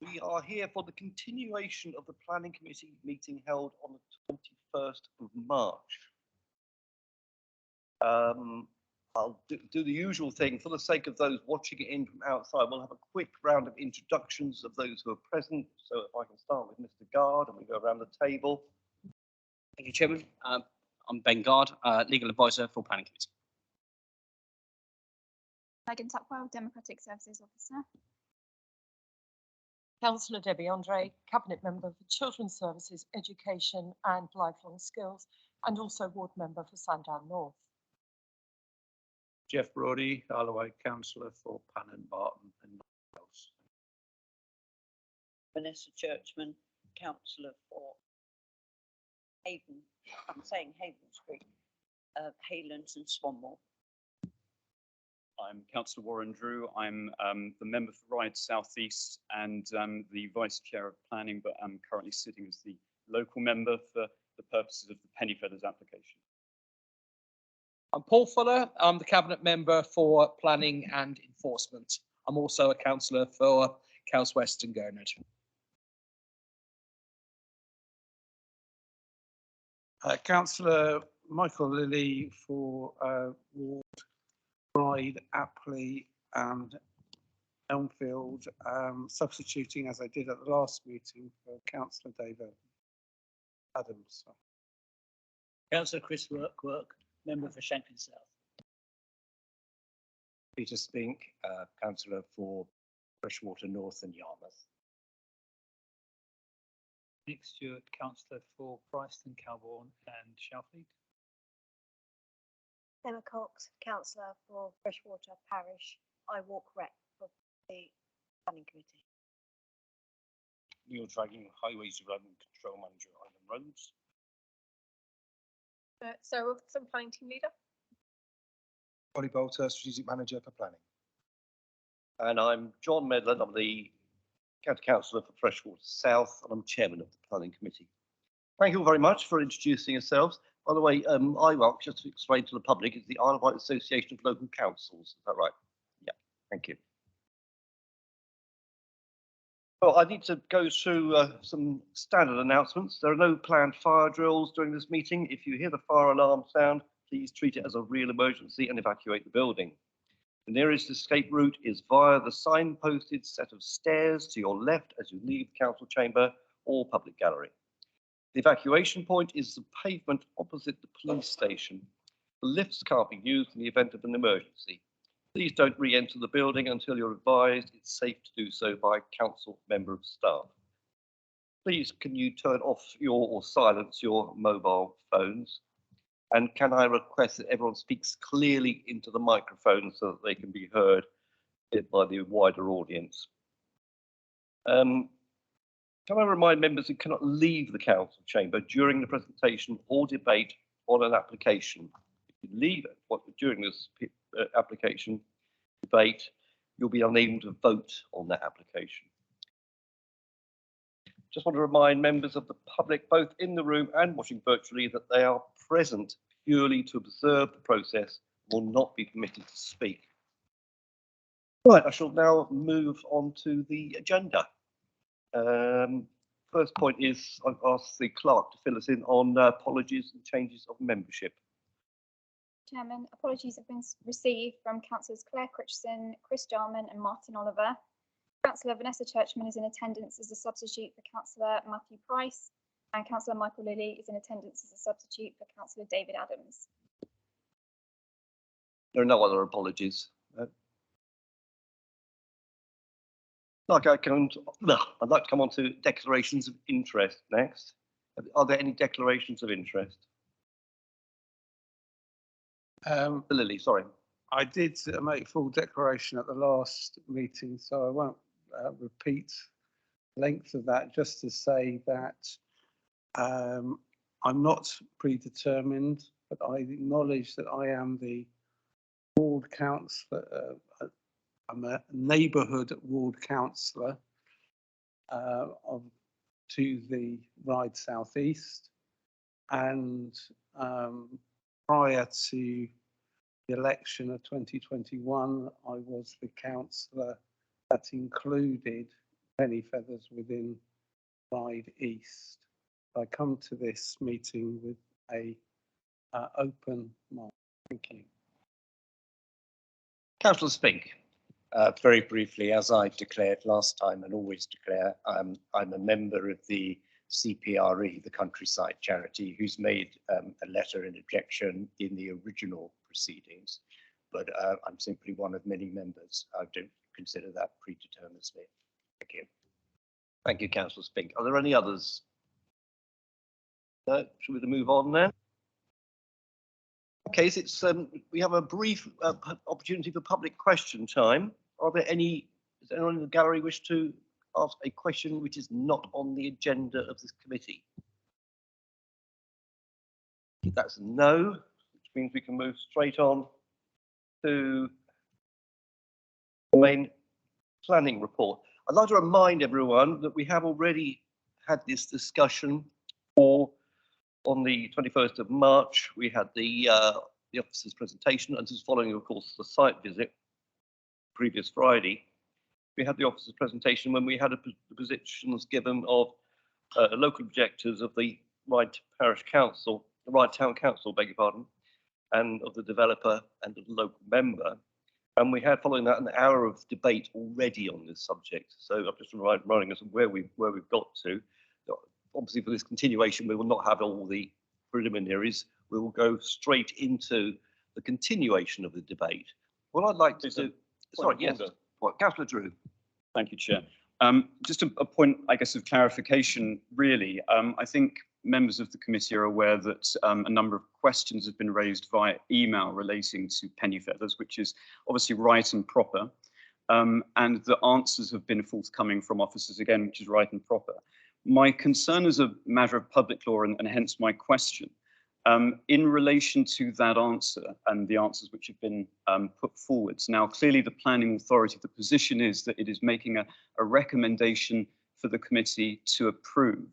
We are here for the continuation of the Planning Committee meeting held on the 21st of March. I'll do the usual thing for the sake of those watching it in from outside. We'll have a quick round of introductions of those who are present. So if I can start with Mr. Guard and we go around the table. Thank you, Chairman. I'm Ben Guard, Legal Advisor for Planning Committee. Megan Tuckwell, Democratic Services Officer. Councillor Debbie Andre, Cabinet Member for Children's Services, Education and Lifelong Skills, and also Ward Member for Sandown North. Jeff Brody, Holloway Councillor for Pannon, Barton and Wales. Vanessa Churchman, Councillor for Haven, I'm saying Haven Street, Haylands and Swanmore. I'm Councillor Warren Drew. I'm the member for Ryde South East and the Vice Chair of Planning, but I'm currently sitting as the local member for the purposes of the Pennyfeathers application. I'm Paul Fuller. I'm the Cabinet Member for Planning and Enforcement. I'm also a councillor for Cowes West and Gurnard. Councillor Michael Lilly for Ward Ryde, Apley and Elmfield, substituting as I did at the last meeting for Councillor David Adams. Councillor Chris Work, Member for Shanklin South. Peter Spink, Councillor for Freshwater North and Yarmouth. Nick Stewart, Councillor for Preston, Calbourne and Shalfleet. Emma Cox, Councillor for Freshwater Parish. I walk rep for the Planning Committee. Neil Dragging, Highways Development Control Manager, Island Roads. Sarah Wilkinson, Planning Team Leader. Ollie Bolter, Strategic Manager for Planning. And I'm John Medland. I'm the County Councillor for Freshwater South and I'm Chairman of the Planning Committee. Thank you all very much for introducing yourselves. By the way, IWOC, just to explain to the public, is the Isle of Wight Association of Local Councils. Is that right? Yeah, thank you. Well, I need to go through some standard announcements. There are no planned fire drills during this meeting. If you hear the fire alarm sound, please treat it as a real emergency and evacuate the building. The nearest escape route is via the signposted set of stairs to your left as you leave the council chamber or public gallery. The evacuation point is the pavement opposite the police station. The lifts can't be used in the event of an emergency. Please don't re-enter the building until you're advised it's safe to do so by a council member of staff. Please can you turn off or silence your mobile phones? And can I request that everyone speaks clearly into the microphone so that they can be heard by the wider audience? Can I remind members who cannot leave the council chamber during the presentation or debate on an application? If you leave it during this application debate, you'll be unable to vote on that application. Just want to remind members of the public, both in the room and watching virtually, that they are present purely to observe the process and will not be permitted to speak. Right, I shall now move on to the agenda. First point is I've asked the clerk to fill us in on apologies and changes of membership. Chairman, apologies have been received from Councillors Claire Critchson, Chris Jarman and Martin Oliver. Councillor Vanessa Churchman is in attendance as a substitute for Councillor Matthew Price, and Councillor Michael Lilly is in attendance as a substitute for Councillor David Adams. There are no other apologies. I'd like to come on to declarations of interest next. Are there any declarations of interest? Lily, sorry. I did make full declaration at the last meeting, so I won't repeat the length of that, just to say that I'm not predetermined, but I acknowledge that I am the ward councillor. I'm a neighbourhood ward councillor to the Ryde South East, and prior to the election of 2021, I was the councillor that included penny feathers within Ryde East. I come to this meeting with a open mind. Thank you. Councillor Spink. Very briefly, as I declared last time and always declare, I'm a member of the CPRE, the Countryside Charity, who's made a letter in objection in the original proceedings, but I'm simply one of many members. I don't consider that predeterminacy. Thank you. Thank you, Councillor Spink. Are there any others? No, should we move on then? Okay, so it's we have a brief opportunity for public question time. Are there any? Does anyone in the gallery wish to ask a question which is not on the agenda of this committee? If that's a no, which means we can move straight on to the main planning report. I'd like to remind everyone that we have already had this discussion, or on the 21st of March, we had the officer's presentation, and this is following, of course, the site visit previous Friday. We had the officer's presentation when we had the positions given of local objectives of the Ryde Parish Council, the Ryde Town Council, beg your pardon, and of the developer and of the local member. And we had, following that, an hour of debate already on this subject. So I'm just reminding us of where we've got to. Obviously, for this continuation, we will not have all the preliminaries. We will go straight into the continuation of the debate. What I'd like to do, sorry, yes, Councillor Drew. Thank you, Chair. Just a point, I guess, of clarification, really. I think members of the committee are aware that a number of questions have been raised via email relating to penny feathers, which is obviously right and proper. And the answers have been forthcoming from officers, again, which is right and proper. My concern is a matter of public law, and hence my question. In relation to that answer and the answers which have been put forwards. Now, clearly the planning authority, the position is that it is making a recommendation for the committee to approve.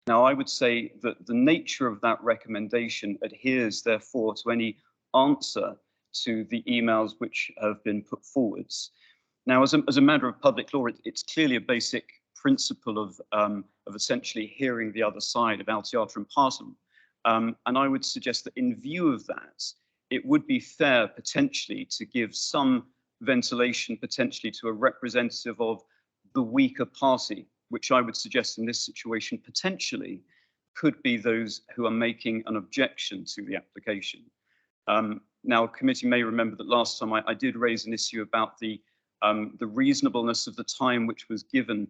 Now, I would say that the nature of that recommendation adheres, therefore, to any answer to the emails which have been put forwards. Now, as a matter of public law, it's clearly a basic principle of essentially hearing the other side of Altiata and Parton. And I would suggest that in view of that, it would be fair potentially to give some ventilation potentially to a representative of the weaker party, which I would suggest in this situation potentially could be those who are making an objection to the application. Now, committee may remember that last time I did raise an issue about the reasonableness of the time which was given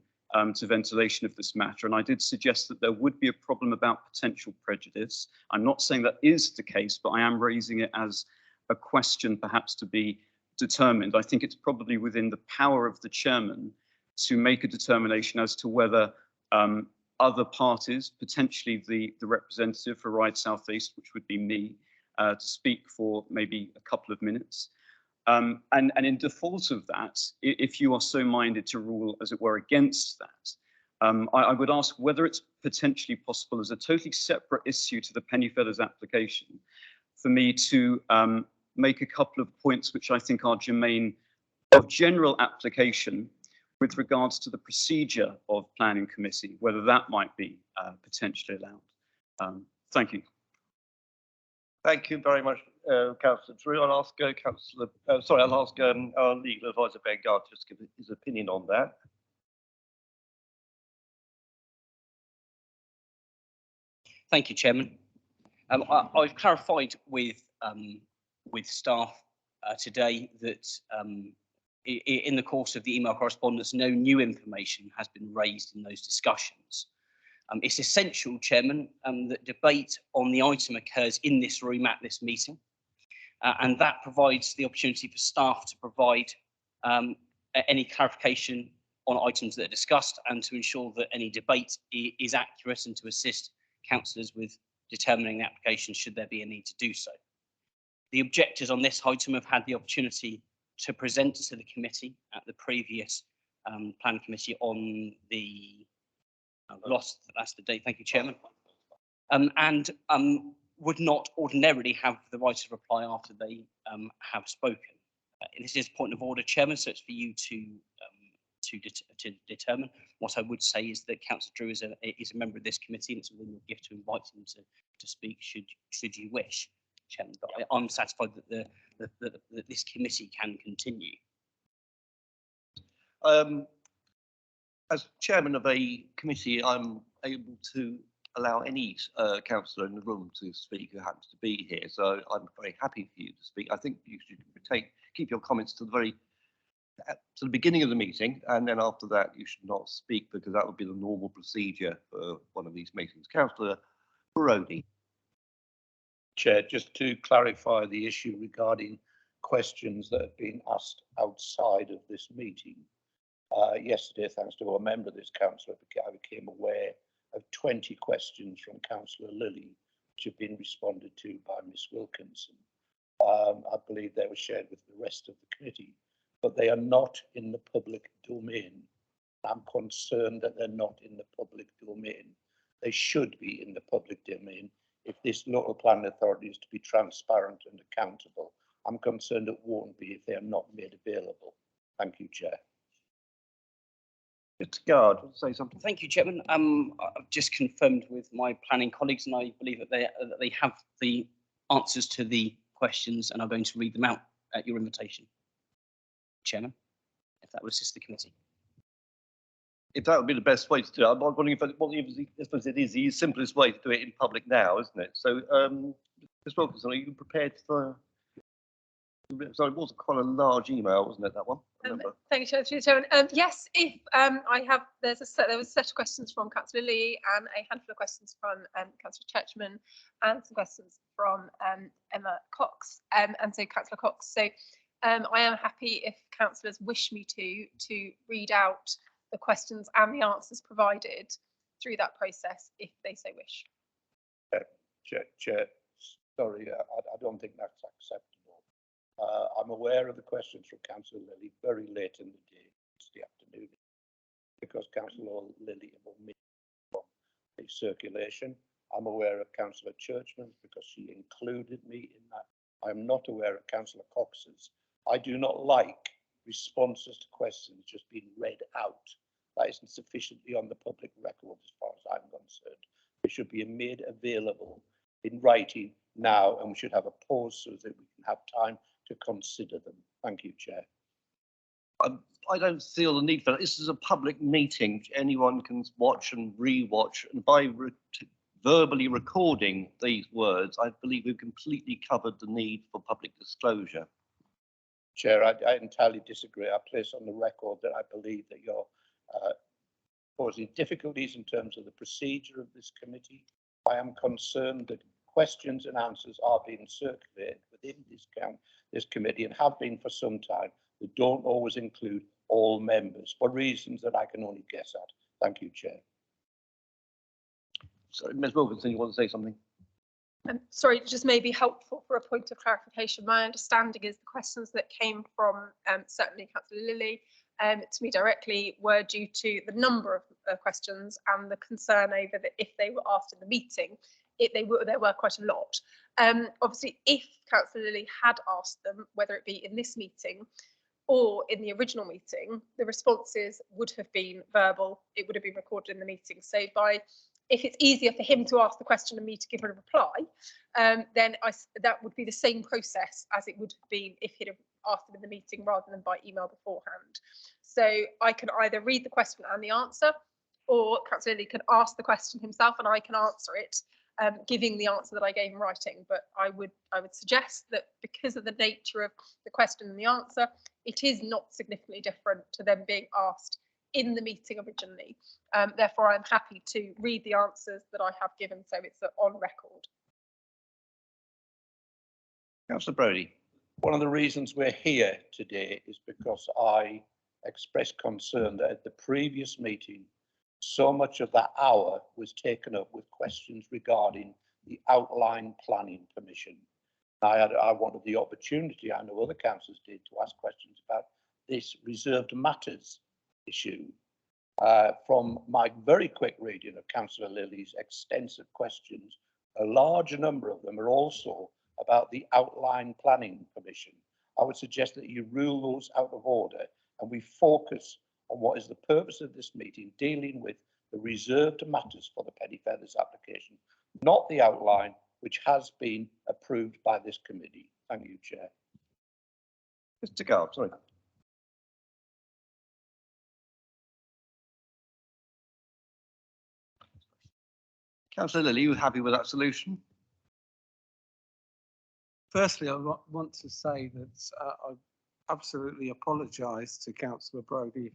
to ventilation of this matter, and I did suggest that there would be a problem about potential prejudice. I'm not saying that is the case, but I am raising it as a question perhaps to be determined. I think it's probably within the power of the chairman to make a determination as to whether other parties, potentially the representative for Ryde South East, which would be me, to speak for maybe a couple of minutes. And in default of that, if you are so minded to rule, as it were, against that, I would ask whether it's potentially possible as a totally separate issue to the penny feathers application for me to make a couple of points which I think are germane of general application with regards to the procedure of planning committee, whether that might be potentially allowed. Thank you. Thank you very much, Councillor Drew. I'll ask I'll ask our legal advisor, Ben Gard, just to give his opinion on that. Thank you, Chairman. I've clarified with staff today that in the course of the email correspondence, no new information has been raised in those discussions. It's essential, Chairman, that debate on the item occurs in this room at this meeting, and that provides the opportunity for staff to provide any clarification on items that are discussed and to ensure that any debate is accurate and to assist councillors with determining the application should there be a need to do so. The objectors on this item have had the opportunity to present to the committee at the previous planning committee on the that's the date, thank you, Chairman, and would not ordinarily have the right to reply after they have spoken. This is a point of order, Chairman, so it's for you to to determine. What I would say is that Councillor Drew is a member of this committee, and it's within your gift to invite him to speak should you wish, Chairman. But I'm satisfied that that this committee can continue. As chairman of a committee, I'm able to allow any councillor in the room to speak who happens to be here. So I'm very happy for you to speak. I think you should keep your comments to the beginning of the meeting, and then after that you should not speak, because that would be the normal procedure for one of these meetings. Councillor Brody. Chair, just to clarify the issue regarding questions that have been asked outside of this meeting. Yesterday, thanks to a member of this council, I became aware of 20 questions from Councillor Lilly, which have been responded to by Ms Wilkinson. I believe they were shared with the rest of the committee, but they are not in the public domain. I'm concerned that they're not in the public domain. They should be in the public domain if this local planning authority is to be transparent and accountable. I'm concerned it won't be if they are not made available. Thank you, Chair. Mr. Guard, want to say something? Thank you, Chairman. I've just confirmed with my planning colleagues, and I believe that they have the answers to the questions and are going to read them out at your invitation, Chairman, if that would assist the committee. If that would be the best way to do it, I'm wondering if I suppose it is the simplest way to do it in public now, isn't it? So, Ms Wilkinson, are you prepared for? Sorry, it was quite a large email, wasn't it, that one? Thank you, Chairman. Yes, if there was a set of questions from Councillor Lee and a handful of questions from Councillor Churchman and some questions from Emma Cox and so Councillor Cox. So I am happy if councillors wish me to read out the questions and the answers provided through that process if they so wish. Chair, sorry, I don't think that's acceptable. I'm aware of the questions from Councillor Lilly very late in the day, it's the afternoon, because Councillor Lilly omitted from the circulation. I'm aware of Councillor Churchman's because she included me in that. I'm not aware of Councillor Cox's. I do not like responses to questions just being read out. That isn't sufficiently on the public record as far as I'm concerned. They should be made available in writing now, and we should have a pause so that we can have time to consider them. Thank you, Chair. I don't feel the need for that. This is a public meeting. Anyone can watch and re-watch, and by verbally recording these words, I believe we've completely covered the need for public disclosure. Chair, I entirely disagree. I place on the record that I believe that you're causing difficulties in terms of the procedure of this committee. I am concerned that questions and answers are being circulated within this committee and have been for some time that don't always include all members for reasons that I can only guess at. Thank you, Chair. Sorry, Ms Wilkinson, you want to say something? Sorry, just may be helpful for a point of clarification. My understanding is the questions that came from certainly Councillor Lilly to me directly were due to the number of questions and the concern over that if they were asked in the meeting, there were quite a lot. Obviously, if Councillor Lilly had asked them, whether it be in this meeting or in the original meeting, the responses would have been verbal. It would have been recorded in the meeting. So if it's easier for him to ask the question and me to give a reply, then that would be the same process as it would have been if he'd have asked them in the meeting rather than by email beforehand. So I can either read the question and the answer, or Councillor Lilly can ask the question himself and I can answer it, giving the answer that I gave in writing. But I would suggest that because of the nature of the question and the answer, it is not significantly different to them being asked in the meeting originally. Therefore, I'm happy to read the answers that I have given, so it's on record. Councillor Brody. One of the reasons we're here today is because I expressed concern that at the previous meeting, so much of that hour was taken up with questions regarding the outline planning permission. I wanted the opportunity, I know other councillors did, to ask questions about this reserved matters issue. From my very quick reading of Councillor Lilly's extensive questions, a large number of them are also about the outline planning permission. I would suggest that you rule those out of order and we focus on what is the purpose of this meeting, dealing with the reserved matters for the Penny Feathers application, not the outline which has been approved by this committee. Thank you, Chair. Mr. Garb, sorry. Councillor Lilly, are you happy with that solution? Firstly, I want to say that I absolutely apologise to Councillor Brodie.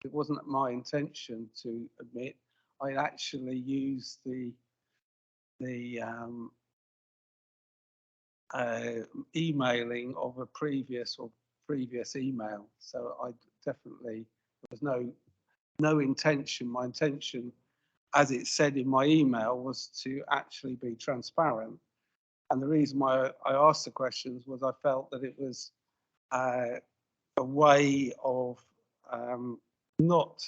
It wasn't my intention to admit. I actually used the emailing of a previous email. So I definitely, there was no intention. My intention, as it said in my email, was to actually be transparent. And the reason why I asked the questions was I felt that it was a way of not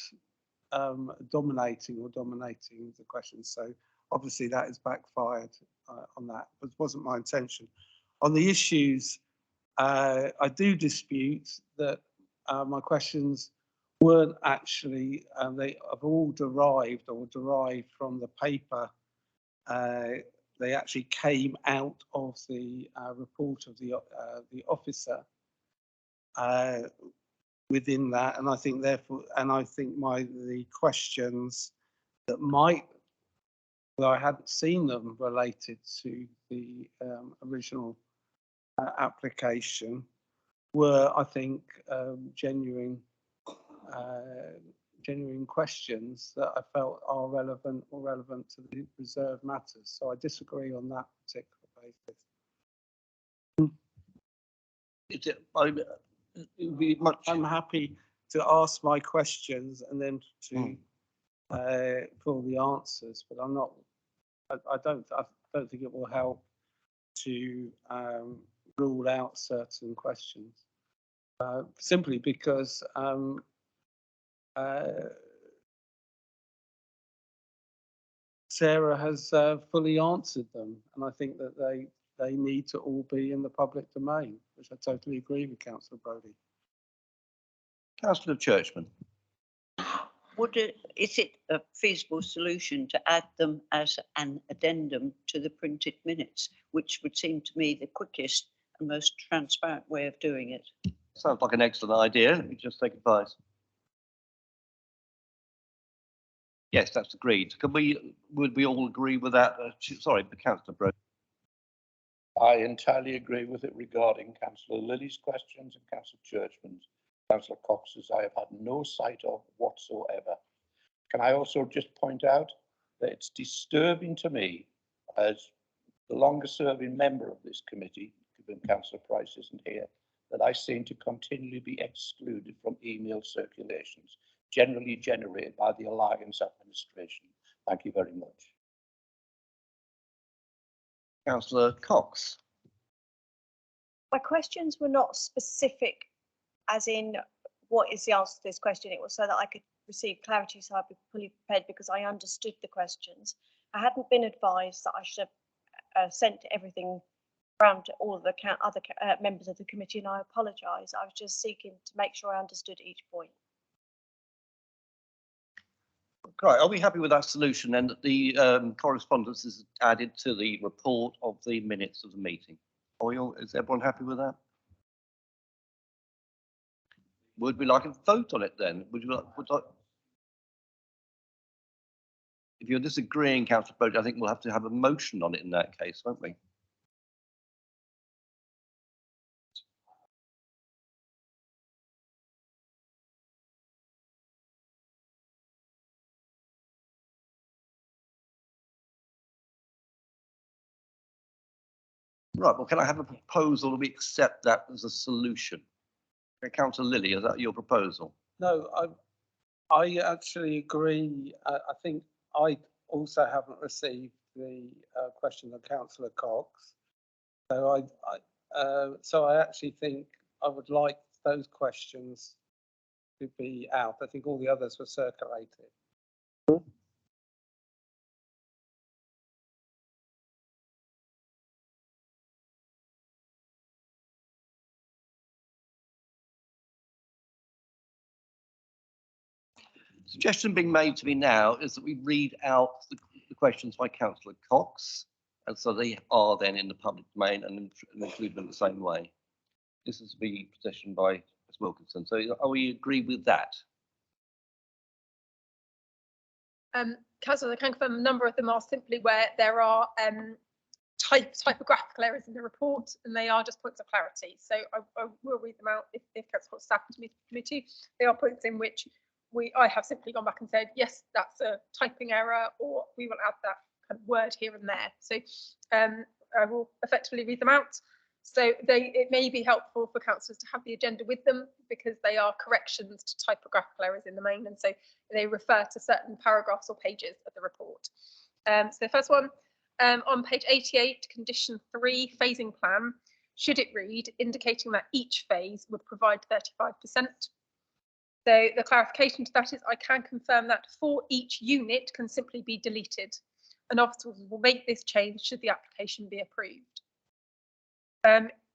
dominating the questions. So obviously that has backfired on that, but it wasn't my intention. On the issues, I do dispute that my questions weren't actually, they have all derived from the paper. They actually came out of the report of the officer within that, and I think therefore, the questions that I hadn't seen them related to the original application were, I think, genuine questions that I felt are relevant to the reserved matters. So I disagree on that particular basis. I'm happy to ask my questions and then to for the answers, but I'm not. I don't think it will help to rule out certain questions simply because Sarah has fully answered them, and I think that they need to all be in the public domain, which I totally agree with Councillor Brodie. Councillor Churchman. Is it a feasible solution to add them as an addendum to the printed minutes, which would seem to me the quickest and most transparent way of doing it? Sounds like an excellent idea. Let me just take advice. Yes, that's agreed. Would we all agree with that? Sorry, Councillor Brodie. I entirely agree with it regarding Councillor Lilly's questions and Councillor Churchman's. Councillor Cox's I have had no sight of whatsoever. Can I also just point out that it's disturbing to me, as the longest serving member of this committee, given Councillor Price isn't here, that I seem to continually be excluded from email circulations, generally generated by the Alliance administration. Thank you very much. Councillor Cox. My questions were not specific as in what is the answer to this question. It was so that I could receive clarity, so I'd be fully prepared because I understood the questions. I hadn't been advised that I should have sent everything around to all of the other members of the committee, and I apologise. I was just seeking to make sure I understood each point. Right, are we happy with that solution then, that the correspondence is added to the report of the minutes of the meeting? Is everyone happy with that? Would we like a vote on it then? Would you like? If you're disagreeing, Councillor Brodie, I think we'll have to have a motion on it in that case, won't we? Right, well, can I have a proposal that we accept that as a solution? Councillor Lilly, is that your proposal? No, I actually agree. I think I also haven't received the question of Councillor Cox. So I actually think I would like those questions to be out. I think all the others were circulated. Suggestion being made to me now is that we read out the questions by Councillor Cox, and so they are then in the public domain and include them the same way. This is to be petitioned by Ms Wilkinson. So are we agree with that? Councillor, I can confirm a number of them are simply where there are typographical errors in the report, and they are just points of clarity. So I will read them out if Councillor staff to me too. They are points in which I have simply gone back and said, yes, that's a typing error, or we will add that kind of word here and there. So I will effectively read them out. So it may be helpful for councillors to have the agenda with them, because they are corrections to typographical errors in the main, and so they refer to certain paragraphs or pages of the report. So the first one, on page 88, condition 3, phasing plan, should it read indicating that each phase would provide 35%? So the clarification to that is I can confirm that for each unit can simply be deleted, and officers will make this change should the application be approved.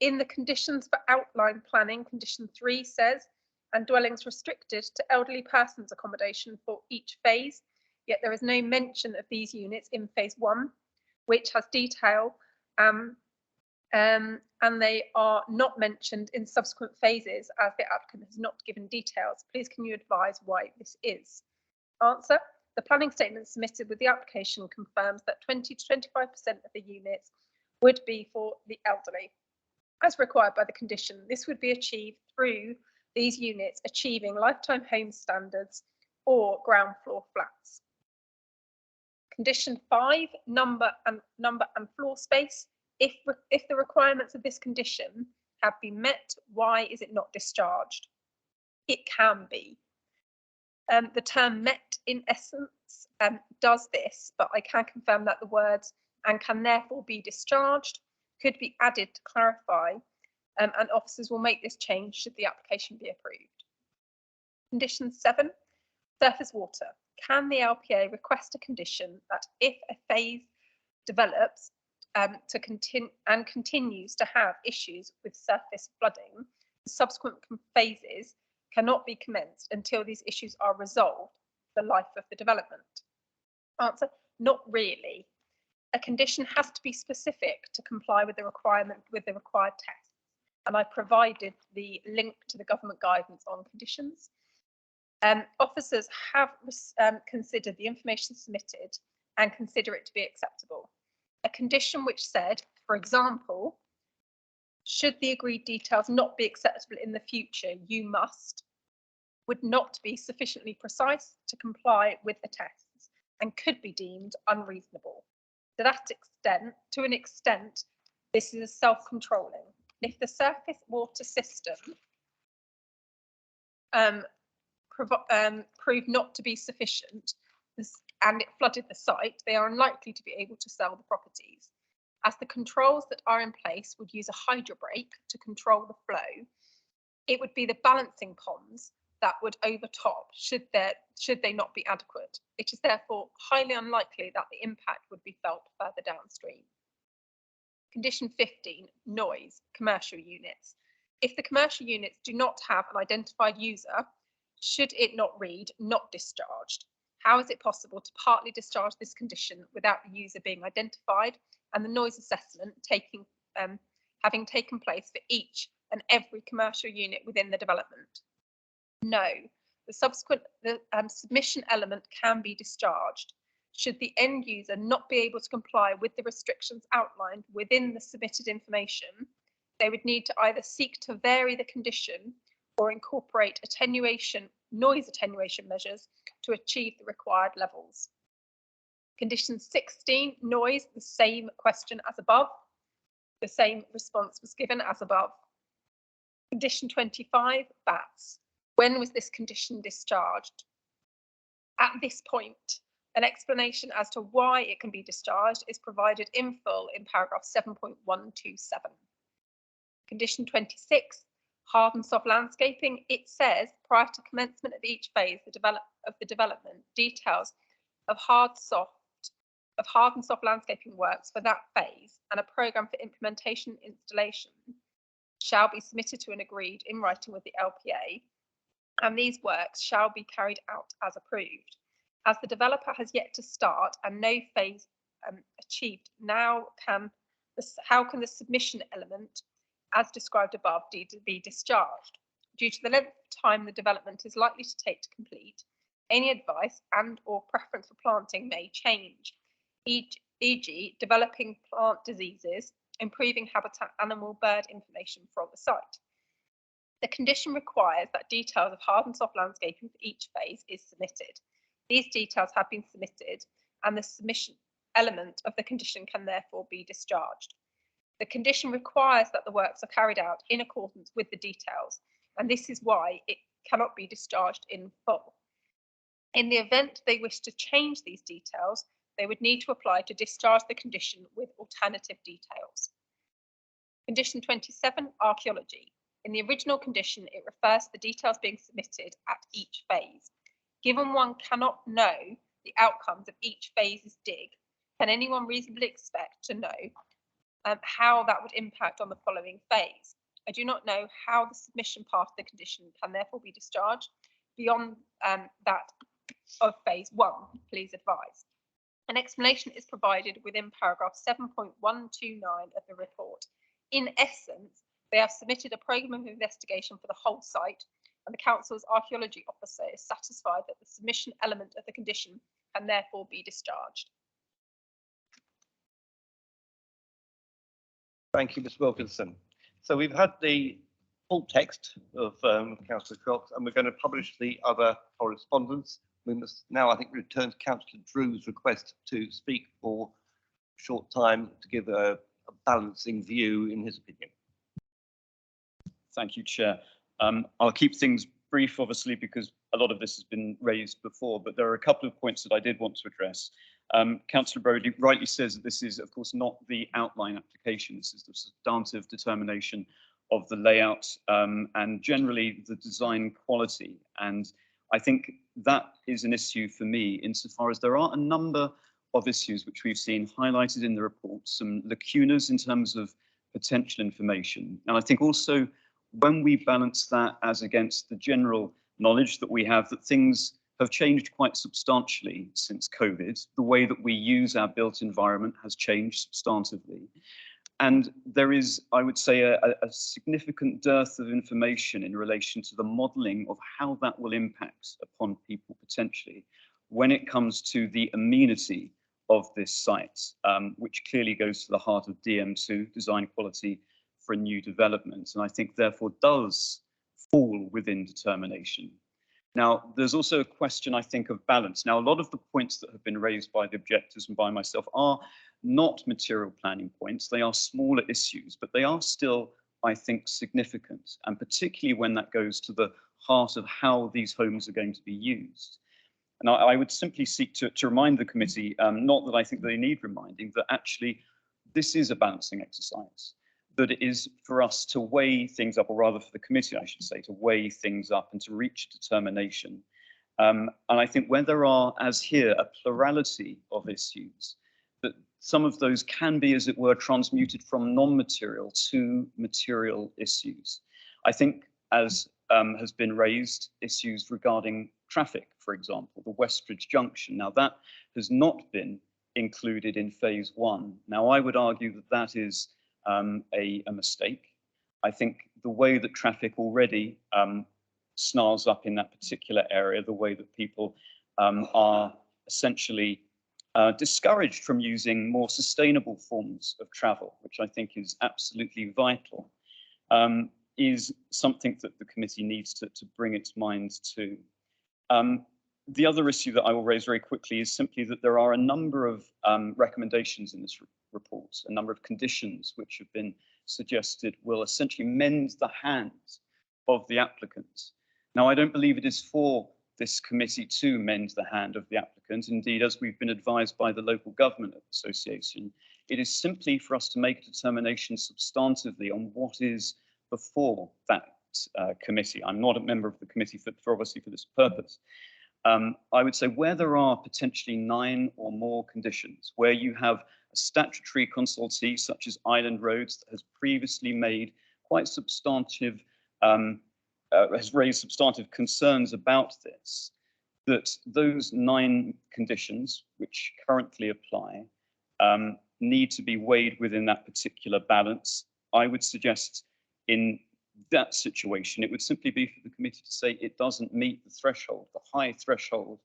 In the conditions for outline planning, condition 3 says, and dwellings restricted to elderly persons accommodation for each phase, yet there is no mention of these units in phase 1, which has detail, and they are not mentioned in subsequent phases as the applicant has not given details. Please can you advise why this is? Answer. The planning statement submitted with the application confirms that 20 to 25% of the units would be for the elderly, as required by the condition. This would be achieved through these units achieving lifetime home standards or ground floor flats. Condition 5, number and floor space. If the requirements of this condition have been met, why is it not discharged? It can be. The term met in essence does this, but I can confirm that the words and can therefore be discharged could be added to clarify, and officers will make this change should the application be approved. Condition 7, surface water. Can the LPA request a condition that if a phase develops continues to have issues with surface flooding, the subsequent phases cannot be commenced until these issues are resolved for the life of the development? Answer, not really. A condition has to be specific to comply with the required tests, and I provided the link to the government guidance on conditions. Officers have considered the information submitted and consider it to be acceptable. A condition which said, for example, should the agreed details not be acceptable in the future, you must, would not be sufficiently precise to comply with the tests and could be deemed unreasonable. To an extent, this is self-controlling. If the surface water system proved not to be sufficient and it flooded the site, they are unlikely to be able to sell the properties. As the controls that are in place would use a hydro brake to control the flow, it would be the balancing ponds that would overtop should they not be adequate. It is therefore highly unlikely that the impact would be felt further downstream. Condition 15, noise, commercial units. If the commercial units do not have an identified user, should it not read not discharged? How is it possible to partly discharge this condition without the user being identified and the noise assessment having taken place for each and every commercial unit within the development? No, the submission element can be discharged. Should the end user not be able to comply with the restrictions outlined within the submitted information, they would need to either seek to vary the condition or incorporate noise attenuation measures to achieve the required levels. Condition 16, noise, the same question as above. The same response was given as above. Condition 25, bats. When was this condition discharged? At this point, an explanation as to why it can be discharged is provided in full in paragraph 7.127. Condition 26, hard and soft landscaping. It says prior to commencement of each phase of the development, details of hard and soft landscaping works for that phase and a programme for implementation installation shall be submitted to and agreed in writing with the LPA. and these works shall be carried out as approved. As the developer has yet to start and no phase achieved, how can the submission element, as described above, be discharged? Due to the length of time the development is likely to take to complete, any advice and or preference for planting may change, e.g. developing plant diseases, improving habitat, animal, bird information from the site. The condition requires that details of hard and soft landscaping for each phase is submitted. These details have been submitted and the submission element of the condition can therefore be discharged. The condition requires that the works are carried out in accordance with the details, and this is why it cannot be discharged in full. In the event they wish to change these details, they would need to apply to discharge the condition with alternative details. Condition 27, archaeology. In the original condition, it refers to the details being submitted at each phase. Given one cannot know the outcomes of each phase's dig, can anyone reasonably expect to know how that would impact on the following phase? I do not know how the submission part of the condition can therefore be discharged beyond that of phase 1, please advise. An explanation is provided within paragraph 7.129 of the report. In essence, they have submitted a programme of investigation for the whole site, and the council's archaeology officer is satisfied that the submission element of the condition can therefore be discharged. Thank you, Ms Wilkinson. So we've had the full text of Councillor Cox, and we're going to publish the other correspondence. We must now, I think, return to Councillor Drew's request to speak for a short time to give a balancing view in his opinion. Thank you, Chair. I'll keep things brief, obviously, because a lot of this has been raised before, but there are a couple of points that I did want to address. Councillor Brodie rightly says that this is, of course, not the outline application. This is the substantive determination of the layout and generally the design quality. And I think that is an issue for me insofar as there are a number of issues which we've seen highlighted in the report, some lacunas in terms of potential information. And I think also when we balance that as against the general knowledge that we have that things have changed quite substantially since COVID, the way that we use our built environment has changed substantively. And there is, I would say, a significant dearth of information in relation to the modelling of how that will impact upon people potentially when it comes to the amenity of this site, which clearly goes to the heart of DM2, design quality for a new development, and I think therefore does fall within determination. Now, there's also a question, I think, of balance. Now, a lot of the points that have been raised by the objectors and by myself are not material planning points. They are smaller issues, but they are still, I think, significant, and particularly when that goes to the heart of how these homes are going to be used. And I would simply seek to remind the committee, not that I think they need reminding, that actually this is a balancing exercise, that it is for us to weigh things up, or rather for the committee, I should say, to weigh things up and to reach determination. And I think when there are, as here, a plurality of issues, that some of those can be, as it were, transmuted from non-material to material issues. I think, as has been raised, issues regarding traffic, for example, the Westridge Junction. Now, that has not been included in phase 1. Now, I would argue that that is a mistake. I think the way that traffic already snarls up in that particular area, the way that people are essentially discouraged from using more sustainable forms of travel, which I think is absolutely vital, is something that the committee needs to bring its mind to. The other issue that I will raise very quickly is simply that there are a number of recommendations in this report, a number of conditions which have been suggested will essentially mend the hands of the applicants. Now, I don't believe it is for this committee to mend the hand of the applicant. Indeed, as we've been advised by the Local Government Association, it is simply for us to make a determination substantively on what is before that committee. I'm not a member of the committee for obviously for this purpose. I would say where there are potentially 9 or more conditions, where you have a statutory consultee such as Island Roads that has previously made quite substantive has raised substantive concerns about this, that those 9 conditions which currently apply need to be weighed within that particular balance. I would suggest in that situation, it would simply be for the committee to say it doesn't meet the threshold, the high threshold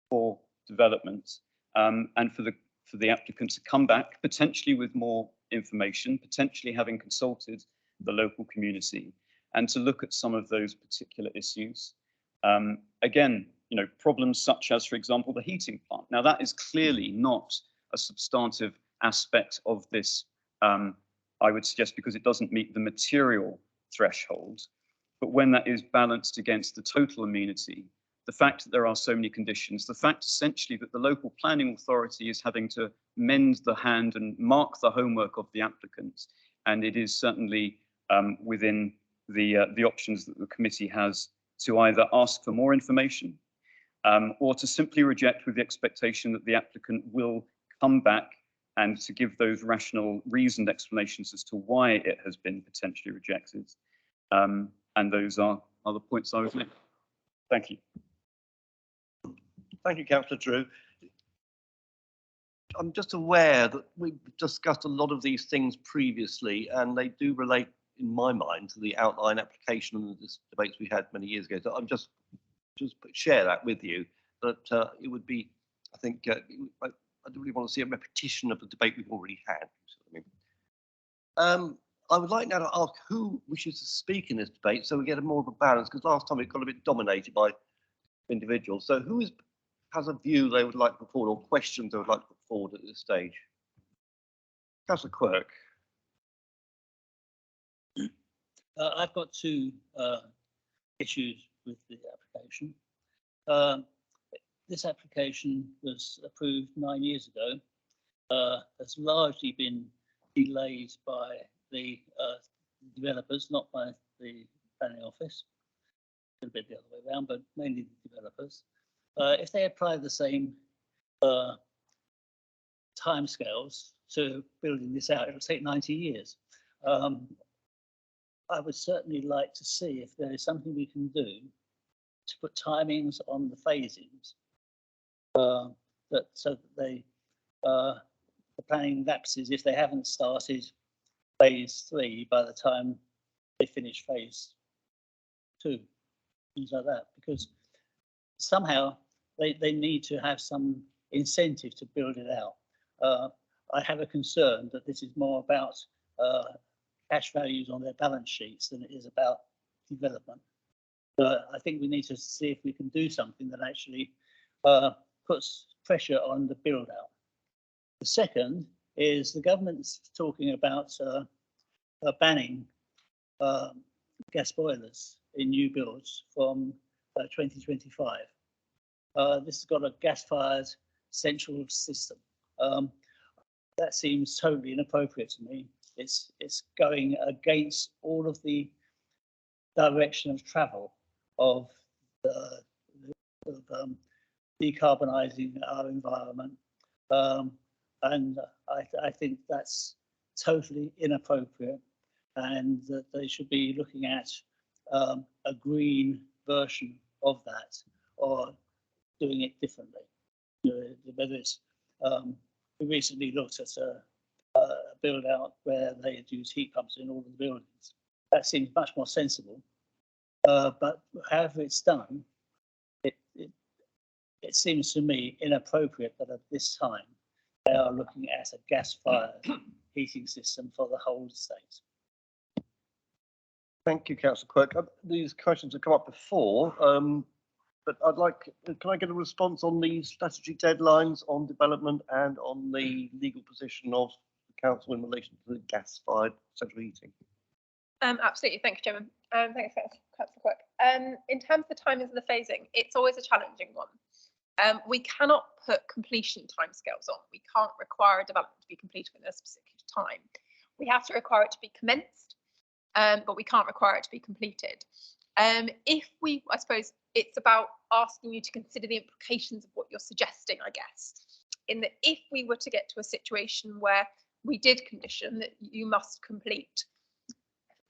for development, and for the applicant to come back potentially with more information, potentially having consulted the local community, and to look at some of those particular issues. Again, you know, problems such as, for example, the heating plant. Now, that is clearly not a substantive aspect of this, I would suggest, because it doesn't meet the material threshold. But when that is balanced against the total amenity, the fact that there are so many conditions, the fact essentially that the local planning authority is having to mend the hand and mark the homework of the applicant, and it is certainly within the options that the committee has to either ask for more information or to simply reject with the expectation that the applicant will come back and to give those rational, reasoned explanations as to why it has been potentially rejected. And those are the points I would make. Thank you. Thank you, Councillor Drew. I'm just aware that we've discussed a lot of these things previously, and they do relate, in my mind, to the outline application and the debates we had many years ago. So I'm just share that with you, that it would be, I think, I don't really want to see a repetition of the debate we've already had. I would like now to ask who wishes to speak in this debate so we get a more of a balance, because last time it got a bit dominated by individuals. So who has a view they would like to put forward, or questions they would like to put forward at this stage? Councillor Quirk. I've got 2 issues with the application. This application was approved 9 years ago, has largely been delayed by the developers, not by the planning office. A bit the other way around, but mainly the developers. If they apply the same timescales to building this out, it'll take 90 years. I would certainly like to see if there is something we can do to put timings on the phasings, so that the planning lapses if they haven't started phase 3 by the time they finish phase 2, things like that, because somehow they need to have some incentive to build it out. I have a concern that this is more about cash values on their balance sheets than it is about development. I think we need to see if we can do something that actually puts pressure on the build out. The second is the government's talking about banning gas boilers in new builds from 2025. This has got a gas-fired central system. That seems totally inappropriate to me. It's going against all of the direction of travel of decarbonising our environment, and I think that's totally inappropriate, and that they should be looking at a green version of that, or doing it differently. You know, whether it's we recently looked at a build out where they had used heat pumps in all of the buildings. That seems much more sensible. But however it's done, it seems to me inappropriate that at this time they are looking at a gas-fired heating system for the whole estate. Thank you, Councillor Quirk. These questions have come up before, but I'd like, can I get a response on the statutory deadlines on development and on the legal position of the council in relation to the gas-fired central heating? Absolutely, thank you, Chairman. Thanks, Councillor Quirk. In terms of the timings of the phasing, it's always a challenging one. We cannot put completion timescales on. We can't require a development to be completed within a specific time. We have to require it to be commenced, but we can't require it to be completed. I suppose it's about asking you to consider the implications of what you're suggesting, I guess, in that if we were to get to a situation where we did condition that you must complete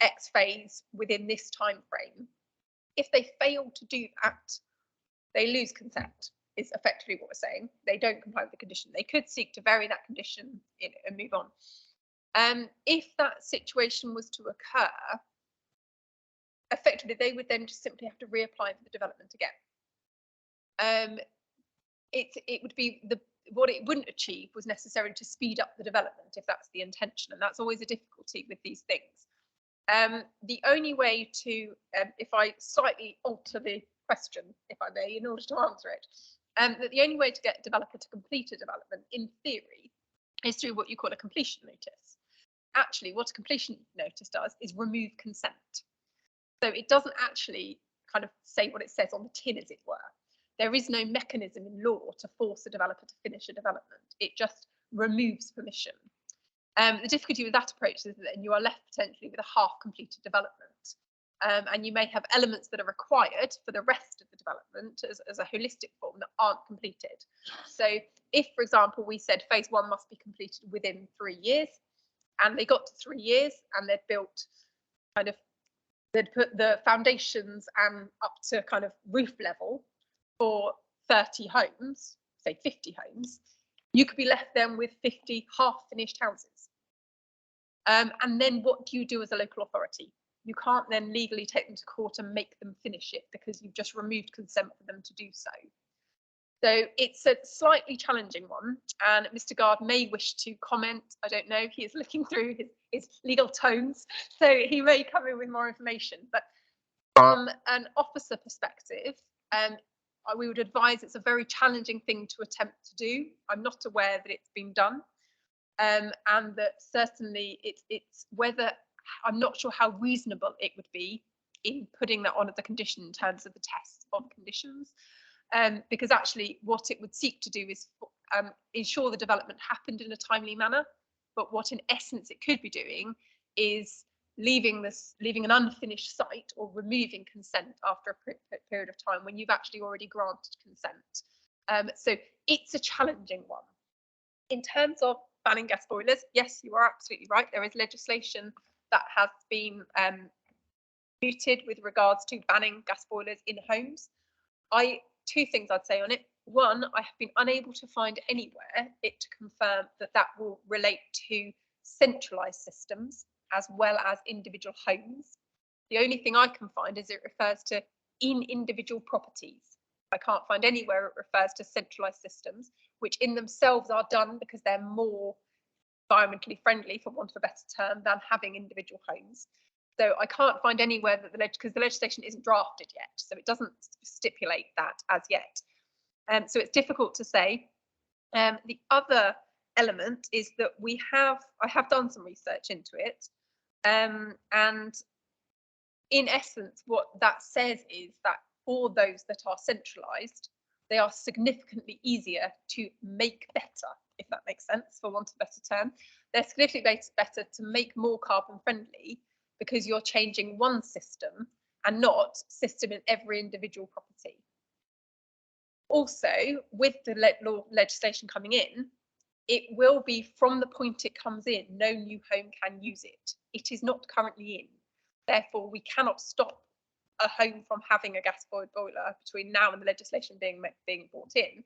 X phase within this time frame, If they fail to do that, they lose consent, is effectively what we're saying. They don't comply with the condition. They could seek to vary that condition and move on. If that situation was to occur, effectively, they would then just simply have to reapply for the development again. It would be what it wouldn't achieve was necessarily to speed up the development, if that's the intention, and that's always a difficulty with these things. The only way to, if I slightly alter the question, if I may, in order to answer it, that the only way to get a developer to complete a development, in theory, is through what you call a completion notice. Actually, what a completion notice does is remove consent. So it doesn't actually kind of say what it says on the tin, as it were. There is no mechanism in law to force a developer to finish a development. It just removes permission. The difficulty with that approach is that you are left potentially with a half-completed development. And you may have elements that are required for the rest of the development as a holistic form that aren't completed. So if, for example, we said phase 1 must be completed within 3 years, and they got to 3 years and they'd built kind of, they'd put the foundations and up to kind of roof level for 30 homes, say 50 homes, you could be left then with 50 half-finished houses. And then what do you do as a local authority? You can't then legally take them to court and make them finish it because you've just removed consent for them to do so. So it's a slightly challenging one, and Mr. Gard may wish to comment. I don't know, he is looking through his legal tomes, so he may come in with more information. But from an officer perspective, we would advise it's a very challenging thing to attempt to do. I'm not aware that it's been done, and that certainly it's whether, I'm not sure how reasonable it would be in putting that on as a condition in terms of the test of conditions. Because actually what it would seek to do is ensure the development happened in a timely manner, but what in essence it could be doing is leaving an unfinished site or removing consent after a period of time when you've actually already granted consent. So it's a challenging one. In terms of banning gas boilers, yes, you are absolutely right. There is legislation that has been mooted with regards to banning gas boilers in homes. Two things I'd say on it. One, I have been unable to find anywhere it to confirm that that will relate to centralised systems as well as individual homes. The only thing I can find is it refers to in individual properties. I can't find anywhere it refers to centralised systems, which in themselves are done because they're more environmentally friendly, for want of a better term, than having individual homes. So I can't find anywhere that because the legislation isn't drafted yet, so it doesn't stipulate that as yet. So it's difficult to say. The other element is that I have done some research into it, and in essence, what that says is that for those that are centralised, they are significantly easier to make better, if that makes sense, for want of a better term. They're significantly better to make more carbon friendly, because you're changing one system and not system in every individual property. Also, with the legislation coming in, it will be from the point it comes in, no new home can use it. It is not currently in. Therefore, we cannot stop a home from having a gas-fired boiler between now and the legislation being brought in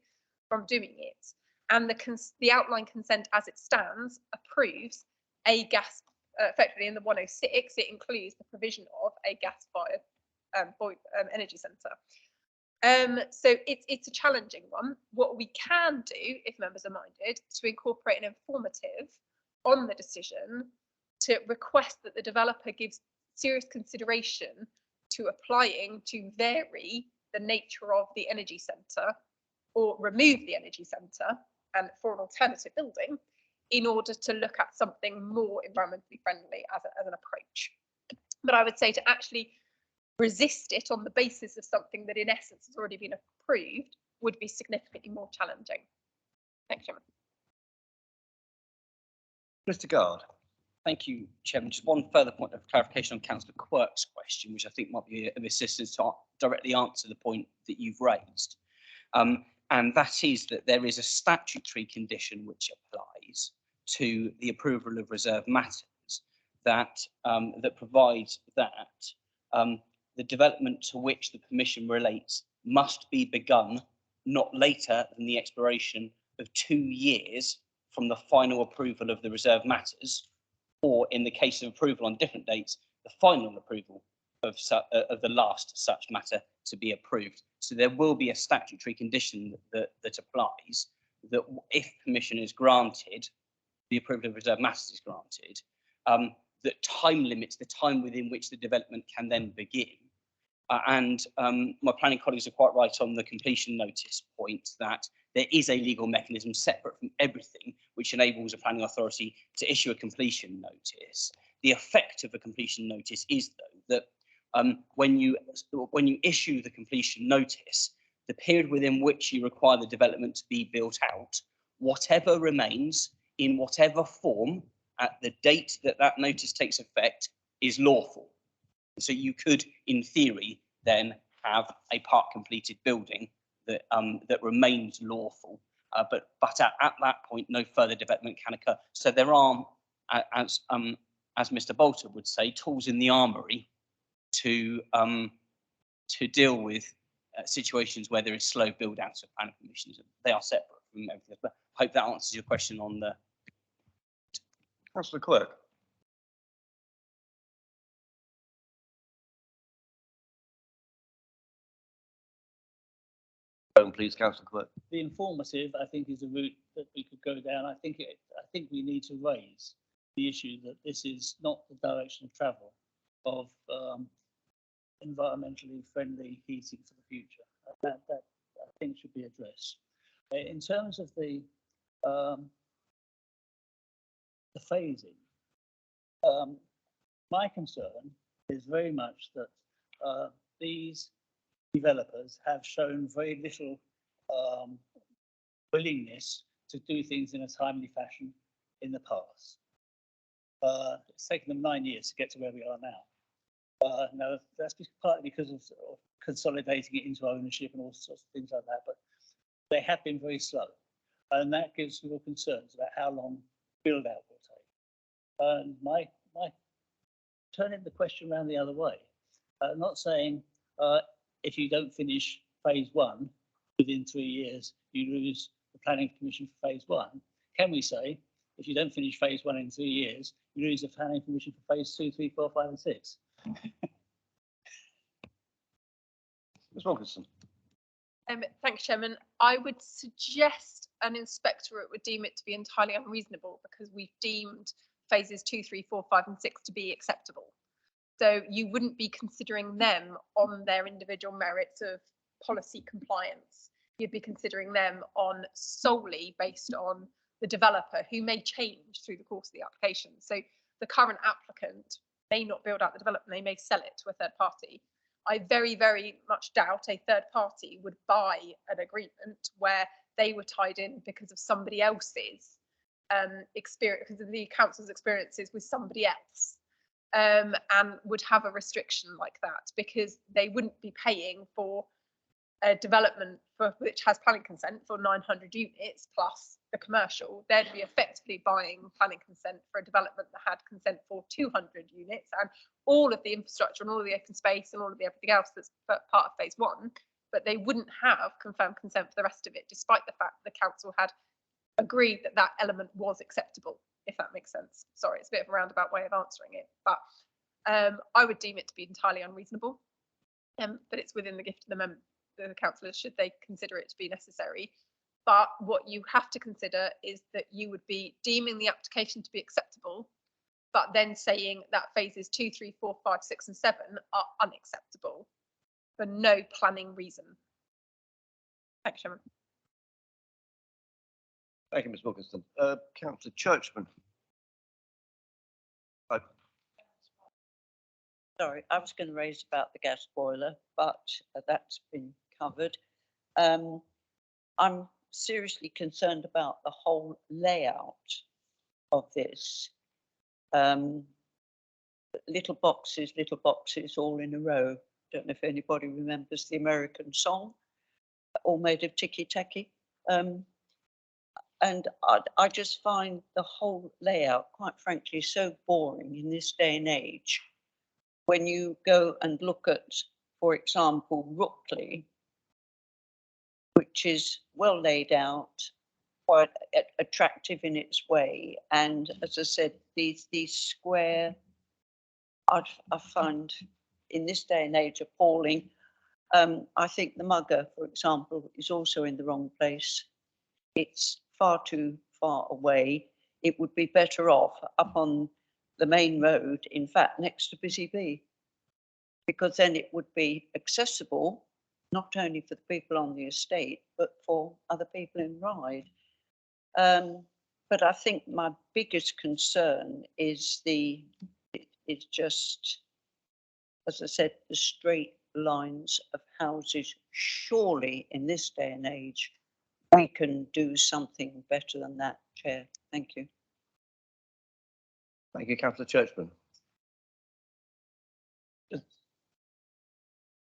from doing it. And the outline consent as it stands approves a gas effectively in the 106, it includes the provision of a gas-fired energy centre. So it's a challenging one. What we can do, if members are minded, is to incorporate an informative on the decision to request that the developer gives serious consideration to applying to vary the nature of the energy centre or remove the energy centre and for an alternative building, in order to look at something more environmentally friendly as an approach. But I would say to actually resist it on the basis of something that in essence has already been approved would be significantly more challenging. Thanks, Chairman. Mr. Gard. Thank you, Chairman. Just one further point of clarification on Councillor Quirk's question, which I think might be of assistance to directly answer the point that you've raised. And that is that there is a statutory condition which applies to the approval of reserved matters that provides that the development to which the permission relates must be begun not later than the expiration of 2 years from the final approval of the reserved matters, or in the case of approval on different dates, the final approval of the last such matter to be approved. So there will be a statutory condition that applies, that if permission is granted, the approval of reserved matters is granted, that time limits the time within which the development can then begin. My planning colleagues are quite right on the completion notice point, that there is a legal mechanism separate from everything which enables a planning authority to issue a completion notice. The effect of a completion notice is, though, that when you issue the completion notice, the period within which you require the development to be built out, whatever remains in whatever form at the date that that notice takes effect is lawful. So you could, in theory, then have a part completed building that that remains lawful, but at that point, no further development can occur. So there are, as Mr. Bolter would say, tools in the armoury to deal with situations where there is slow build out of planning permissions. They are separate from everything else. But I hope that answers your question on the. Councillor Clerk. Please, Councillor Clerk. The informative, I think, is a route that we could go down. I think we need to raise the issue that this is not the direction of travel of environmentally friendly heating for the future. That I think should be addressed. In terms of the phasing, my concern is very much that these developers have shown very little willingness to do things in a timely fashion in the past. It's taken them 9 years to get to where we are now. Now, that's partly because of consolidating it into ownership and all sorts of things like that, but they have been very slow. And that gives real concerns about how long build out will take. And my turning the question around the other way, not saying if you don't finish phase 1 within 3 years, you lose the planning permission for phase 1. Can we say if you don't finish phase 1 in 3 years, you lose the planning permission for phase 2, 3, 4, 5, and 6? Ms. Wilkinson. Thanks, Chairman. I would suggest an inspectorate would deem it to be entirely unreasonable because we've deemed phases 2, 3, 4, 5, and 6 to be acceptable. So you wouldn't be considering them on their individual merits of policy compliance. You'd be considering them on solely based on the developer, who may change through the course of the application. So the current applicant may not build out the development, they may sell it to a third party. I very, very much doubt a third party would buy an agreement where they were tied in because of somebody else's experience, because of the council's experiences with somebody else, and would have a restriction like that, because they wouldn't be paying for a development which has planning consent for 900 units plus the commercial. They'd be effectively buying planning consent for a development that had consent for 200 units and all of the infrastructure and all of the open space and all of the everything else that's part of phase 1, but they wouldn't have confirmed consent for the rest of it, despite the fact that the council had agreed that that element was acceptable, if that makes sense. Sorry, it's a bit of a roundabout way of answering it, but I would deem it to be entirely unreasonable, but it's within the gift of the councillors should they consider it to be necessary. But what you have to consider is that you would be deeming the application to be acceptable, but then saying that phases 2, 3, 4, 5, 6, and 7 are unacceptable for no planning reason. Thanks, Chairman. Thank you, Ms. Wilkinson. Councillor Churchman. Sorry, I was going to raise about the gas boiler, but that's been covered. I'm seriously concerned about the whole layout of this. Little boxes all in a row. Don't know if anybody remembers the American song, all made of ticky-tacky. And I just find the whole layout, quite frankly, so boring in this day and age. when you go and look at, for example, Rookley, which is well laid out, quite attractive in its way, and as I said, these square, I find in this day and age appalling. I think the Mugger, for example, is also in the wrong place. It's far too far away. It would be better off up on the main road, in fact, next to Busy Bee, because then it would be accessible, not only for the people on the estate, but for other people in Ryde. But I think my biggest concern is just, as I said, the straight lines of houses. Surely in this day and age, we can do something better than that, Chair. Thank you. Thank you, Councillor Churchman.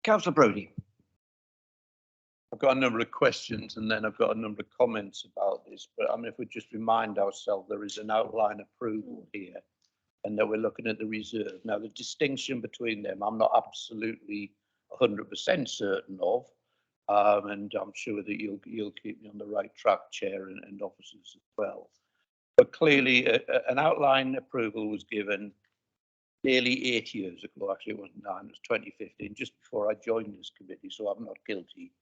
Councillor Brodie. I've got a number of questions and then I've got a number of comments about this, but I mean, if we just remind ourselves, there is an outline approval here and that we're looking at the reserve. Now, the distinction between them, I'm not absolutely 100% certain of, and I'm sure that you'll keep me on the right track, Chair, and officers as well. But clearly, an outline approval was given nearly 8 years ago. Actually, it wasn't 9, it was 2015, just before I joined this committee, so I'm not guilty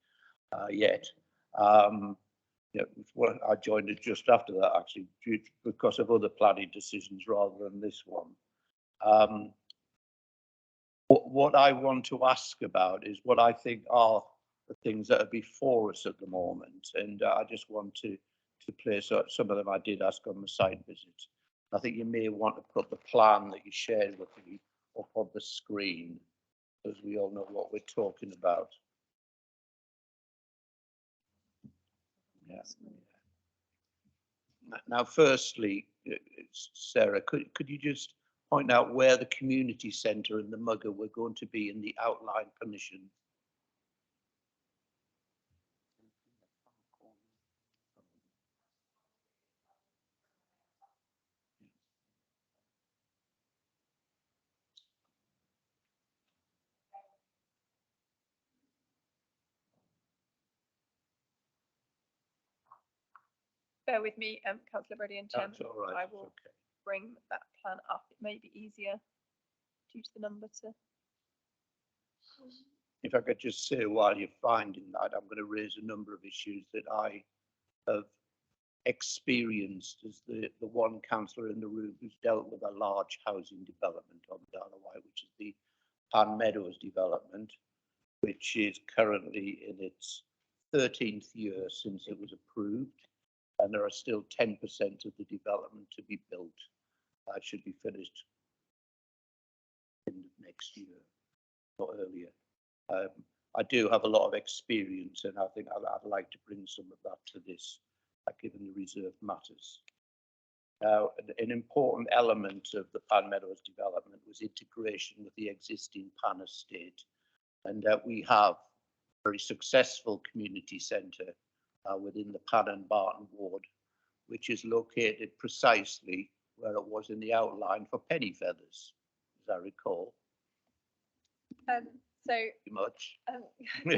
yet. Yeah, well, I joined it just after that, actually, because of other planning decisions rather than this one. What I want to ask about is what I think are the things that are before us at the moment, and I just want to place some of them I did ask on the site visit. I think you may want to put the plan that you shared with me up on the screen, because we all know what we're talking about. Yeah. Now, firstly, Sarah, could you just point out where the community centre and the Mugger were going to be in the outline permission? Bear with me, Councillor Brodie and Chairman. That's all right. I will bring that plan up. It may be easier due to the number to. If I could just say, while you're finding that, I'm going to raise a number of issues that I have experienced as the one councillor in the room who's dealt with a large housing development on the Isle of Wight, which is the Pan Meadows development, which is currently in its 13th year since it was approved. And there are still 10% of the development to be built. That should be finished in next year or earlier. I do have a lot of experience, and I think I'd like to bring some of that to this, given the reserve matters. Now, an important element of the Pan Meadows development was integration with the existing Pan estate, and we have a very successful community centre within the Pan and Barton ward, which is located precisely where it was in the outline for Pennyfeathers, as I recall. So much. Through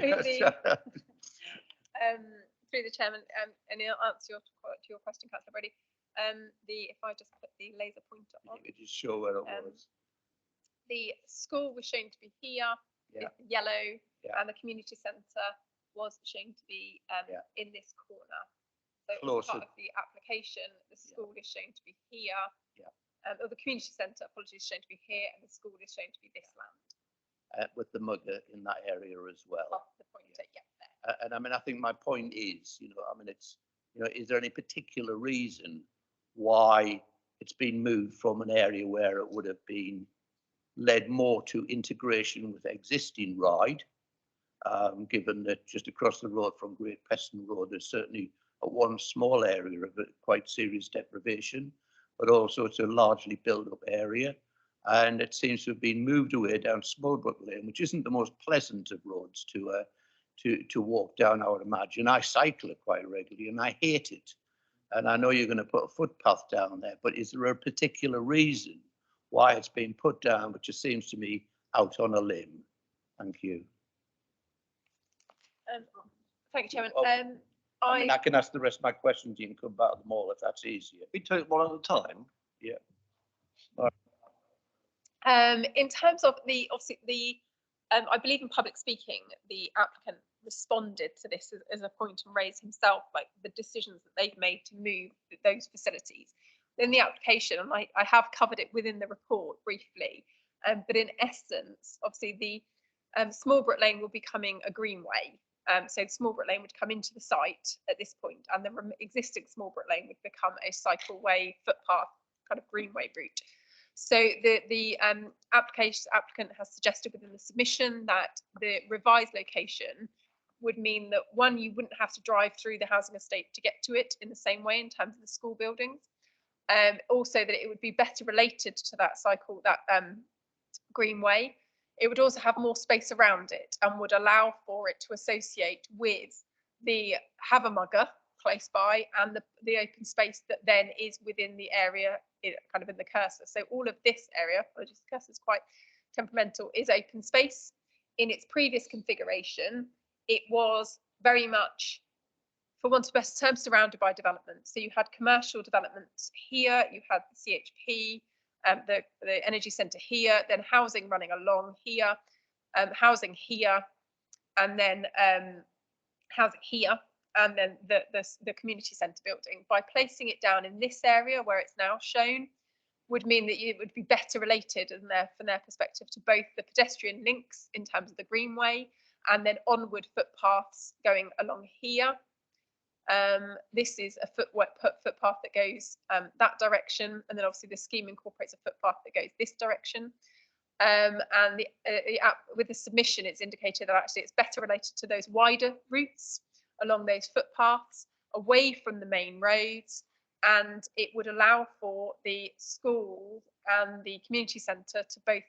the chairman, and I'll answer to your question, Councillor Brodie. If I just put the laser pointer on, you could just show where it was. The school was shown to be here, yeah. Yellow, yeah. and the community centre was shown to be in this corner. So as part of the application, the school is shown to be here. Yeah. Or the community centre, apologies, shown to be here, and the school is shown to be this land. With the Mugger in that area as well. The pointer, yeah. There. And I mean, I think my point is, I mean, it's, is there any particular reason why it's been moved from an area where it would have been led more to integration with existing Ryde, given that just across the road from Great Preston Road, there's certainly one small area of quite serious deprivation, but also it's a largely built up area. And it seems to have been moved away down Smallbrook Lane, which isn't the most pleasant of roads to walk down, I would imagine. I cycle it quite regularly and I hate it. And I know you're going to put a footpath down there, but is there a particular reason why it's been put down, which it seems to me out on a limb. Thank you. Thank you, Chairman. Oh, I mean, I can ask the rest of my questions. You can come back to them all if that's easier. We take one at a time. Yeah. In terms of obviously I believe in public speaking, the applicant responded to this as a point and raised himself, like the decisions that they've made to move those facilities. In the application, and I have covered it within the report briefly, but in essence, obviously the Smallbrook Lane will be becoming a greenway. So Smallbrook Lane would come into the site at this point, and the existing Smallbrook Lane would become a cycleway, footpath, kind of greenway route. So the applicant has suggested within the submission that the revised location would mean that, one, you wouldn't have to drive through the housing estate to get to it in the same way in terms of the school buildings. Also that it would be better related to that greenway. It would also have more space around it and would allow for it to associate with the Havermugger close by and the open space that then is within the area, kind of in the cursor. So all of this area, apologies, the cursor is quite temperamental, is open space. In its previous configuration, it was very much, for want of better terms, surrounded by development. So you had commercial development here, you had the CHP, the energy centre here, then housing running along here, housing here, and then housing here, and then the community centre building. By placing it down in this area where it's now shown, would mean that it would be better related and from their perspective to both the pedestrian links in terms of the greenway and then onward footpaths going along here. This is a footpath that goes that direction, and then obviously the scheme incorporates a footpath that goes this direction. And with the submission, it's indicated that actually it's better related to those wider routes along those footpaths, away from the main roads, and it would allow for the school and the community centre to both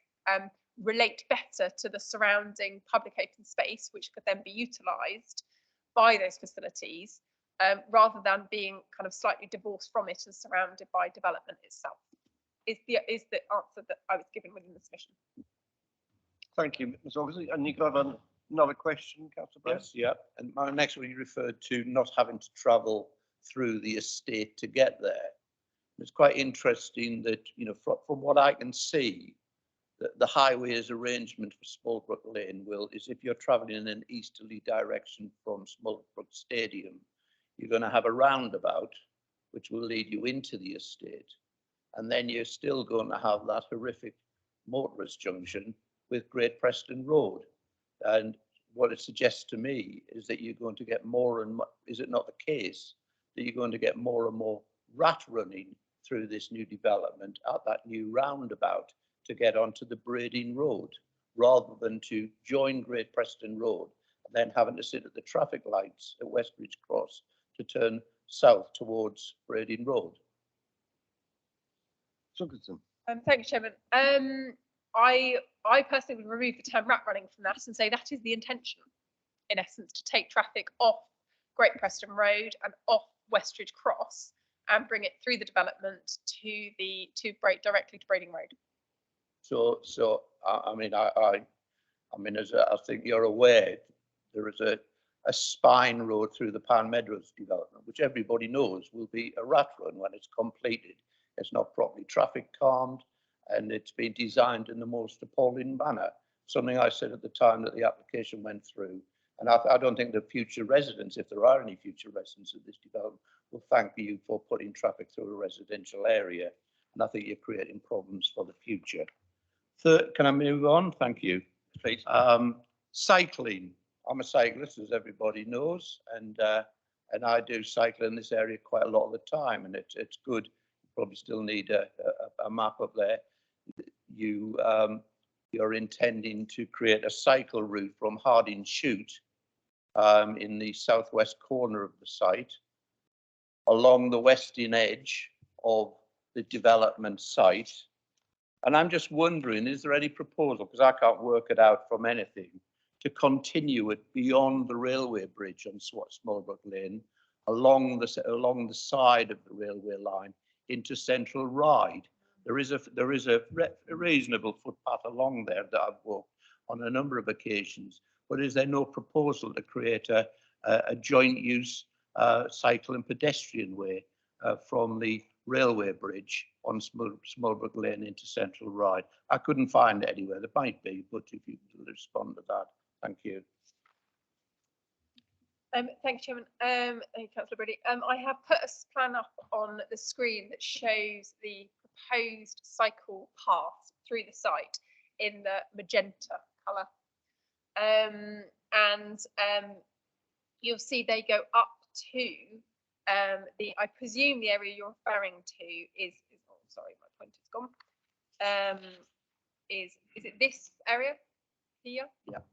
relate better to the surrounding public open space, which could then be utilised by those facilities, rather than being kind of slightly divorced from it and surrounded by development itself, is the answer that I was given within the submission. Thank you, Ms. Augustine. And you can have another question, Councillor Brown? Yes, yeah. And my next one, you referred to not having to travel through the estate to get there. It's quite interesting that, you know, from what I can see, the highways arrangement for Smallbrook Lane is if you're travelling in an easterly direction from Smallbrook Stadium, you're going to have a roundabout which will lead you into the estate. And then you're still going to have that horrific motorist junction with Great Preston Road. And what it suggests to me is that you're going to get more and more, is it not the case that you're going to get more and more rat running through this new development at that new roundabout to get onto the Brading Road, rather than to join Great Preston Road and then having to sit at the traffic lights at Westbridge Cross to turn south towards Brading Road? Thank you, Chairman. I personally would remove the term rat running from that and say that is the intention, in essence, to take traffic off Great Preston Road and off Westridge Cross and bring it through the development directly to Brading Road. So I mean, as I think you're aware, there is a spine road through the Pan Meadows development, which everybody knows will be a rat run when it's completed. It's not properly traffic calmed, and it's been designed in the most appalling manner. Something I said at the time that the application went through. And I don't think the future residents, if there are any future residents of this development, will thank you for putting traffic through a residential area. And I think you're creating problems for the future. Third, can I move on? Thank you. Please. Cycling. I'm a cyclist, as everybody knows, and I do cycle in this area quite a lot of the time, and it's good. You probably still need a map up there. You're intending to create a cycle route from Harding Shoot in the southwest corner of the site, along the western edge of the development site. And I'm just wondering, is there any proposal, because I can't work it out from anything, to continue it beyond the railway bridge on Smallbrook Lane, along the side of the railway line into Central Ryde, There is a reasonable footpath along there that I've walked on a number of occasions. But is there no proposal to create a joint use cycle and pedestrian way from the railway bridge on Smallbrook Lane into Central Ride? I couldn't find it anywhere. There might be, but if you could respond to that, thank you. Thank you, Chairman. Thank you, Councillor Brady. I have put a plan up on the screen that shows the proposed cycle path through the site in the magenta colour. You'll see they go up to I presume the area you're referring to is oh, sorry, my pointer's gone. Is it this area here? Yeah.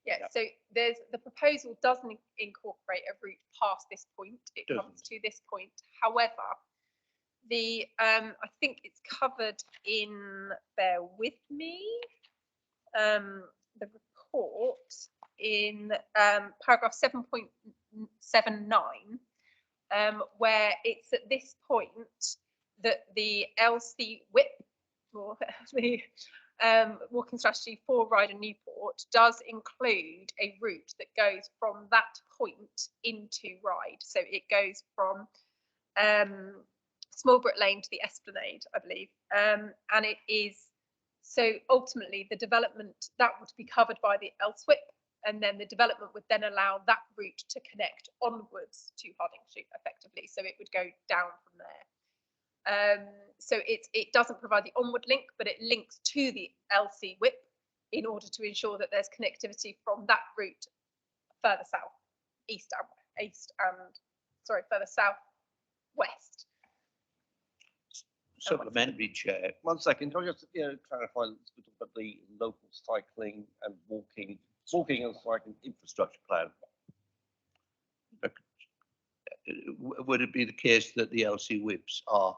Yeah, so the proposal doesn't incorporate a route past this point. It comes to this point. However, I think it's covered in, bear with me, the report in paragraph 7.79, where it's at this point that the LC WIP, or the walking strategy for Ryde and Newport, does include a route that goes from that point into Ryde. So it goes from Smallbrook Lane to the Esplanade, I believe. And it is, so ultimately the development, that would be covered by the LSWIP, and then the development would then allow that route to connect onwards to Hardingshire effectively. So it would go down from there. So it doesn't provide the onward link, but it links to the LC WIP in order to ensure that there's connectivity from that route further south, further south west. Supplementary, Chair. 1 second, can I just clarify about the local cycling and walking and cycling infrastructure plan? Would it be the case that the LC WIPs are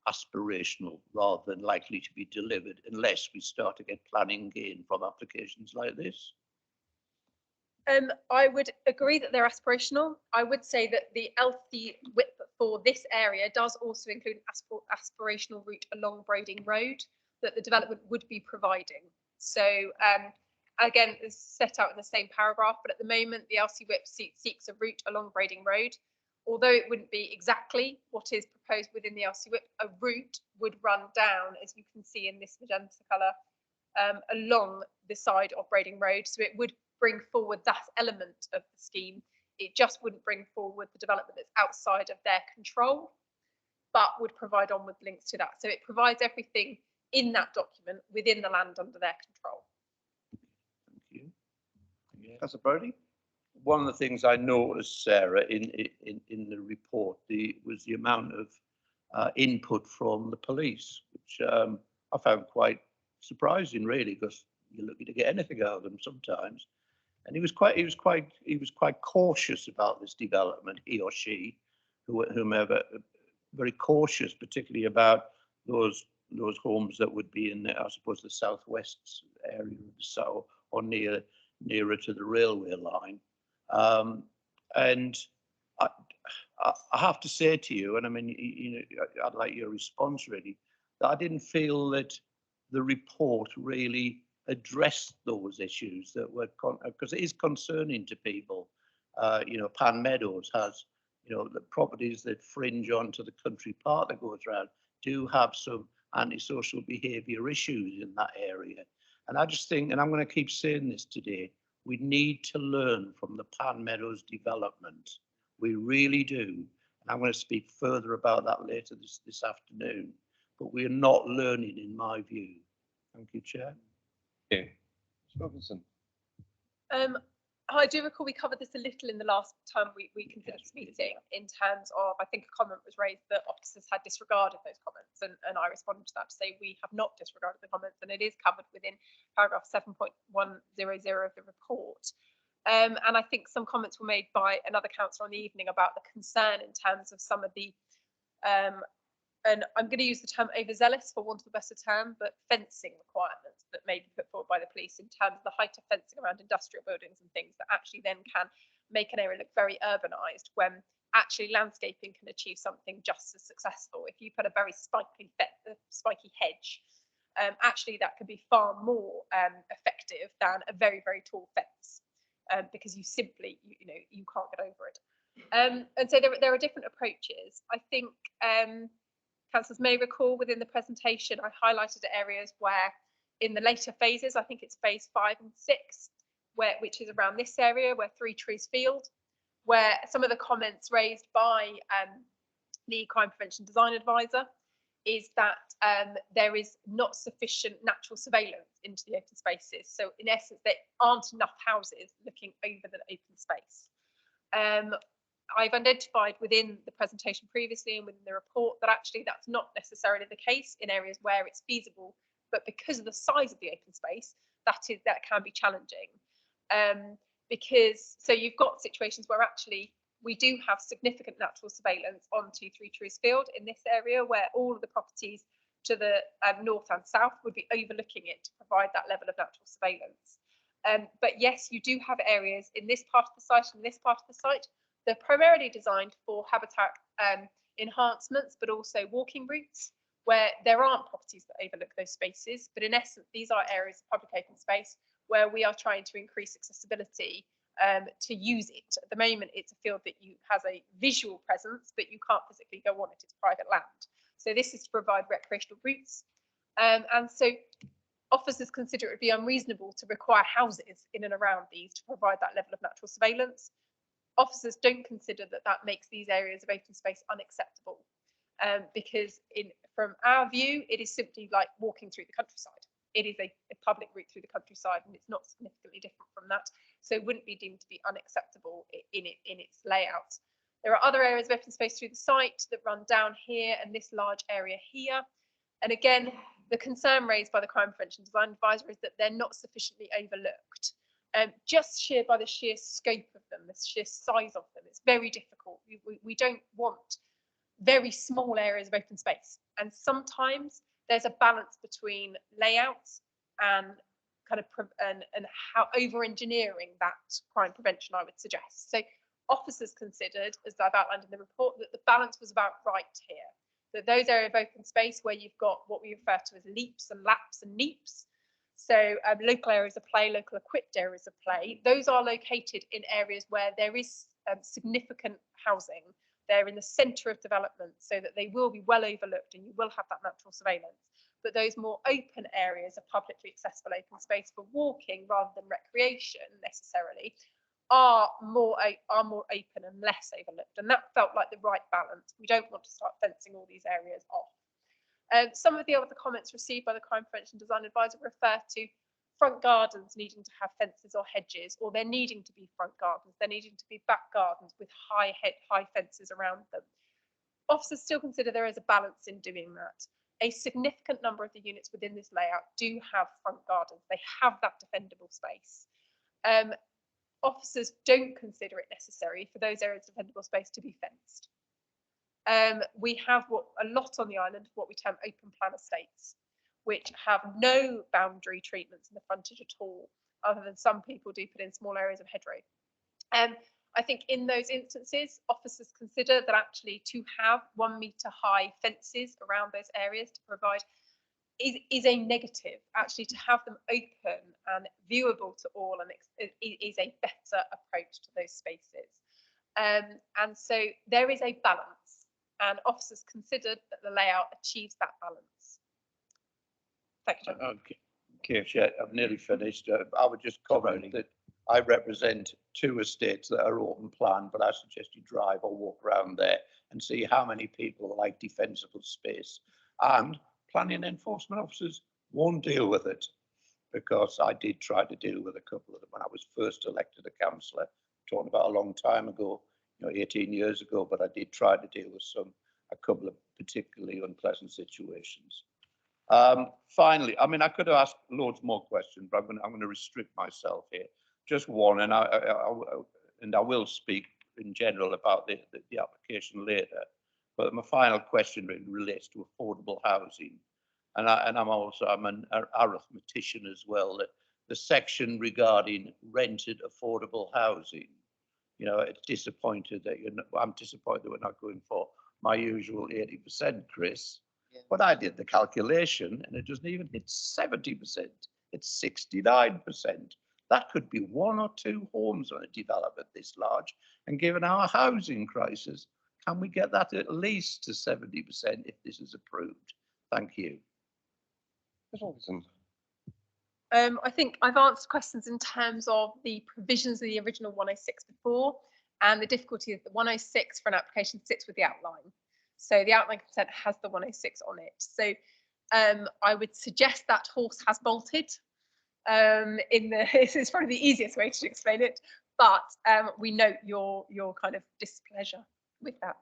aspirational rather than likely to be delivered unless we start to get planning gain from applications like this? I would agree that they're aspirational. I would say that the LC WIP for this area does also include an aspirational route along Brading Road that the development would be providing. So again, it's set out in the same paragraph, but at the moment the LC WIP seeks a route along Brading Road. Although it wouldn't be exactly what is proposed within the LC WIP, a route would run down, as you can see in this magenta colour, along the side of Brading Road. So it would bring forward that element of the scheme. It just wouldn't bring forward the development that's outside of their control, but would provide onward links to that. So it provides everything in that document within the land under their control. Thank you. Yeah. Councillor Brodie? One of the things I noticed, Sarah, in the report was the amount of input from the police, which I found quite surprising, really, because you're lucky to get anything out of them sometimes. And he was quite cautious about this development, he or she, whomever, very cautious, particularly about those homes that would be in, I suppose, the southwest area of the south or nearer to the railway line. And I have to say to you, and I mean, I'd like your response really, that I didn't feel that the report really addressed those issues that were, because it is concerning to people. Pan Meadows has, the properties that fringe onto the country park that goes around do have some antisocial behaviour issues in that area. And I just think, and I'm going to keep saying this today, we need to learn from the Pan Meadows development. We really do. And I'm going to speak further about that later this afternoon. But we're not learning, in my view. Thank you, Chair. Thank you. Robinson. I do recall we covered this a little in the last time we considered this meeting, in terms of, I think a comment was raised that officers had disregarded those comments, and I responded to that to say we have not disregarded the comments, and it is covered within paragraph 7.100 of the report. And I think some comments were made by another councillor on the evening about the concern in terms of some of the, and I'm going to use the term overzealous for want of a better term, but fencing requirements that may be put forward by the police in terms of the height of fencing around industrial buildings and things that actually then can make an area look very urbanized when actually landscaping can achieve something just as successful. If you put a very spiky hedge, actually that could be far more effective than a very, very tall fence, because you simply, you can't get over it. And so there are different approaches. I think councillors may recall within the presentation, I highlighted areas where in the later phases, I think it's phase 5 and 6, which is around this area where Three Trees Field, where some of the comments raised by the Crime Prevention Design Advisor is that there is not sufficient natural surveillance into the open spaces. So in essence, there aren't enough houses looking over the open space. I've identified within the presentation previously and within the report that actually that's not necessarily the case in areas where it's feasible, but because of the size of the open space, that can be challenging. Because so you've got situations where actually we do have significant natural surveillance onto Three Trees Field in this area, where all of the properties to the north and south would be overlooking it to provide that level of natural surveillance. But yes, you do have areas in this part of the site and this part of the site. They're primarily designed for habitat enhancements, but also walking routes where there aren't properties that overlook those spaces. But in essence, these are areas of public open space where we are trying to increase accessibility to use it. At the moment, it's a field that has a visual presence, but you can't physically go on it. It's private land. So this is to provide recreational routes. And so officers consider it would be unreasonable to require houses in and around these to provide that level of natural surveillance. Officers don't consider that that makes these areas of open space unacceptable, because from our view, it is simply like walking through the countryside. It is a public route through the countryside, and it's not significantly different from that. So it wouldn't be deemed to be unacceptable in its layout. There are other areas of open space through the site that run down here and this large area here. And again, the concern raised by the Crime Prevention Design Advisor is that they're not sufficiently overlooked. Just by the sheer scope of them, the sheer size of them, it's very difficult. We don't want very small areas of open space. And sometimes there's a balance between layouts and kind of and how over-engineering that crime prevention, I would suggest. So officers considered, as I've outlined in the report, that the balance was about right here. That those areas of open space where you've got what we refer to as leaps and laps and neeps, so local areas of play, local equipped areas of play, those are located in areas where there is significant housing. They're in the centre of development, so that they will be well overlooked and you will have that natural surveillance. But those more open areas of publicly accessible open space for walking rather than recreation necessarily are more open and less overlooked. And that felt like the right balance. We don't want to start fencing all these areas off. Some of the other comments received by the Crime Prevention Design Advisor refer to front gardens needing to have fences or hedges, or they're needing to be front gardens, they're needing to be back gardens with high fences around them. Officers still consider there is a balance in doing that. A significant number of the units within this layout do have front gardens. They have that defendable space. Officers don't consider it necessary for those areas of defendable space to be fenced. We have a lot on the island of what we term open plan estates, which have no boundary treatments in the frontage at all, other than some people do put in small areas of hedgerow. I think in those instances, officers consider that actually to have 1 metre high fences around those areas to provide is a negative. Actually, to have them open and viewable to all and is a better approach to those spaces. And so there is a balance, and officers considered that the layout achieves that balance. Thank you, John. Okay, Chair, I've nearly finished. I would just comment that I represent 2 estates that are open plan, but I suggest you drive or walk around there and see how many people like defensible space. And planning enforcement officers won't deal with it, because I did try to deal with a couple of them when I was first elected a councillor, talking about a long time ago, 18 years ago, but I did try to deal with a couple of particularly unpleasant situations. Finally, I mean, I could have asked loads more questions, but I'm going to restrict myself here. Just one, and I will speak in general about the application later. But my final question really relates to affordable housing, and I'm an arithmetician as well. The section regarding rented affordable housing You know, it's disappointed that I'm disappointed that we're not going for my usual 80%, Chris. Yeah. But I did the calculation and it doesn't even hit 70%. It's 69%. That could be 1 or 2 homes on a development this large. And given our housing crisis, can we get that at least to 70% if this is approved? Thank you. I think I've answered questions in terms of the provisions of the original 106 before, and the difficulty is that 106 for an application sits with the outline. So the outline consent has the 106 on it. So I would suggest that horse has bolted. This is probably the easiest way to explain it, but we note your kind of displeasure with that.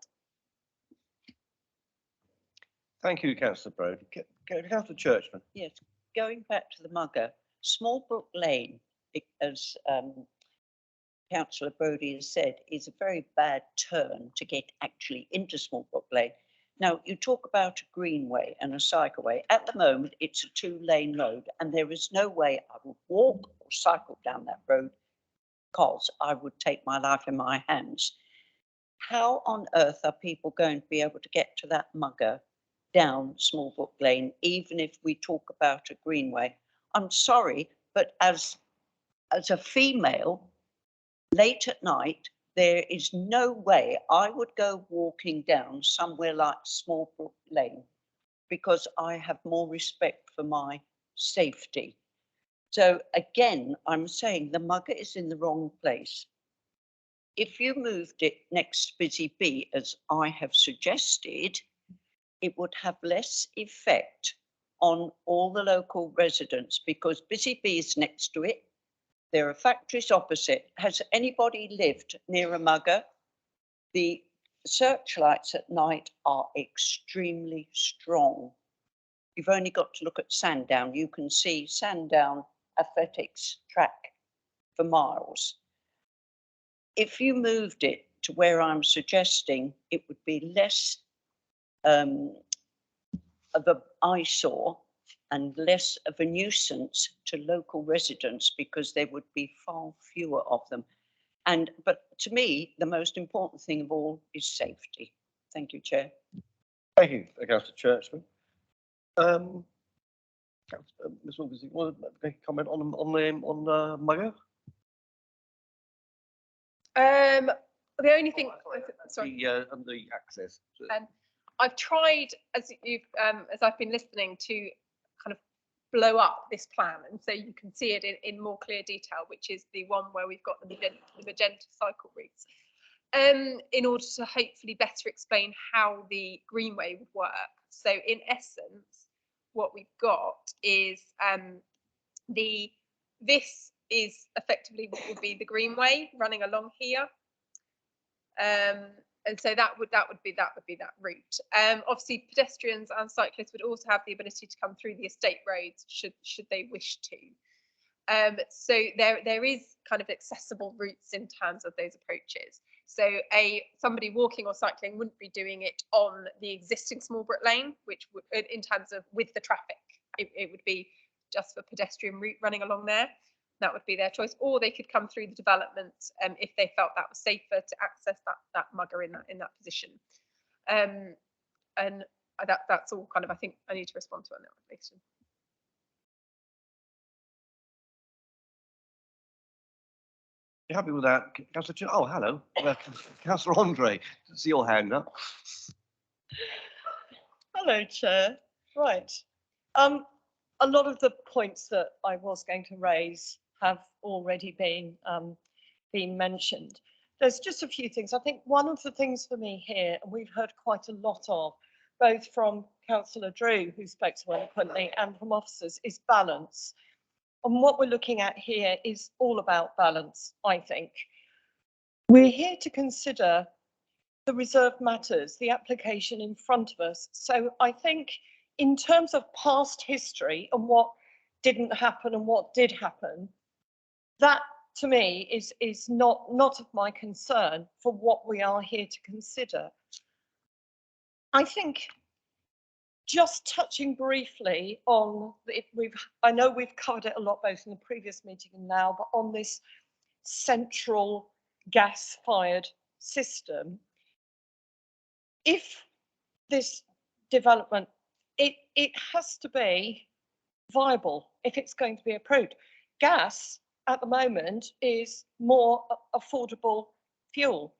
Thank you, Councillor Brodie. Councillor Churchman. Yes, going back to the Mugger, Smallbrook Lane, as Councillor Brodie has said, is a very bad turn to get actually into Smallbrook Lane. Now, you talk about a greenway and a cycleway. At the moment, it's a 2-lane road, and there is no way I would walk or cycle down that road because I would take my life in my hands. How on earth are people going to be able to get to that Mugger down Smallbrook Lane, even if we talk about a greenway? I'm sorry, but as a female, late at night, there is no way I would go walking down somewhere like Smallbrook Lane because I have more respect for my safety. So again, I'm saying the Mugger is in the wrong place. If you moved it next to Busy Bee, as I have suggested, it would have less effect on all the local residents because Busy Bee is next to it. There are factories opposite. Has anybody lived near a Mugger? The searchlights at night are extremely strong. You've only got to look at Sandown. You can see Sandown athletics track for miles. If you moved it to where I'm suggesting, it would be less of an eyesore and less of a nuisance to local residents because there would be far fewer of them. But to me, the most important thing of all is safety. Thank you, Chair. Thank you, Councillor Churchman. Ms. Wilkinson, you want to make a comment on Mugger? The only thing, sorry. The access. I've tried, as I've been listening, to kind of blow up this plan, and so you can see it in more clear detail, which is the one where we've got the magenta cycle routes, in order to hopefully better explain how the greenway would work. So in essence, what we've got is this is effectively what would be the greenway running along here. And so that would be that route. Obviously, pedestrians and cyclists would also have the ability to come through the estate roads should they wish to. So there is kind of accessible routes in terms of those approaches. So somebody walking or cycling wouldn't be doing it on the existing Smallbrook Lane, which would, in terms of with the traffic, it would be just for pedestrian route running along there. That would be their choice, or they could come through the development if they felt that was safer to access that Mugger in that position. And that's all kind of, I think I need to respond to on that question. You happy with that, Councillor? Oh, hello, Councillor Andre. See your hand up. Hello, Chair. Right. A lot of the points that I was going to raise have already been mentioned. There's just a few things. I think one of the things for me here, and we've heard quite a lot of, both from Councillor Drew, who spoke so eloquently, and from officers, is balance. And what we're looking at here is all about balance, I think. We're here to consider the reserved matters, the application in front of us. So I think in terms of past history and what didn't happen and what did happen, that to me is not of my concern for what we are here to consider. I think just touching briefly on it, I know we've covered it a lot both in the previous meeting and now, but on this central gas-fired system. If this development, it has to be viable if it's going to be approved. Gas at the moment is more affordable fuel.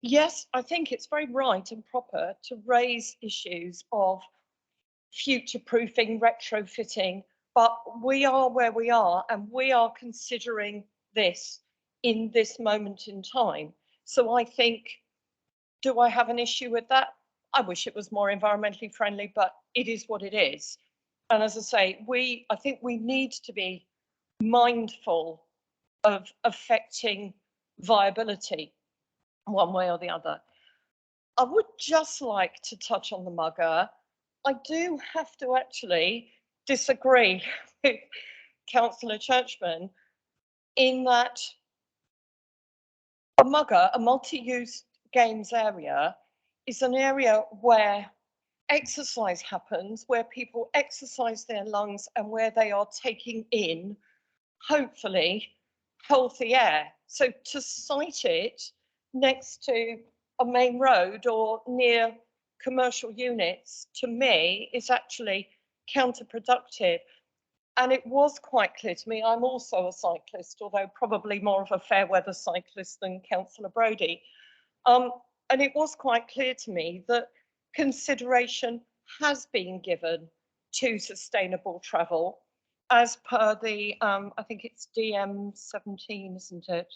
Yes, I think it's very right and proper to raise issues of future-proofing, retrofitting, but we are where we are and we are considering this in this moment in time. So I think, do I have an issue with that? I wish it was more environmentally friendly, but it is what it is. And as I say, I think we need to be mindful of affecting viability one way or the other. I would just like to touch on the mugger. I do have to actually disagree with Councillor Churchman in that a mugger, a multi-use games area, is an area where exercise happens, where people exercise their lungs and where they are taking in, hopefully, healthy air. So to site it next to a main road or near commercial units, to me, is actually counterproductive. And it was quite clear to me, I'm also a cyclist, although probably more of a fair weather cyclist than Councillor Brodie. And it was quite clear to me that consideration has been given to sustainable travel as per the, I think it's DM17, isn't it?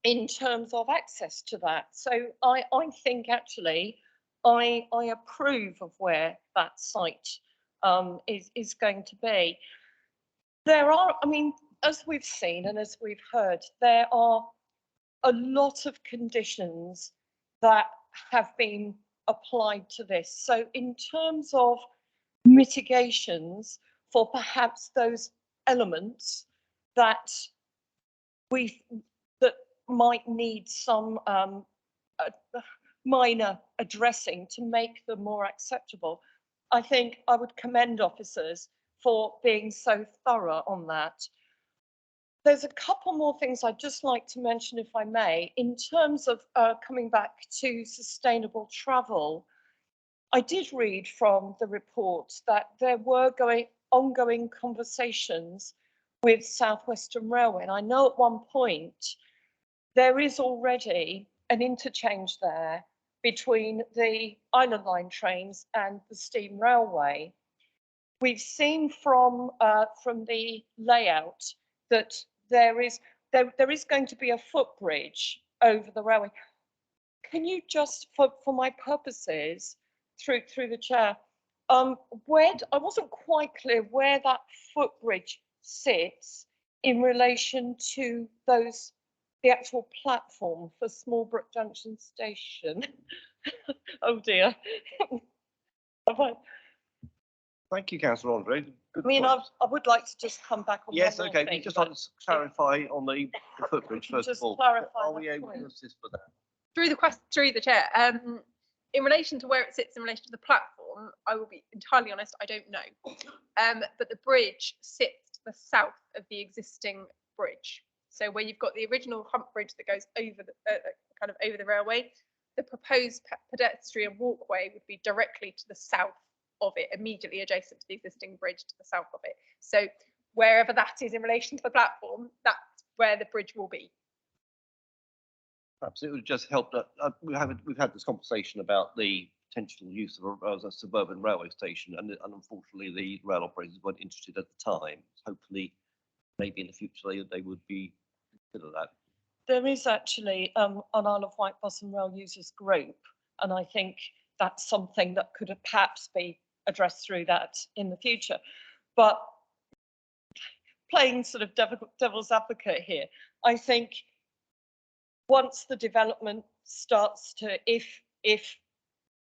In terms of access to that. So I think actually, I approve of where that site is going to be. There are, I mean, as we've seen and as we've heard, there are a lot of conditions that have been applied to this. So in terms of mitigations for perhaps those elements that that might need some minor addressing to make them more acceptable, I think I would commend officers for being so thorough on that. There's a couple more things I'd just like to mention, if I may, in terms of coming back to sustainable travel. I did read from the report that there were ongoing conversations with South Western Railway, and I know at one point there is already an interchange there between the Island Line trains and the steam railway. We've seen from the layout that there is going to be a footbridge over the railway. Can you just, for my purposes, through the chair, I wasn't quite clear where that footbridge sits in relation to the actual platform for Smallbrook Junction Station. Oh dear. Thank you, Councillor Andre. I mean, I would like to just come back on Yes, one more okay, thing, we just but want to clarify on the footbridge first of just all. clarify Are that we able point. to assist with that? Through the chair, in relation to where it sits in relation to the platform, I will be entirely honest, I don't know. But the bridge sits to the south of the existing bridge. So where you've got the original hump bridge that goes over the kind of over the railway, the proposed pedestrian walkway would be directly to the south of it, immediately adjacent to the existing bridge to the south of it. So wherever that is in relation to the platform, that's where the bridge will be. Perhaps it would just help that we've had this conversation about the potential use of a suburban railway station, and unfortunately the rail operators weren't interested at the time. Hopefully, maybe in the future they would be consider that. There is actually an Isle of Wight Bus and Rail Users Group, and I think that's something that could perhaps be addressed through that in the future. But playing sort of devil's advocate here, I think once the development starts to, if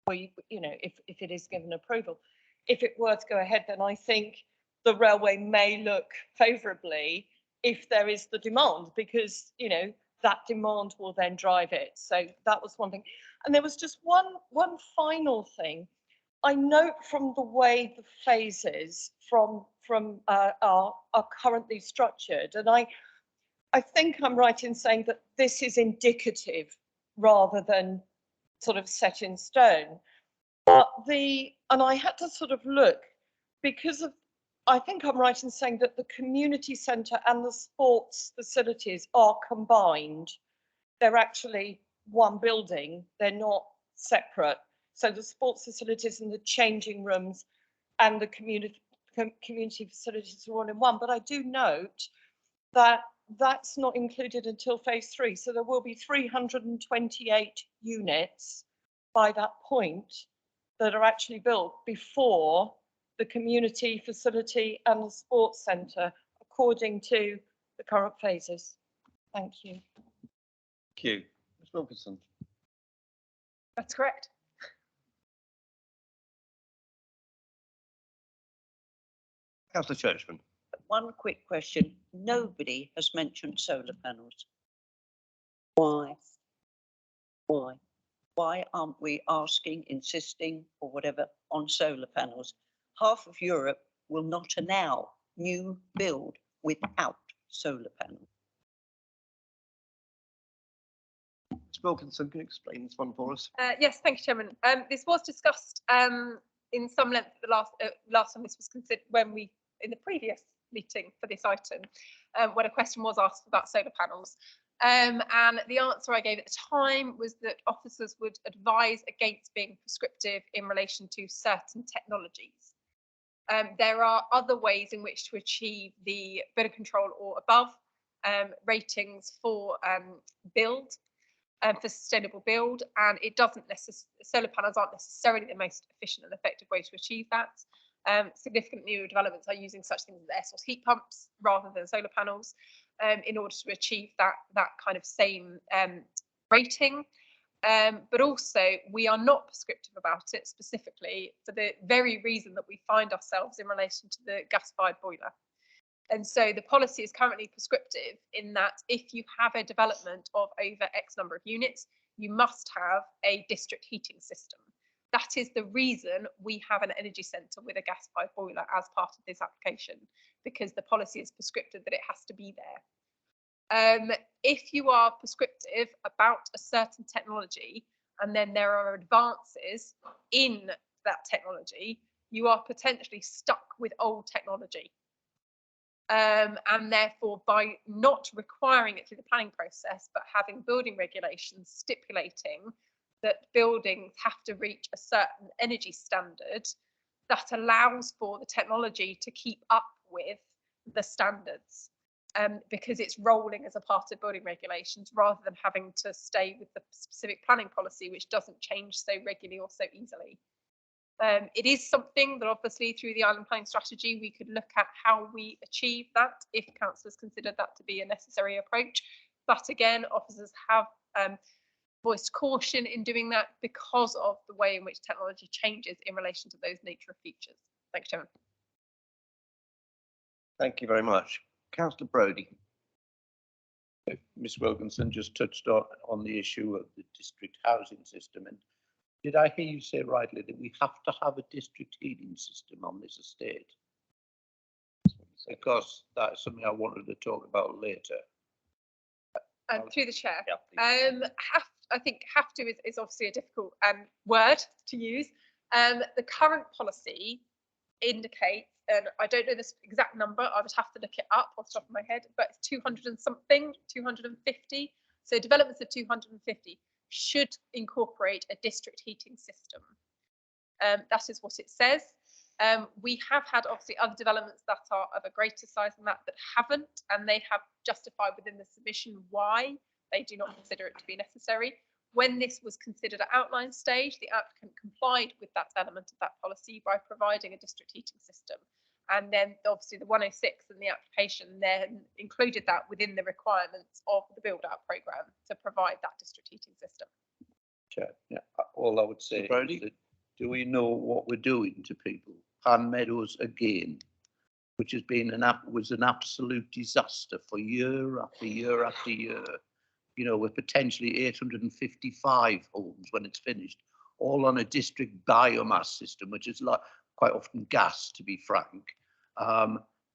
we, you know, if it is given approval, if it were to go ahead, then I think the railway may look favourably if there is the demand, because, you know, that demand will then drive it. So that was one thing. And there was just one final thing. I note from the way the phases are currently structured, and I think I'm right in saying that this is indicative rather than sort of set in stone. But and I had to sort of look because of, I think I'm right in saying that the community centre and the sports facilities are combined. They're actually one building, they're not separate. So the sports facilities and the changing rooms and the community facilities are all in one. But I do note that that's not included until phase 3. So there will be 328 units by that point that are actually built before the community facility and the sports centre, according to the current phases. Thank you. Thank you. Ms Wilkinson. That's correct. Councillor Churchman. One quick question. Nobody has mentioned solar panels. Why? Why? Why aren't we asking, insisting, or whatever, on solar panels? Half of Europe will not allow new build without solar panels. Ms Wilkinson, can you explain this one for us? Yes, thank you, Chairman. This was discussed in some length at the last time this was considered in the previous meeting for this item, when a question was asked about solar panels. And the answer I gave at the time was that officers would advise against being prescriptive in relation to certain technologies. There are other ways in which to achieve the building control or above ratings for build, for sustainable build, and it doesn't solar panels aren't necessarily the most efficient and effective way to achieve that. Significant new developments are using such things as air source heat pumps rather than solar panels in order to achieve that kind of same rating. But also, we are not prescriptive about it specifically for the very reason that we find ourselves in relation to the gas-fired boiler. And so the policy is currently prescriptive in that if you have a development of over X number of units, you must have a district heating system. That is the reason we have an energy centre with a gas-fired boiler as part of this application, because the policy is prescriptive that it has to be there. If you are prescriptive about a certain technology and then there are advances in that technology, you are potentially stuck with old technology. And therefore, by not requiring it through the planning process, but having building regulations stipulating that buildings have to reach a certain energy standard, that allows for the technology to keep up with the standards, because it's rolling as a part of building regulations rather than having to stay with the specific planning policy, which doesn't change so regularly or so easily. It is something that obviously through the island planning strategy we could look at how we achieve that if councillors considered that to be a necessary approach. But again, officers have voiced caution in doing that because of the way in which technology changes in relation to those nature of features. Thank you, Chairman. Thank you very much. Councillor Brodie. Ms Wilkinson just touched on the issue of the district housing system. And did I hear you say rightly that we have to have a district heating system on this estate? Because that's something I wanted to talk about later. Through the chair. Yeah, I think have to is obviously a difficult word to use. The current policy indicates, and I don't know this exact number, I would have to look it up off the top of my head, but it's 200 and something, 250. So developments of 250 should incorporate a district heating system. That is what it says. We have had obviously other developments that are of a greater size than that haven't, and they have justified within the submission why they do not consider it to be necessary. When this was considered at outline stage, the applicant complied with that element of that policy by providing a district heating system. And then obviously the 106 and the application then included that within the requirements of the build out programme to provide that district heating system. Chair, yeah, all I would say is that, do we know what we're doing to people? Pan Meadows again, which has been was an absolute disaster for year after year after year. You know, with potentially 855 homes when it's finished, all on a district biomass system, which is like quite often gas, to be frank.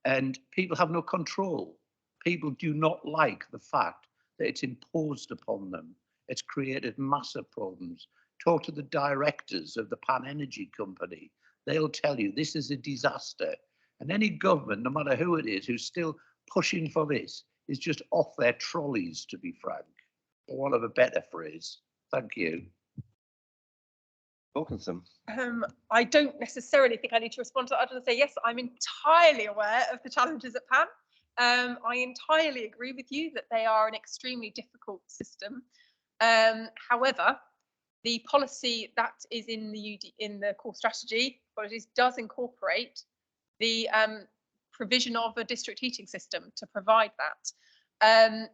And people have no control. People do not like the fact that it's imposed upon them. It's created massive problems. Talk to the directors of the Pan Energy Company. They'll tell you this is a disaster. And any government, no matter who it is, who's still pushing for this, is just off their trolleys, to be frank. For want of a better phrase. Thank you. Wilkinson. I don't necessarily think I need to respond to that. I just say, yes, I'm entirely aware of the challenges at PAN. I entirely agree with you that they are an extremely difficult system. However, the policy that is in the core strategy does incorporate the provision of a district heating system to provide that.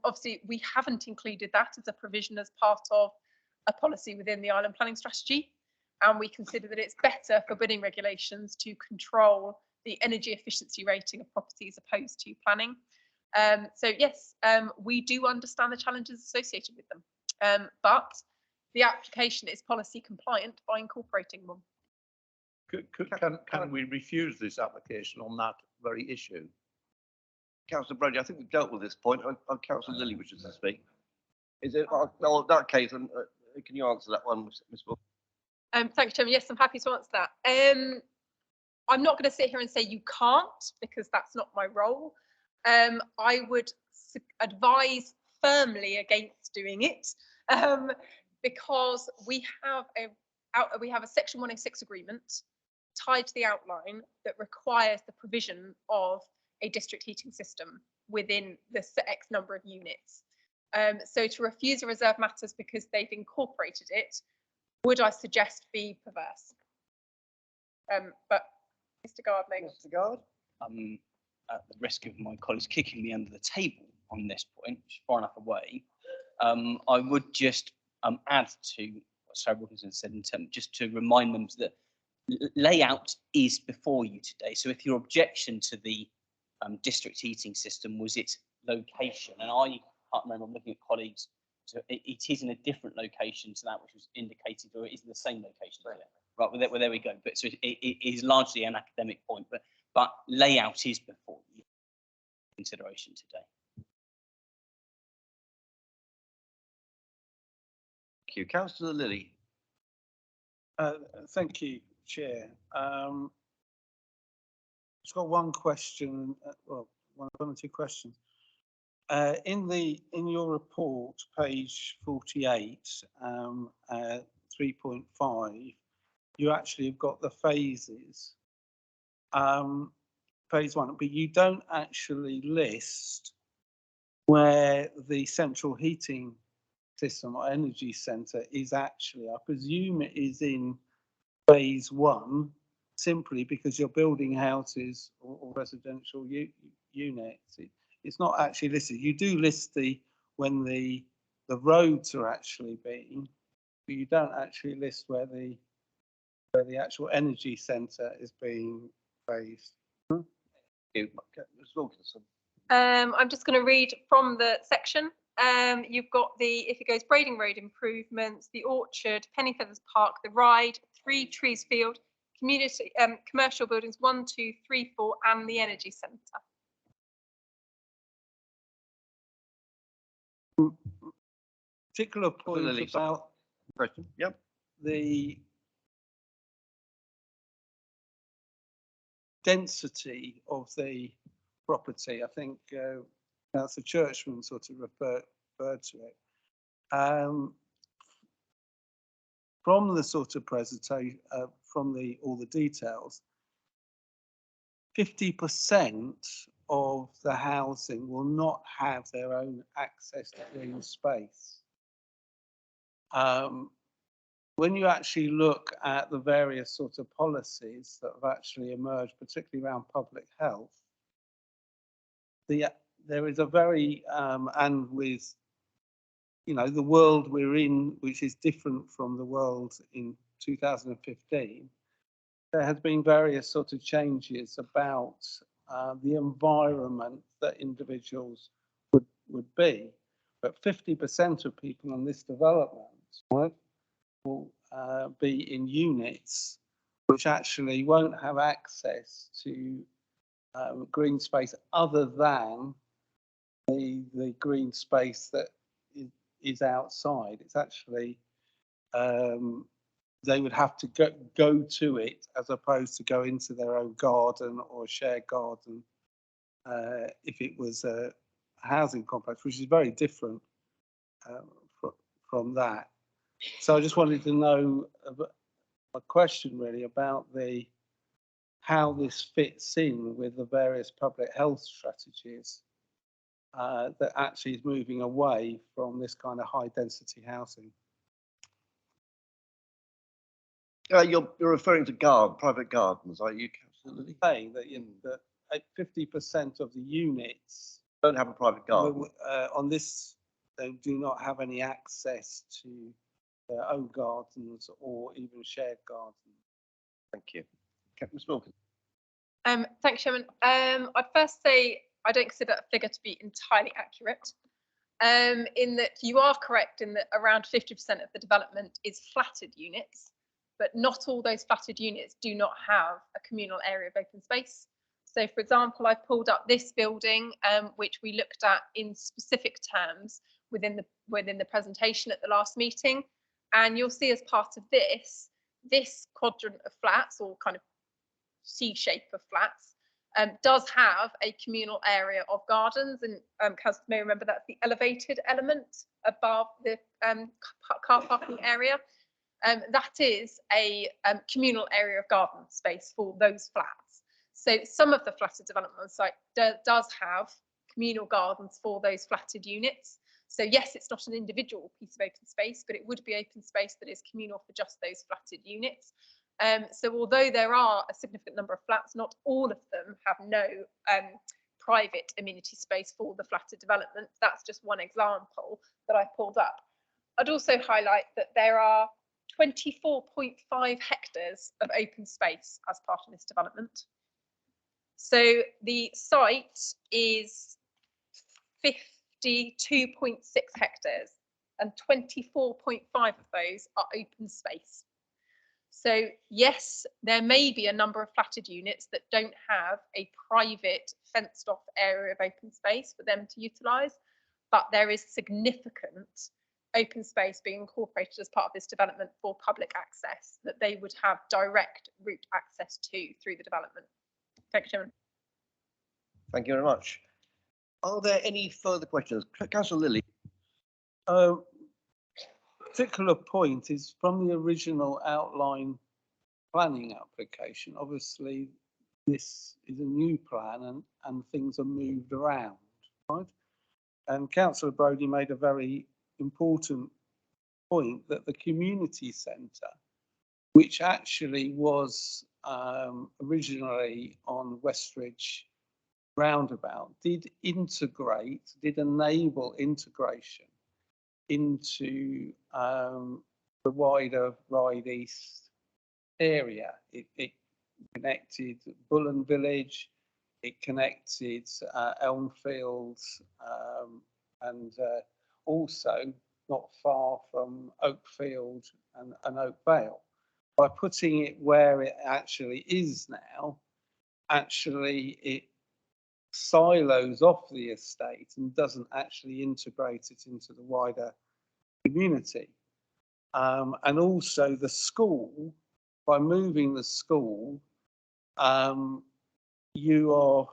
Obviously, we haven't included that as a provision as part of a policy within the island planning strategy. And we consider that it's better for building regulations to control the energy efficiency rating of properties opposed to planning. So yes, we do understand the challenges associated with them, but the application is policy compliant by incorporating one. Can we refuse this application on that very issue? Councillor Brody, I think we've dealt with this point. Councillor Lilly wishes to speak. Is it? Oh, in that case, can you answer that one, Ms. Wolf? Thank you, Chairman. Yes, I'm happy to answer that. I'm not going to sit here and say you can't, because that's not my role. I would advise firmly against doing it, because we have a Section 106 agreement tied to the outline that requires the provision of a district heating system within the X number of units. So to refuse a reserve matters because they've incorporated it, would I suggest be perverse? But Mr. Gardner. Mr. Gard? At the risk of my colleagues kicking me under the table on this point, which is far enough away, I would just add to what Sarah Wilkinson said in terms, just to remind members that layout is before you today. So if your objection to the district heating system was its location, and I can't remember, I'm looking at colleagues, so it is in a different location to that which was indicated, or it is in the same location. Right, well, there we go. But so it is largely an academic point, but layout is before you consideration today. Thank you. Councillor Lilly. Thank you, Chair. Just got one question, well, one or two questions. In your report, page 48, 3.5, you actually have got the phases. Phase one, but you don't actually list where the central heating system or energy centre is actually. I presume it is in phase one, simply because you're building houses or residential units. It's not actually listed. You do list when the roads are actually being, but you don't actually list where the actual energy centre is being phased. I'm just going to read from the section. You've got if it goes Brading Road improvements, the Orchard, Pennyfeathers Park, the Ride, 3 Trees Field, community, commercial buildings 1, 2, 3, 4, and the energy centre. Particular point about the density of the property. I think Councillor Churchman sort of referred to it. From the sort of presentation, from all the details, 50% of the housing will not have their own access to green space. When you actually look at the various sort of policies that have actually emerged, particularly around public health, there is a very, and with, the world we're in, which is different from the world in 2015, there has been various sort of changes about the environment that individuals would be. But 50% of people in this development, right, will be in units which actually won't have access to green space other than the green space that is outside. It's actually they would have to go to it as opposed to go into their own garden or shared garden if it was a housing complex, which is very different from that. So I just wanted to know a question really about how this fits in with the various public health strategies that actually is moving away from this kind of high density housing. You're referring to private gardens, are you, Councillor Lilly? Saying that 50% of the units Don't have a private garden. on this, they do not have any access to their own gardens or even shared gardens. Thank you. Ms. Wilkins. Thanks, Chairman. I'd first say I don't consider that figure to be entirely accurate. In that you are correct in that around 50% of the development is flatted units, but not all those flatted units do not have a communal area of open space. So, for example, I've pulled up this building, which we looked at in specific terms within the presentation at the last meeting, and you'll see as part of this quadrant of flats, or kind of C shape of flats, does have a communal area of gardens, and Councillor may remember that's the elevated element above the car parking area. That is a communal area of garden space for those flats. So some of the flatted development on the site does have communal gardens for those flatted units. So yes, it's not an individual piece of open space, but it would be open space that is communal for just those flatted units. So although there are a significant number of flats, not all of them have no private amenity space for the flatted development. That's just one example that I pulled up. I'd also highlight that there are 24.5 hectares of open space as part of this development. So the site is 52.6 hectares and 24.5 of those are open space. So yes, there may be a number of flatted units that don't have a private fenced off area of open space for them to utilise, but there is significant open space being incorporated as part of this development for public access that they would have direct route access to through the development. Thank you, Chairman. Thank you very much. Are there any further questions? Councillor Lilly. Particular point is from the original outline planning application. Obviously, this is a new plan and things are moved around, right? And Councillor Brodie made a very important point that the community centre, which actually was originally on Westridge roundabout, did enable integration into the wider Ryde East area. It connected Bullen Village, it connected Elmfields, and also not far from Oakfield and Oak Vale. By putting it where it actually is now, actually it silos off the estate and doesn't actually integrate it into the wider community. And also the school, by moving the school, you are,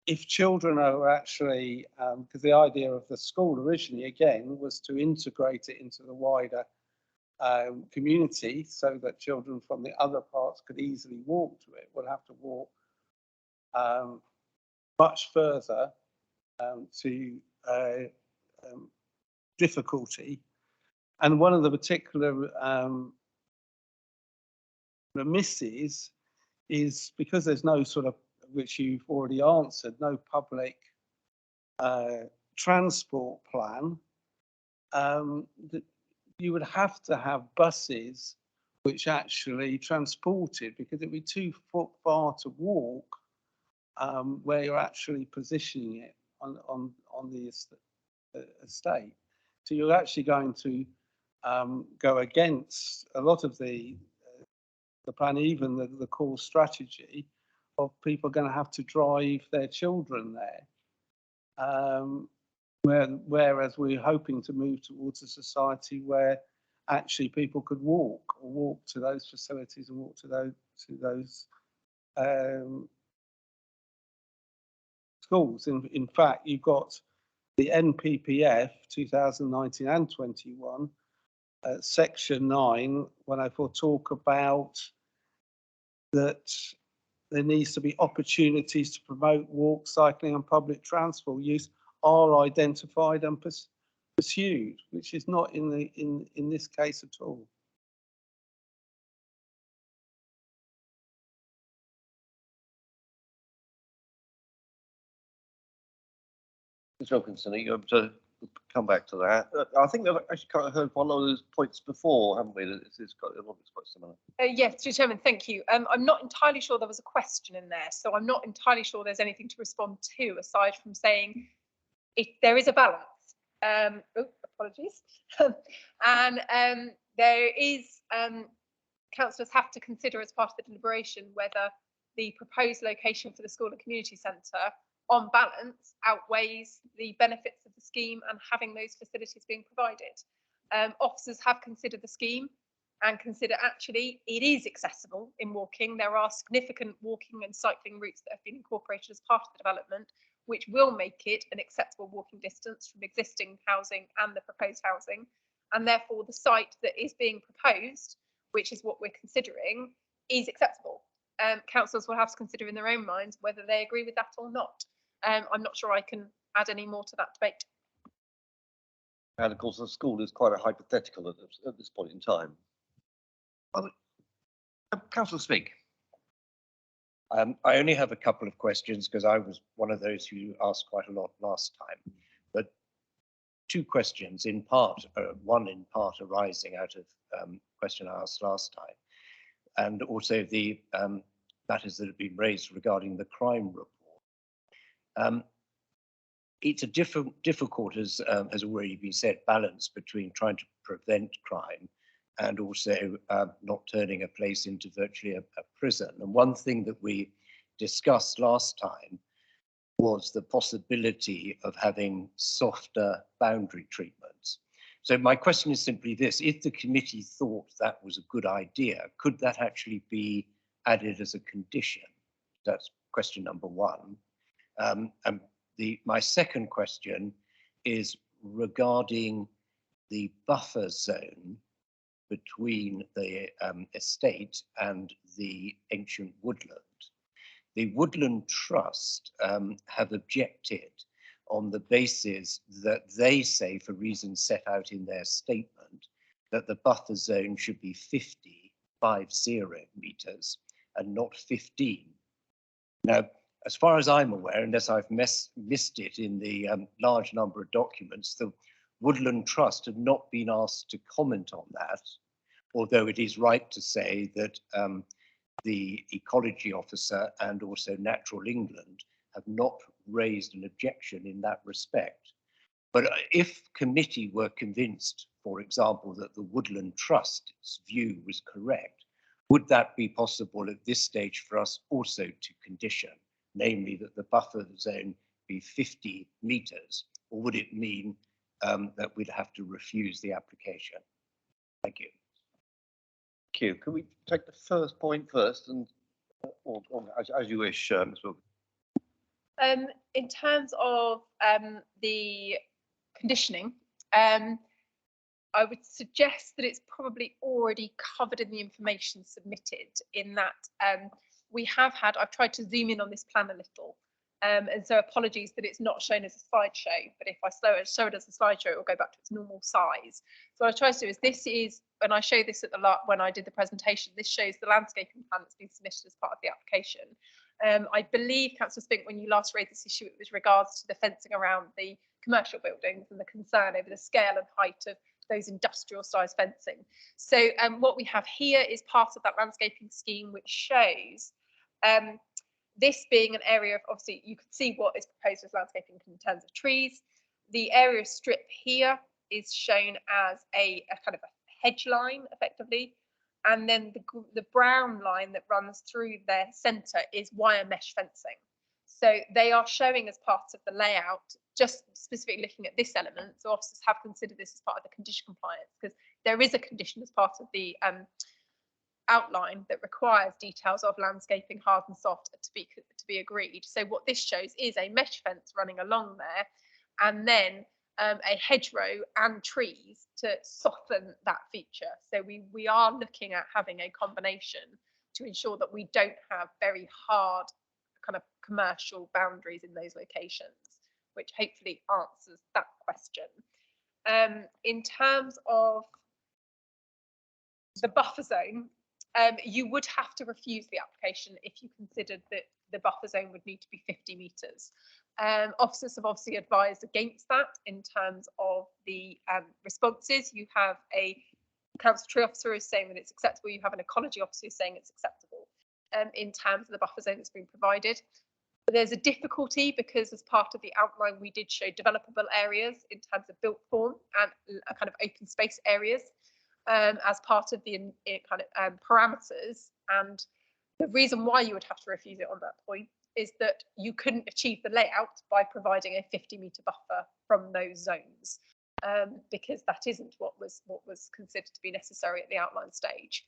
if children are actually, because the idea of the school originally, again, was to integrate it into the wider community so that children from the other parts could easily walk to it, would have to walk much further to difficulty. And one of the particular remisses is because there's no sort of, which you've already answered, no public transport plan, that you would have to have buses which actually transported, because it'd be too far to walk where you're actually positioning it on the estate. So you're actually going to go against a lot of the plan, even the core strategy of people going to have to drive their children there. Whereas we're hoping to move towards a society where actually people could walk to those facilities and walk to those schools. In fact, you've got the NPPF 2019 and 21, section 9, when I talk about that there needs to be opportunities to promote walk, cycling and public transport use are identified and pursued, which is not in this case at all. Ms. Wilkinson, are you able to come back to that? I think we've actually kind of heard one of those points before, haven't we? It's quite similar. Yes, Mr. Chairman, thank you. I'm not entirely sure there was a question in there, so I'm not entirely sure there's anything to respond to aside from saying if there is a balance. Apologies. And there is, councillors have to consider as part of the deliberation whether the proposed location for the school and community centre on balance outweighs the benefits of the scheme and having those facilities being provided. Officers have considered the scheme and consider actually it is accessible in walking. There are significant walking and cycling routes that have been incorporated as part of the development, which will make it an acceptable walking distance from existing housing and the proposed housing. And therefore the site that is being proposed, which is what we're considering, is acceptable. Councillors will have to consider in their own minds whether they agree with that or not. I'm not sure I can add any more to that debate. And of course, the school is quite a hypothetical at this point in time. Councillor Speak. I only have a couple of questions because I was one of those who asked quite a lot last time. But two questions, in part, one in part arising out of question I asked last time, and also the matters that have been raised regarding the crime report. It's a difficult, as has already been said, balance between trying to prevent crime and also not turning a place into virtually a prison. And one thing that we discussed last time was the possibility of having softer boundary treatments. So my question is simply this: if the committee thought that was a good idea, could that actually be added as a condition? That's question number one. And my second question is regarding the buffer zone between the estate and the ancient woodland. The Woodland Trust have objected on the basis that they say, for reasons set out in their statement, that the buffer zone should be 50 meters and not 15. Now, as far as I'm aware, unless I've missed it in the large number of documents, the Woodland Trust have not been asked to comment on that, although it is right to say that the ecology officer and also Natural England have not raised an objection in that respect. But if committee were convinced, for example, that the Woodland Trust's view was correct, would that be possible at this stage for us also to condition, namely that the buffer zone be 50 meters, or would it mean that we'd have to refuse the application? Thank you. Thank you. Can we take the first point first, and or as you wish, Ms. Wilkinson? In terms of the conditioning, I would suggest that it's probably already covered in the information submitted, in that we have had, I've tried to zoom in on this plan a little, and so apologies that it's not shown as a slideshow, but if I show it as a slideshow, it will go back to its normal size. So what I try to do is, this is, when I show this at the when I did the presentation, this shows the landscaping plan that's been submitted as part of the application. I believe, Councillor Spink, when you last raised this issue, it was regards to the fencing around the commercial buildings and the concern over the scale and height of those industrial size fencing. So what we have here is part of that landscaping scheme, which shows this being an area of, obviously you can see what is proposed as landscaping in terms of trees. The area strip here is shown as a kind of a hedge line effectively, and then the brown line that runs through their centre is wire mesh fencing. So they are showing as part of the layout, just specifically looking at this element. So officers have considered this as part of the condition compliance, because there is a condition as part of the outline that requires details of landscaping, hard and soft, to be agreed. So what this shows is a mesh fence running along there, and then a hedgerow and trees to soften that feature. So we are looking at having a combination to ensure that we don't have very hard kind of commercial boundaries in those locations, which hopefully answers that question. In terms of the buffer zone, you would have to refuse the application if you considered that the buffer zone would need to be 50 metres. Officers have obviously advised against that in terms of the responses. You have a council tree officer who's saying that it's acceptable. You have an ecology officer who's saying it's acceptable in terms of the buffer zone that's been provided. But there's a difficulty because as part of the outline, we did show developable areas in terms of built form and a kind of open space areas as part of the kind of parameters. And the reason why you would have to refuse it on that point is that you couldn't achieve the layout by providing a 50-metre buffer from those zones, because that isn't what was considered to be necessary at the outline stage.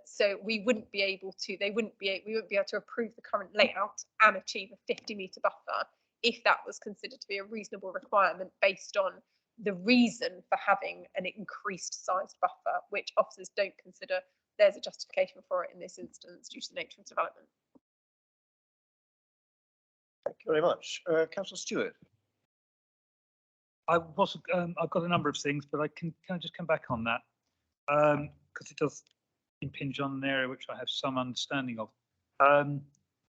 So we wouldn't be able to, we wouldn't be able to approve the current layout and achieve a 50-metre buffer if that was considered to be a reasonable requirement based on the reason for having an increased sized buffer, which officers don't consider there's a justification for it in this instance due to the nature of development. Thank you very much. Councillor Stewart. I've got a number of things, but can I just come back on that? Because it does impinge on an area which I have some understanding of.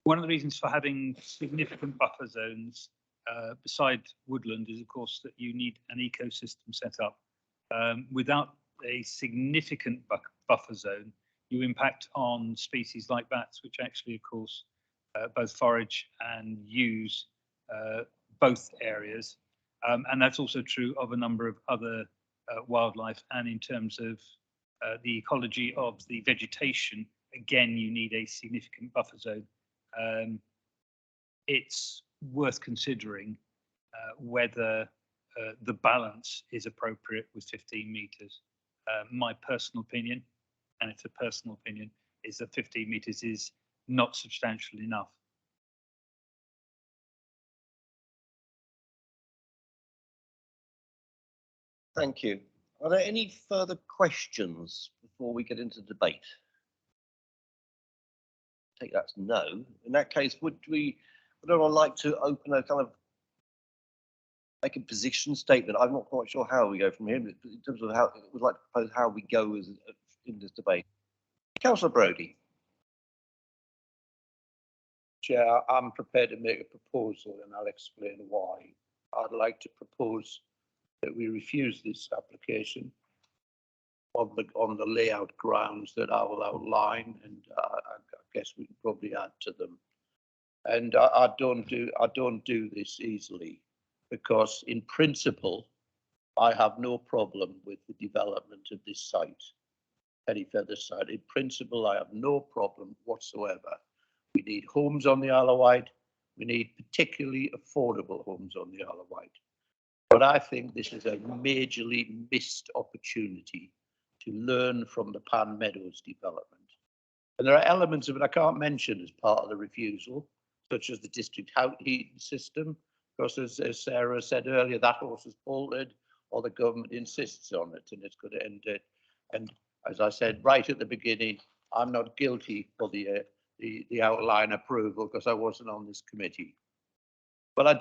One of the reasons for having significant buffer zones beside woodland is, of course, that you need an ecosystem set up. Without a significant buffer zone, you impact on species like bats, which actually, of course, both forage and use both areas. And that's also true of a number of other wildlife. And in terms of the ecology of the vegetation, again, you need a significant buffer zone. It's worth considering whether the balance is appropriate with 15 metres. My personal opinion, and it's a personal opinion, is that 15 metres is not substantial enough. Thank you. Are there any further questions before we get into debate? Take that's no. In that case, would anyone like to open a kind of make a position statement? I'm not quite sure how we go from here, but in terms of how we'd like to propose how we go in this debate. Councillor Brodie. Chair, I'm prepared to make a proposal and I'll explain why. I'd like to propose that we refuse this application on the layout grounds that I will outline, and I guess we can probably add to them. And I don't do this easily, because in principle, I have no problem with the development of this site, Pennyfeather site. In principle, I have no problem whatsoever. We need homes on the Isle of Wight. We need particularly affordable homes on the Isle of Wight. But I think this is a majorly missed opportunity to learn from the Pan Meadows development. And there are elements of it I can't mention as part of the refusal, such as the district heating system, because as Sarah said earlier, that horse is bolted, or the government insists on it, and it's going to end it. And as I said right at the beginning, I'm not guilty for the outline approval because I wasn't on this committee. But I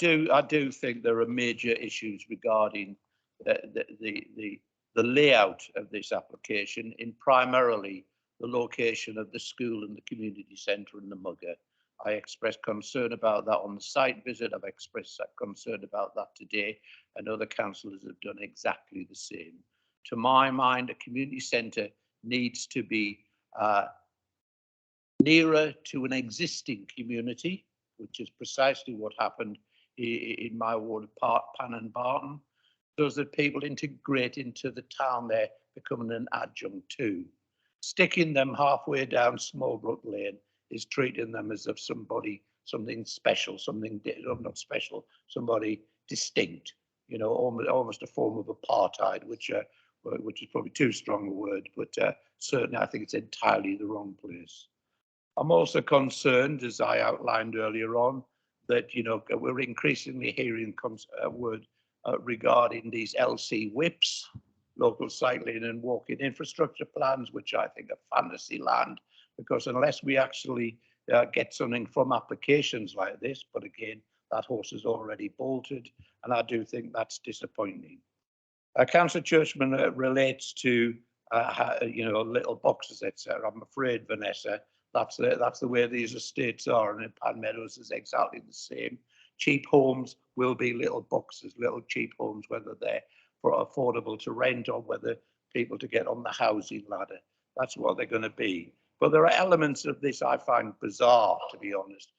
do think there are major issues regarding the layout of this application, in primarily the location of the school and the community centre in the Mugger. I expressed concern about that on the site visit. I've expressed concern about that today, and other councillors have done exactly the same. To my mind, a community centre needs to be nearer to an existing community, which is precisely what happened in my ward of Pan and Barton, so that people integrate into the town there, becoming an adjunct too. Sticking them halfway down Smallbrook Lane is treating them as if somebody something special, not special, somebody distinct, you know, almost a form of apartheid, which is probably too strong a word, but certainly I think it's entirely the wrong place. I'm also concerned, as I outlined earlier on, that, you know, we're increasingly hearing word regarding these LC whips, local cycling and walking infrastructure plans, which I think are fantasy land, because unless we actually get something from applications like this, but again, that horse is already bolted, and I do think that's disappointing. Councillor Churchman relates to, you know, little boxes, etc. I'm afraid, Vanessa, that's the way these estates are, and in Pan Meadows is exactly the same. Cheap homes will be little boxes, little cheap homes, whether they're affordable to rent or whether people to get on the housing ladder. That's what they're going to be. But there are elements of this I find bizarre, to be honest.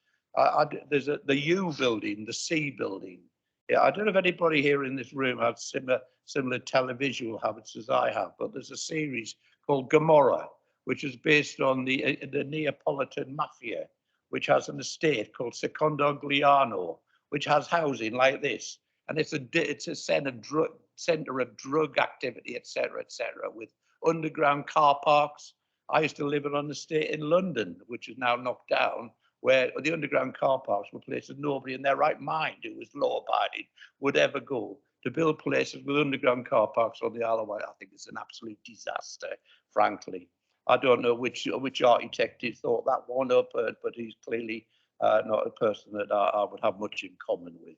There's the U building, the C building. Yeah, I don't know if anybody here in this room has similar televisual habits as I have, but there's a series called Gomorrah, which is based on the Neapolitan mafia, which has an estate called Secondogliano, which has housing like this, and it's a centre of drug activity, etc., with underground car parks. I used to live on an estate in London, which is now knocked down, where the underground car parks were places nobody in their right mind who was law-abiding would ever go. To build places with underground car parks on the Isle of Wight, I think it's an absolute disaster, frankly. I don't know which architect he thought that one up, but he's clearly not a person that I would have much in common with.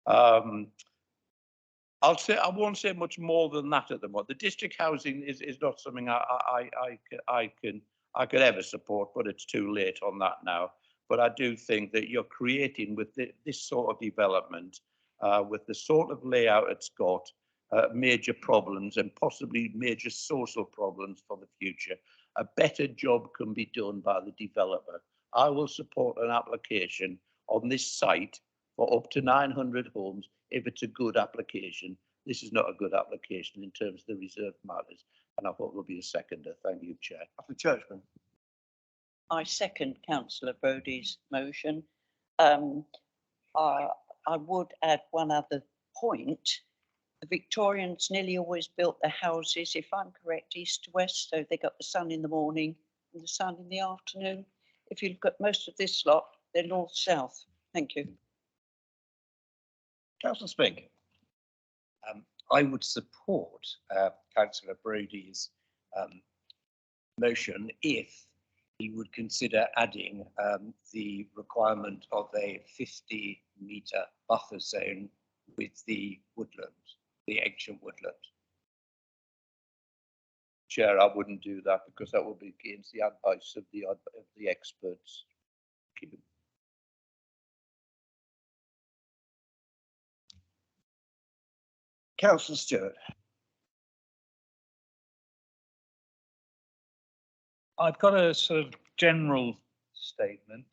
I won't say much more than that at the moment. The district housing is not something I could ever support, but it's too late on that now. But I do think that you're creating with this sort of development, with the sort of layout it's got, major problems and possibly major social problems for the future. A better job can be done by the developer. I will support an application on this site for up to 900 homes if it's a good application. This is not a good application in terms of the reserved matters, and I thought there'll be a seconder. Thank you, Chair. Councillor Churchman. I second Councillor Brodie's motion. I would add one other point. The Victorians nearly always built their houses, if I'm correct, east to west, so they got the sun in the morning and the sun in the afternoon. If you look at most of this lot, they're north-south. Thank you. Councillor Spink. I would support Councillor Brodie's motion if he would consider adding the requirement of a 50-metre buffer zone with the woodland, the ancient woodland. Chair, I wouldn't do that because that would be against the advice of the experts. Thank you. Councillor Stewart. I've got a sort of general statement,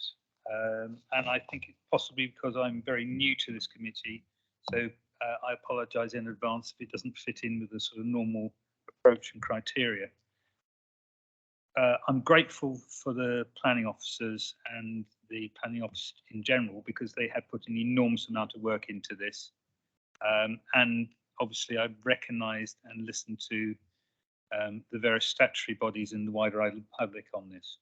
and I think it's possibly because I'm very new to this committee, so I apologise in advance if it doesn't fit in with the sort of normal approach and criteria. I'm grateful for the planning officers and the planning office in general because they have put an enormous amount of work into this, and obviously I've recognised and listened to the various statutory bodies in the wider island public on this.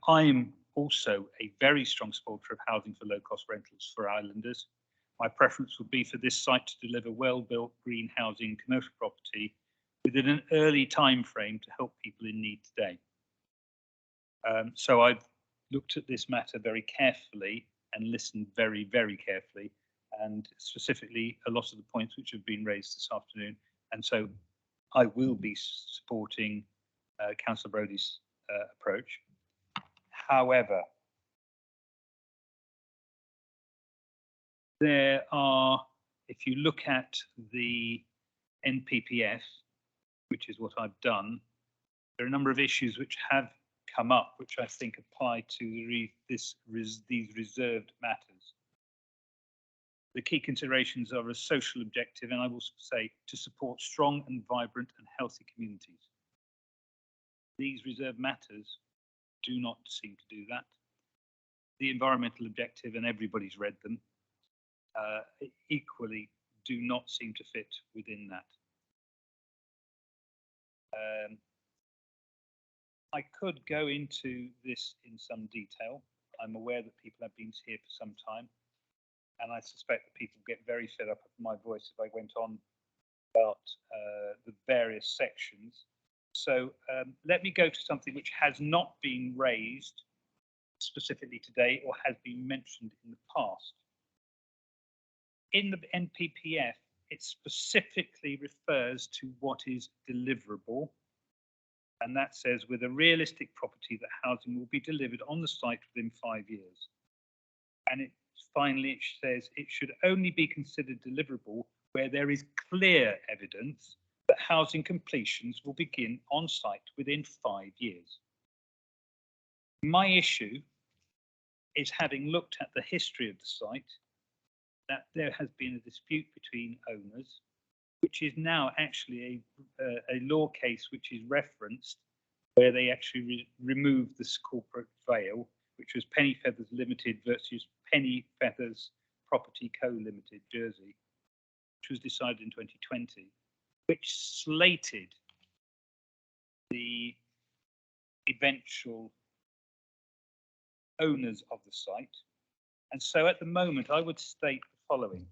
I'm also a very strong supporter of housing for low-cost rentals for islanders. My preference would be for this site to deliver well-built green housing commercial property within an early time frame to help people in need today. So I've looked at this matter very carefully and listened very, very carefully, and specifically a lot of the points which have been raised this afternoon. And so I will be supporting Councillor Brodie's approach. However, there are, if you look at the NPPF, which is what I've done, there are a number of issues which have come up, which I think apply to these reserved matters. The key considerations are a social objective, and I will say to support strong and vibrant and healthy communities. These reserved matters do not seem to do that. the environmental objective, and everybody's read them, equally do not seem to fit within that. I could go into this in some detail. I'm aware that people have been here for some time, and I suspect that people get very fed up with my voice if I went on about the various sections. So let me go to something which has not been raised specifically today or has been mentioned in the past. In the NPPF, it specifically refers to what is deliverable. And that says, with a realistic property that housing will be delivered on the site within 5 years. And it finally says it should only be considered deliverable where there is clear evidence that housing completions will begin on site within 5 years. My issue is, having looked at the history of the site, that there has been a dispute between owners, which is now actually a law case which is referenced, where they actually removed this corporate veil, which was Penny Feathers Limited versus Penny Feathers Property Co Limited, Jersey, which was decided in 2020, which slated the eventual owners of the site. And so at the moment, I would state the following.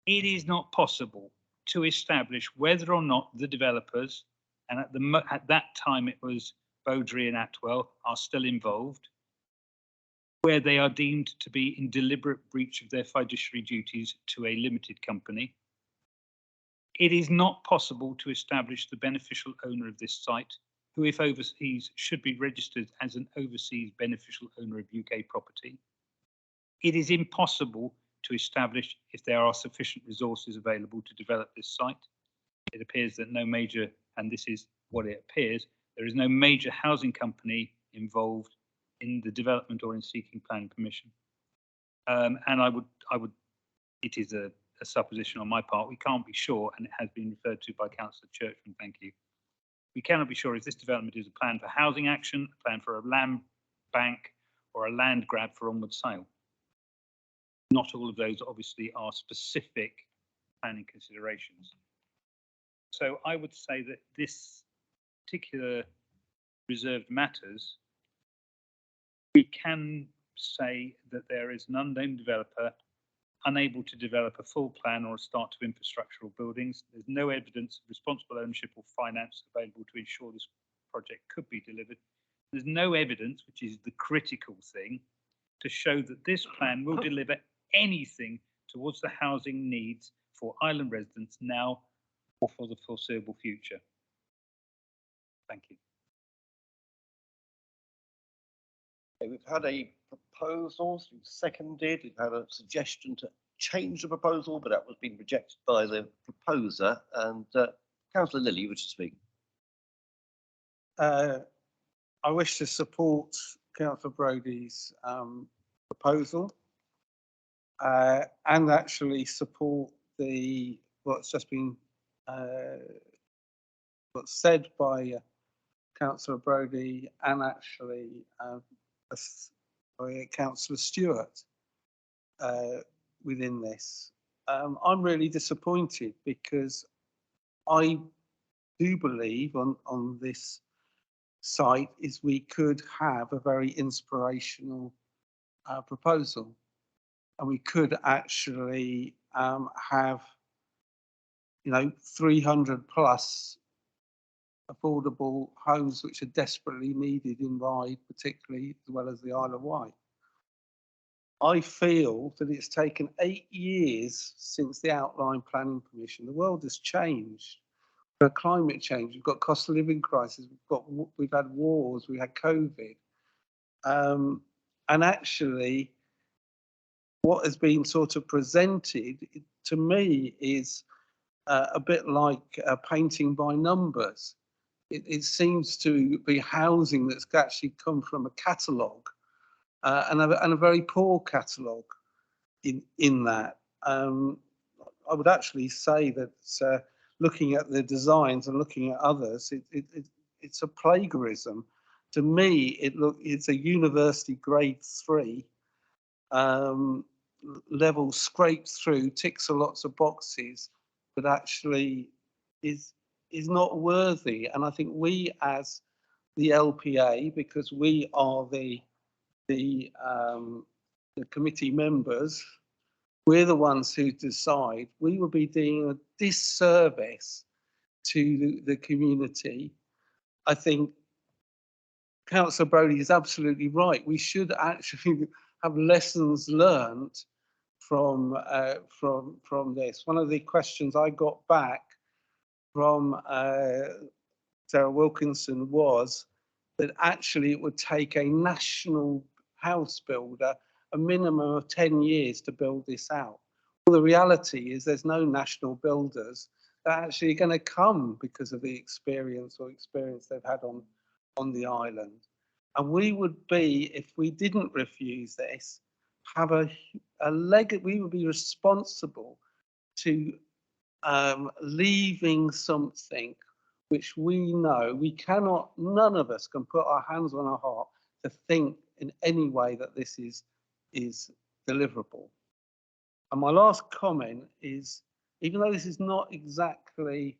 It is not possible to establish whether or not the developers, and at that time it was Beaudry and Atwell, are still involved, where they are deemed to be in deliberate breach of their fiduciary duties to a limited company. It is not possible to establish the beneficial owner of this site, who, if overseas, should be registered as an overseas beneficial owner of UK property. It is impossible to establish if there are sufficient resources available to develop this site. It appears that no major, and this is what it appears, there is no major housing company involved in the development or in seeking planning permission. And it is a supposition on my part. We can't be sure, and it has been referred to by Councillor Churchman. Thank you. We cannot be sure if this development is a plan for housing action, a plan for a land bank, or a land grab for onward sale. Not all of those obviously are specific planning considerations. So I would say that this particular reserved matters, we can say that there is an unknown developer unable to develop a full plan or a start to infrastructural buildings. There's no evidence of responsible ownership or finance available to ensure this project could be delivered. There's no evidence, which is the critical thing, to show that this plan will deliver anything towards the housing needs for island residents now or for the foreseeable future. Thank you. Okay, we've had a proposal, seconded, we've had a suggestion to change the proposal, but that was being rejected by the proposer. And Councillor Lilly, you wish to speak. I wish to support Councillor Brodie's proposal and actually support what's just been what's said by Councillor Brodie and actually by Councillor Stewart within this. I'm really disappointed because I do believe on this site is we could have a very inspirational proposal, and we could actually have 300 plus affordable homes which are desperately needed in Ryde, particularly, as well as the Isle of Wight. I feel that it's taken 8 years since the outline planning permission. The world has changed. We've got climate change, we've got cost of living crisis, we've had wars, we had COVID. And actually, what has been sort of presented to me is a bit like painting by numbers. It seems to be housing that's actually come from a catalogue and a very poor catalogue in that. I would actually say that looking at the designs and looking at others, it's a plagiarism to me, it's a university grade 3 level, scraped through, ticks a lots of boxes, but actually is not worthy. And I think we, as the LPA, because we are the committee members, we're the ones who decide. We will be doing a disservice to the community. I think Councillor Brodie is absolutely right. We should actually have lessons learned from this. One of the questions I got back from Sarah Wilkinson was that actually it would take a national house builder a minimum of 10 years to build this out. Well, the reality is there's no national builders that actually are going to come because of the experience they've had on the island. And we would be, if we didn't refuse this, have we would be responsible to leaving something which we know we cannot, none of us can put our hands on our heart to think in any way that this is deliverable. And my last comment is, even though this is not exactly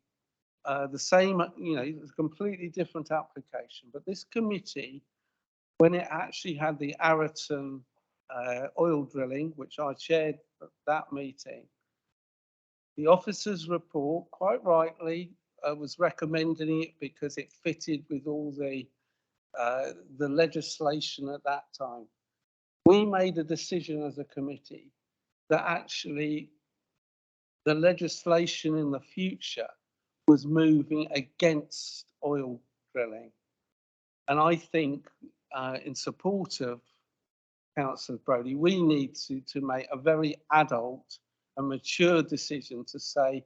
the same, it's a completely different application, but this committee, when it actually had the Arraton oil drilling, which I chaired at that meeting, the officer's report, quite rightly, was recommending it because it fitted with all the legislation at that time. We made a decision as a committee that actually the legislation in the future was moving against oil drilling. And I think in support of Councillor Brodie, we need to make a very adult and mature decision to say,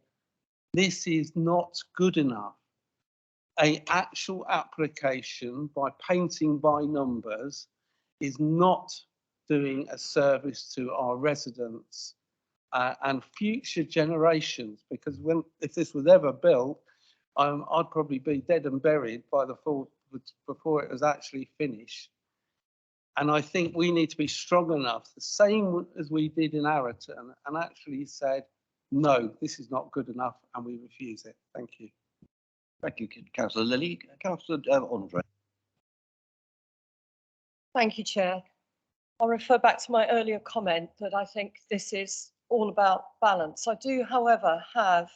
this is not good enough. An actual application by painting by numbers is not doing a service to our residents and future generations, because if this was ever built, I'd probably be dead and buried by before it was actually finished. And I think we need to be strong enough, the same as we did in Arraton, and actually said, no, this is not good enough, and we refuse it. Thank you. Thank you, Councillor Lilly. Councillor Andre. Thank you, Chair. I'll refer back to my earlier comment that I think this is all about balance. I do, however, have,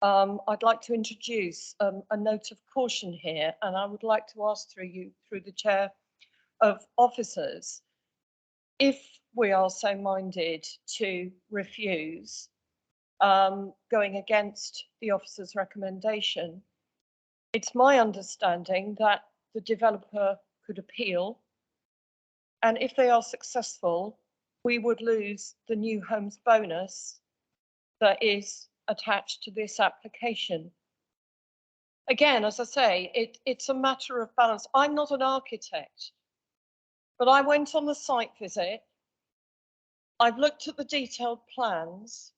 I'd like to introduce a note of caution here, and I would like to ask through the Chair of Officers, if we are so minded to refuse going against the officer's recommendation, it's my understanding that the developer could appeal, and if they are successful, we would lose the new homes bonus that is attached to this application. Again, as I say, it's a matter of balance. I'm not an architect, but I went on the site visit. I've looked at the detailed plans.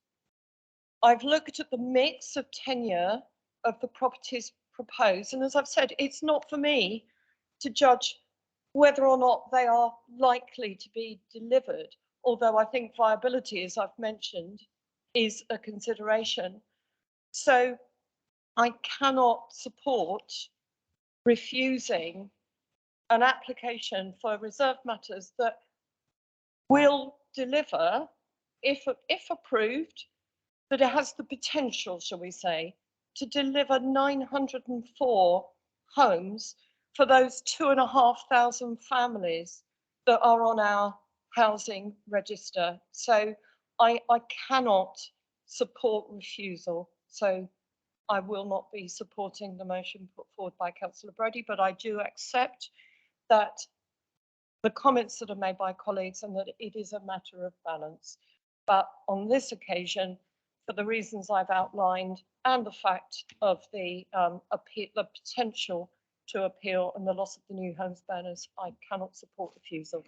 I've looked at the mix of tenure of the properties proposed. And as I've said, it's not for me to judge whether or not they are likely to be delivered, although I think viability, as I've mentioned, is a consideration. So I cannot support refusing an application for reserved matters that will deliver, if approved, that it has the potential, shall we say, to deliver 904 homes for those 2,500 families that are on our housing register. So I cannot support refusal. So I will not be supporting the motion put forward by Councillor Brodie, but I do accept that the comments that are made by colleagues and that it is a matter of balance. But on this occasion, for the reasons I've outlined and the fact of the potential to appeal and the loss of the new homes bonus, I cannot support refusal.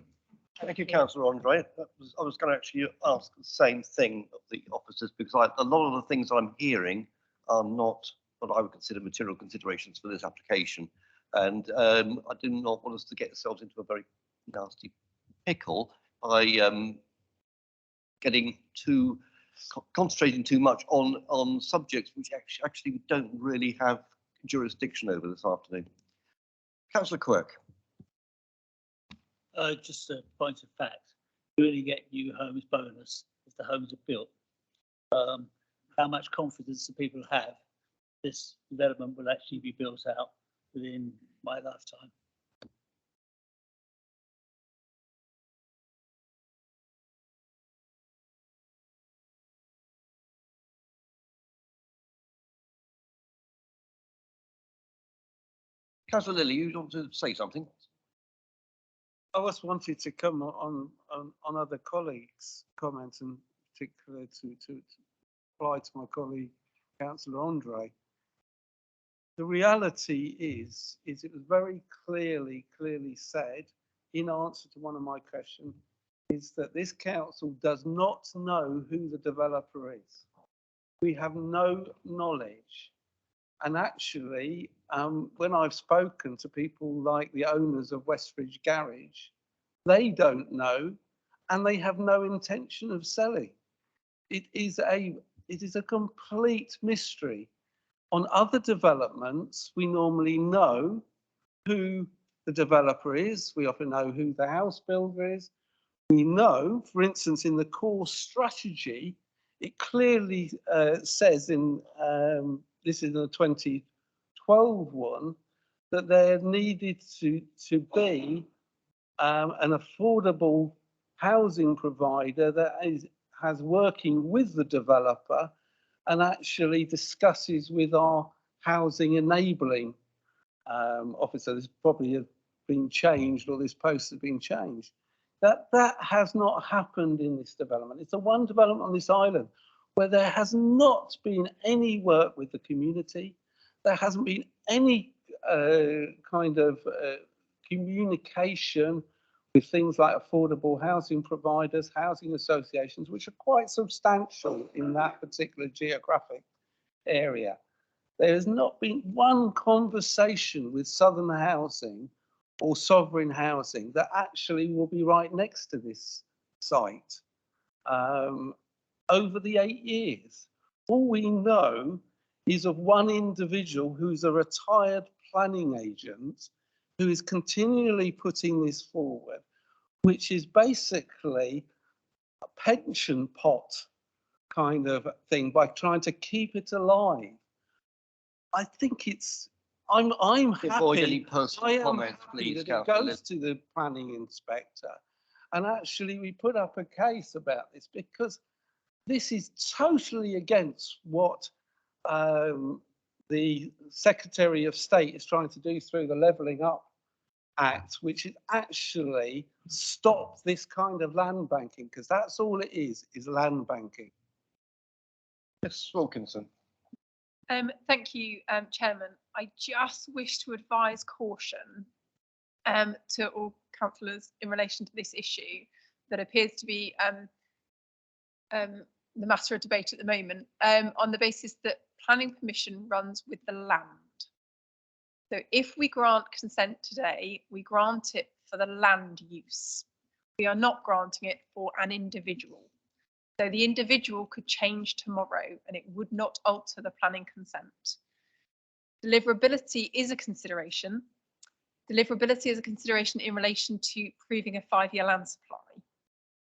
Thank you, Councillor Andre. I was going to actually ask the same thing of the officers, because a lot of the things I'm hearing are not what I would consider material considerations for this application. And I do not want us to get ourselves into a very nasty pickle by getting too concentrating too much on subjects which actually we don't really have jurisdiction over this afternoon. Councillor Quirk. Just a point of fact, you only get new homes bonus if the homes are built. How much confidence do people have this development will actually be built out within my lifetime? Councillor Lilly, you want to say something? I just wanted to come on other colleagues' comments, and particularly to apply to my colleague, Councillor Andre. The reality is it was very clearly said in answer to one of my questions, is that this council does not know who the developer is. We have no knowledge. And actually, when I've spoken to people like the owners of Westridge Garage, they don't know, and they have no intention of selling. It is a complete mystery. On other developments, we normally know who the developer is. We often know who the house builder is. We know, for instance, in the core strategy, it clearly says in this is the 2012 one, that there needed to be an affordable housing provider that has working with the developer and actually discusses with our housing enabling officer. This probably has been changed, or this post has been changed. That has not happened in this development. It's the one development on this island where there has not been any work with the community. There hasn't been any kind of communication with things like affordable housing providers, housing associations, which are quite substantial in that particular geographic area. There has not been one conversation with Southern Housing or Sovereign Housing that actually will be right next to this site. Over the 8 years, all we know is of one individual who's a retired planning agent who is continually putting this forward, which is basically a pension pot kind of thing by trying to keep it alive. I think I'm Avoid any happy. personal comments, please, That it Councillor goes to the planning inspector, and actually we put up a case about this because this is totally against what the Secretary of State is trying to do through the Levelling Up Act, which is actually stop this kind of land banking, because that's all it is land banking. Ms. Wilkinson. Thank you, Chairman. I just wish to advise caution to all councillors in relation to this issue that appears to be the matter of debate at the moment, on the basis that planning permission runs with the land. So if we grant consent today, we grant it for the land use. We are not granting it for an individual. So the individual could change tomorrow and it would not alter the planning consent. Deliverability is a consideration. Deliverability is a consideration in relation to proving a 5-year land supply.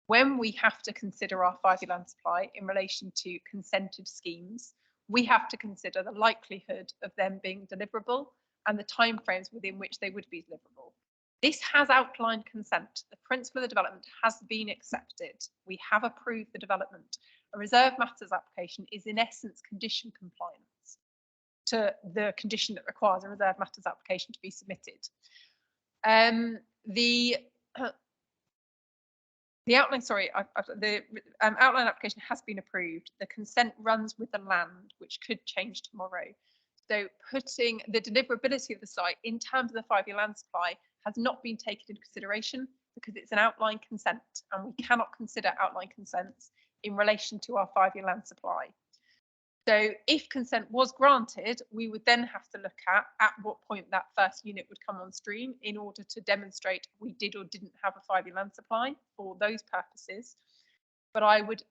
When we have to consider our 5-year land supply in relation to consented schemes, we have to consider the likelihood of them being deliverable and the timeframes within which they would be deliverable. This has outlined consent. The principle of the development has been accepted. We have approved the development. A reserve matters application is in essence condition compliance to the condition that requires a reserve matters application to be submitted. The outline, the outline application has been approved. The consent runs with the land, which could change tomorrow. So putting the deliverability of the site in terms of the 5-year land supply has not been taken into consideration because it's an outline consent and we cannot consider outline consents in relation to our 5-year land supply. So if consent was granted, we would then have to look at what point that first unit would come on stream in order to demonstrate we did or didn't have a 5-year land supply for those purposes. But I would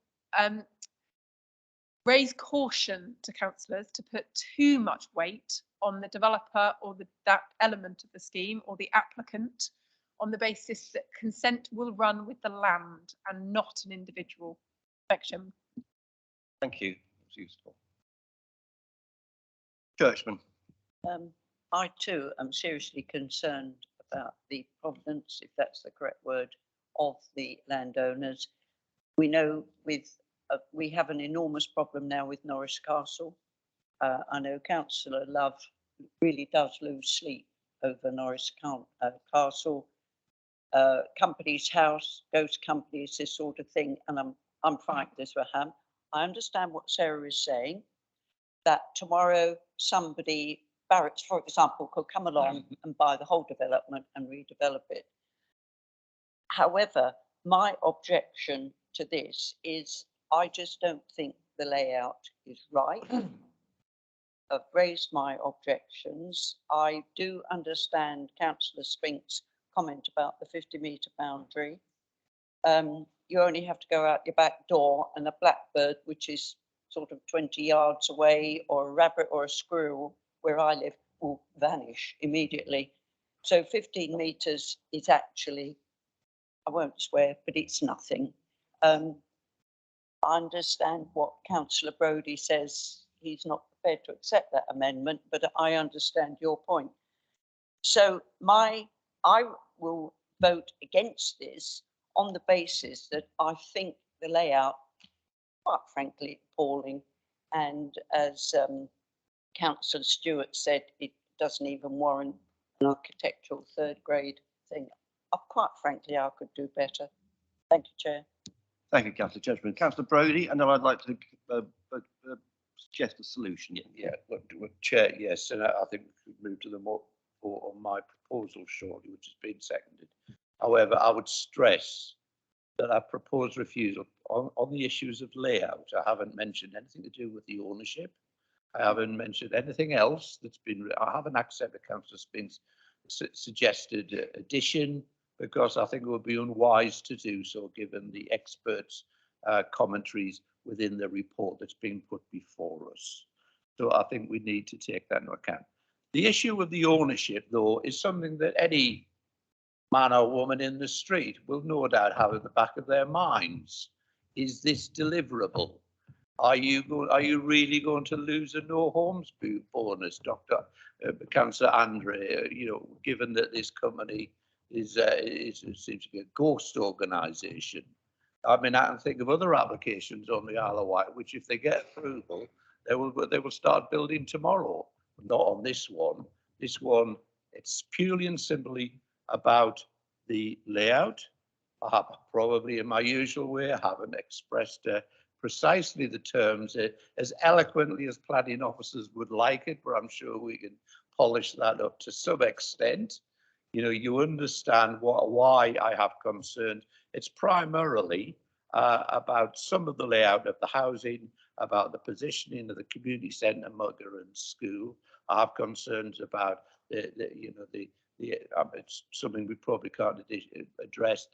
raise caution to councillors to put too much weight on the developer or that element of the scheme or the applicant on the basis that consent will run with the land and not an individual section. Thank you. It's useful. Churchman. I too am seriously concerned about the provenance, if that's the correct word, of the landowners. We know we have an enormous problem now with Norris Castle. I know Councillor Love really does lose sleep over Norris Castle. Company's House, ghost companies, this sort of thing, and I'm frightened as well. I understand what Sarah is saying, that tomorrow somebody, Barrett's for example, could come along and buy the whole development and redevelop it. However, my objection to this is I just don't think the layout is right. I've raised my objections. I do understand Councillor Spink's comment about the 50-metre boundary. You only have to go out your back door and a blackbird, which is sort of 20 yards away, or a rabbit or a squirrel where I live, will vanish immediately. So 15 metres is actually, I won't swear, but it's nothing. I understand what Councillor Brodie says. He's not prepared to accept that amendment, but I understand your point. So I will vote against this on the basis that I think the layout, quite frankly, appalling. And as Councillor Stewart said, it doesn't even warrant an architectural third grade thing. Quite frankly, I could do better. Thank you, Chair. Thank you, Councillor Churchman. Councillor Brodie, and then I'd like to suggest a solution. Yeah, Chair, yes, and I think we could move to the more on my proposal shortly, which has been seconded. However, I would stress that I propose refusal on the issues of layout. I haven't mentioned anything to do with the ownership. I haven't mentioned anything else that's been. I haven't accepted Councillor Spink's suggested addition, because I think it would be unwise to do so given the experts' commentaries within the report that's being put before us. So I think we need to take that into account. The issue of the ownership, though, is something that any man or woman in the street will no doubt have at the back of their minds. Is this deliverable? Are you really going to lose a no homes bonus, Dr. Councillor Andre? You know, given that this company is seems to be a ghost organisation. I mean, I can think of other applications on the Isle of Wight, which, if they get approval, they will start building tomorrow. Not on this one. This one, it's purely and simply about the layout. I have probably, in my usual way, I haven't expressed precisely the terms as eloquently as planning officers would like it, but I'm sure we can polish that up to some extent. You know, you understand why I have concerns. It's primarily about some of the layout of the housing, about the positioning of the community centre, Mugger and school. I have concerns about it's something we probably can't address,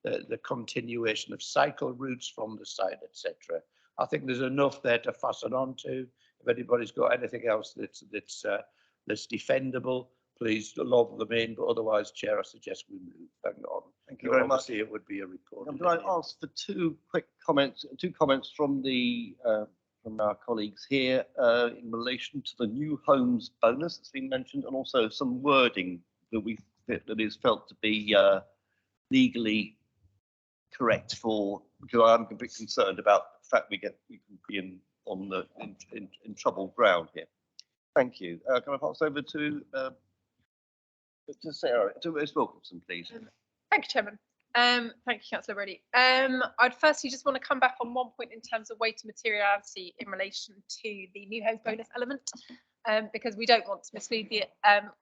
the continuation of cycle routes from the site, etc. I think there's enough there to fasten on to. If anybody's got anything else that's defendable, please lob them in. But otherwise, Chair, I suggest we move. Hang on. Thank you very much. Obviously, it would be a report. Can I ask for two comments from our colleagues here in relation to the new homes bonus that's been mentioned, and also some wording that is felt to be legally correct because I'm a bit concerned about the fact we can be in troubled ground here. Thank you. Can I pass over to Sarah, to Ms. Wilkinson, please? Thank you, Chairman. Thank you, Councillor Brodie. I'd firstly just want to come back on one point in terms of weight and materiality in relation to the new homes bonus element, because we don't want to mislead the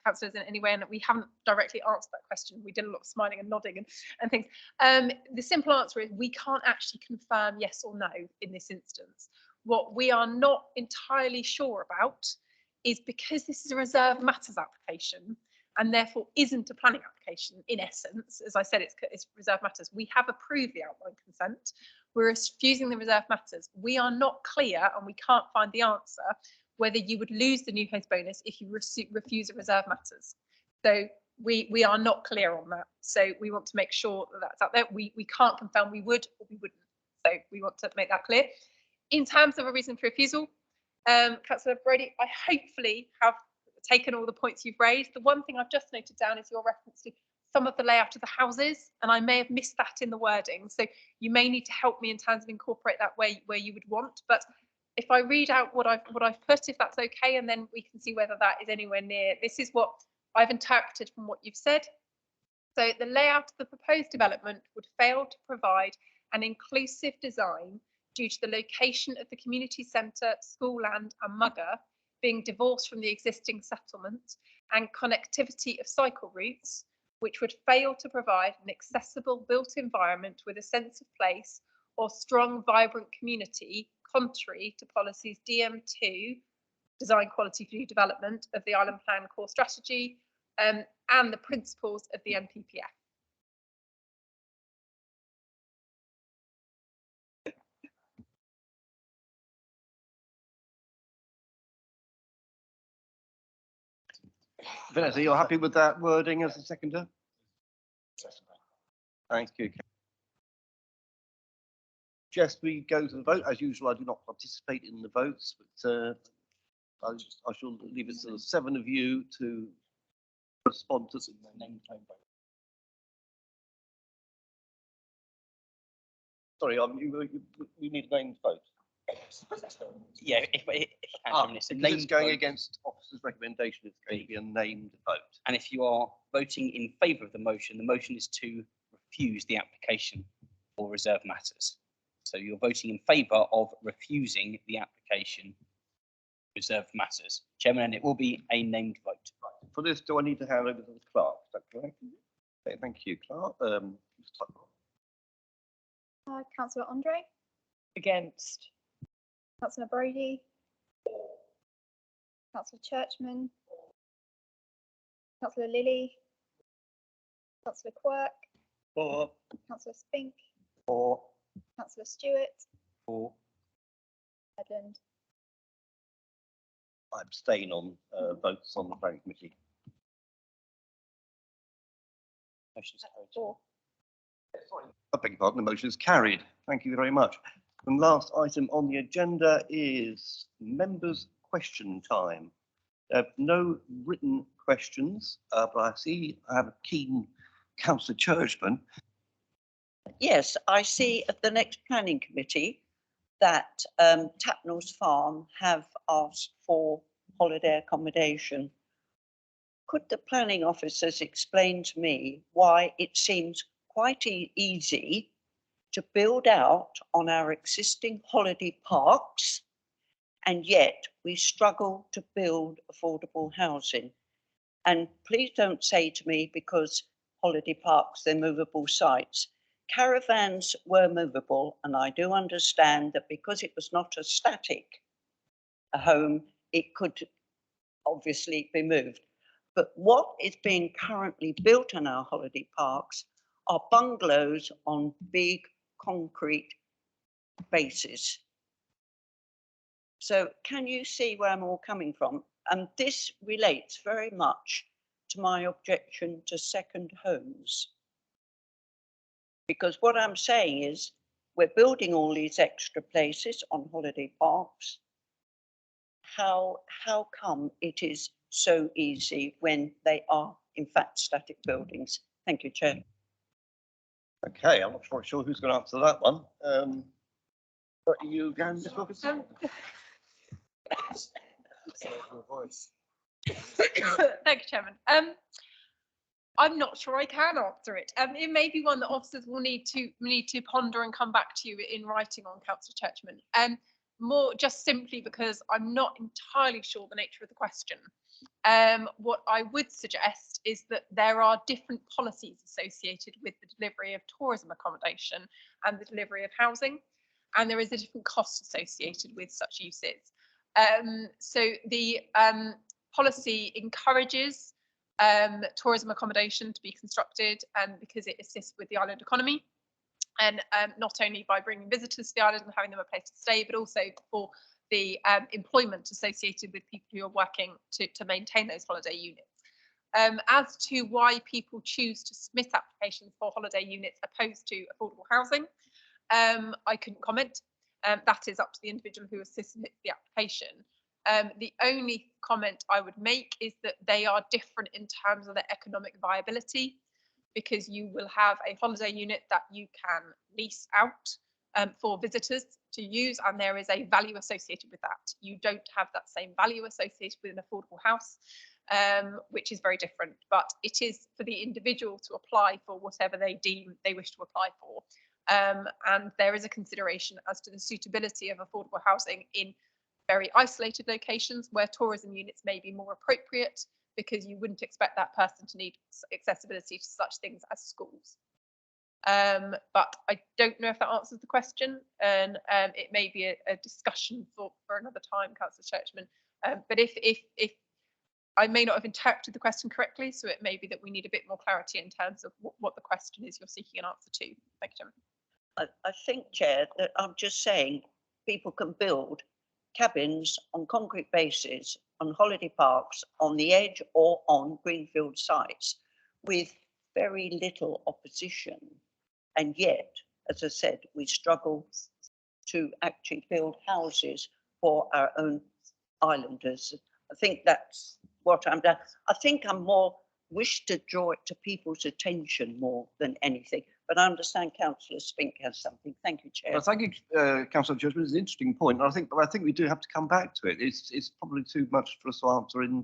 councillors in any way, and we haven't directly answered that question. We did a lot of smiling and nodding and things. The simple answer is we can't actually confirm yes or no in this instance. What we are not entirely sure about is, because this is a reserve matters application and therefore isn't a planning application in essence, as I said, it's reserve matters. We have approved the outline consent. We're refusing the reserve matters. We are not clear, and we can't find the answer, whether you would lose the new homes bonus if you refuse a reserve matters. So we are not clear on that. So we want to make sure that that's out there. We can't confirm we would or we wouldn't. So we want to make that clear. In terms of a reason for refusal, Councillor Brody, I hopefully have taken all the points you've raised. The one thing I've just noted down is your reference to some of the layout of the houses, and I may have missed that in the wording. So you may need to help me in terms of incorporate that where you would want. But if I read out what I've put, if that's okay, and then we can see whether that is anywhere near. This is what I've interpreted from what you've said. So the layout of the proposed development would fail to provide an inclusive design due to the location of the community centre, school land and mugger being divorced from the existing settlement, and connectivity of cycle routes, which would fail to provide an accessible built environment with a sense of place or strong, vibrant community, contrary to policies DM2, Design Quality for New Development, of the Island Plan Core Strategy, and the principles of the NPPF. Vanessa, you're happy with that wording as a seconder? Thank you. Just we go to the vote. As usual, I do not participate in the votes, but I shall leave it to the 7 of you to respond to the name vote. Sorry, you need a named vote. Yeah, if you can, it's a because it's named going vote. against officer's recommendation, it's going to be a named vote. And if you are voting in favour of the motion is to refuse the application for reserve matters. So you're voting in favour of refusing the application reserve matters. Chairman, and it will be a named vote. Right. For this, do I need to hand over to the clerk? Is that correct? Okay, thank you, clerk. Councillor Andre, Against. Councillor Brody, Councillor Churchman, Councillor Lilly, Councillor Quirk, For. Councillor Spink, For. Councillor Stewart, For. Edland. I abstain on votes on the planning committee. Motion's carried. 4. I beg your pardon, the motion is carried. Thank you very much. And last item on the agenda is members' question time. No written questions, but I see I have a keen Councillor Churchman. Yes, I see at the next planning committee that Tapnell's Farm have asked for holiday accommodation. Could the planning officers explain to me why it seems quite easy to build out on our existing holiday parks, and yet we struggle to build affordable housing? And please don't say to me, because holiday parks, they're movable sites. Caravans were movable, and I do understand that because it was not a static home, it could obviously be moved. But what is being currently built in our holiday parks are bungalows on big concrete bases. So can you see where I'm all coming from? And this relates very much to my objection to second homes. Because what I'm saying is we're building all these extra places on holiday parks. How come it is so easy when they are in fact static buildings? Thank you, Chair. Okay, I'm not sure who's going to answer that one. But you can, Ms. Wilkinson? Thank you, Chairman. I'm not sure I can answer it. It may be one that officers will need to ponder and come back to you in writing on, Councillor Churchman. More just simply because I'm not entirely sure the nature of the question. What I would suggest is that there are different policies associated with the delivery of tourism accommodation and the delivery of housing. and there is a different cost associated with such uses. So the policy encourages tourism accommodation to be constructed because it assists with the island economy, and not only by bringing visitors to the island and having them a place to stay, but also for the employment associated with people who are working to maintain those holiday units. As to why people choose to submit applications for holiday units opposed to affordable housing, I couldn't comment. That is up to the individual who has submitted the application. The only comment I would make is that they are different in terms of their economic viability, because you will have a holiday unit that you can lease out for visitors to use, and there is a value associated with that. You don't have that same value associated with an affordable house, which is very different, but it is for the individual to apply for whatever they deem they wish to apply for. And there is a consideration as to the suitability of affordable housing in very isolated locations where tourism units may be more appropriate, because you wouldn't expect that person to need accessibility to such things as schools. But I don't know if that answers the question, and it may be a discussion for another time, Councillor Churchman. But if I may not have interpreted the question correctly, so it may be that we need a bit more clarity in terms of what the question is you're seeking an answer to. Thank you, Chairman. I think, Chair, that I'm just saying people can build cabins on concrete bases, on holiday parks, on the edge or on greenfield sites with very little opposition. And yet, as I said, we struggle to actually build houses for our own islanders. I think that's what I'm doing. I think I'm more wish to draw it to people's attention more than anything. But I understand Councillor Spink has something. Thank you, Chair. Well, thank you, Councillor Churchman. It's an interesting point. And I think we do have to come back to it. It's probably too much for us to answer in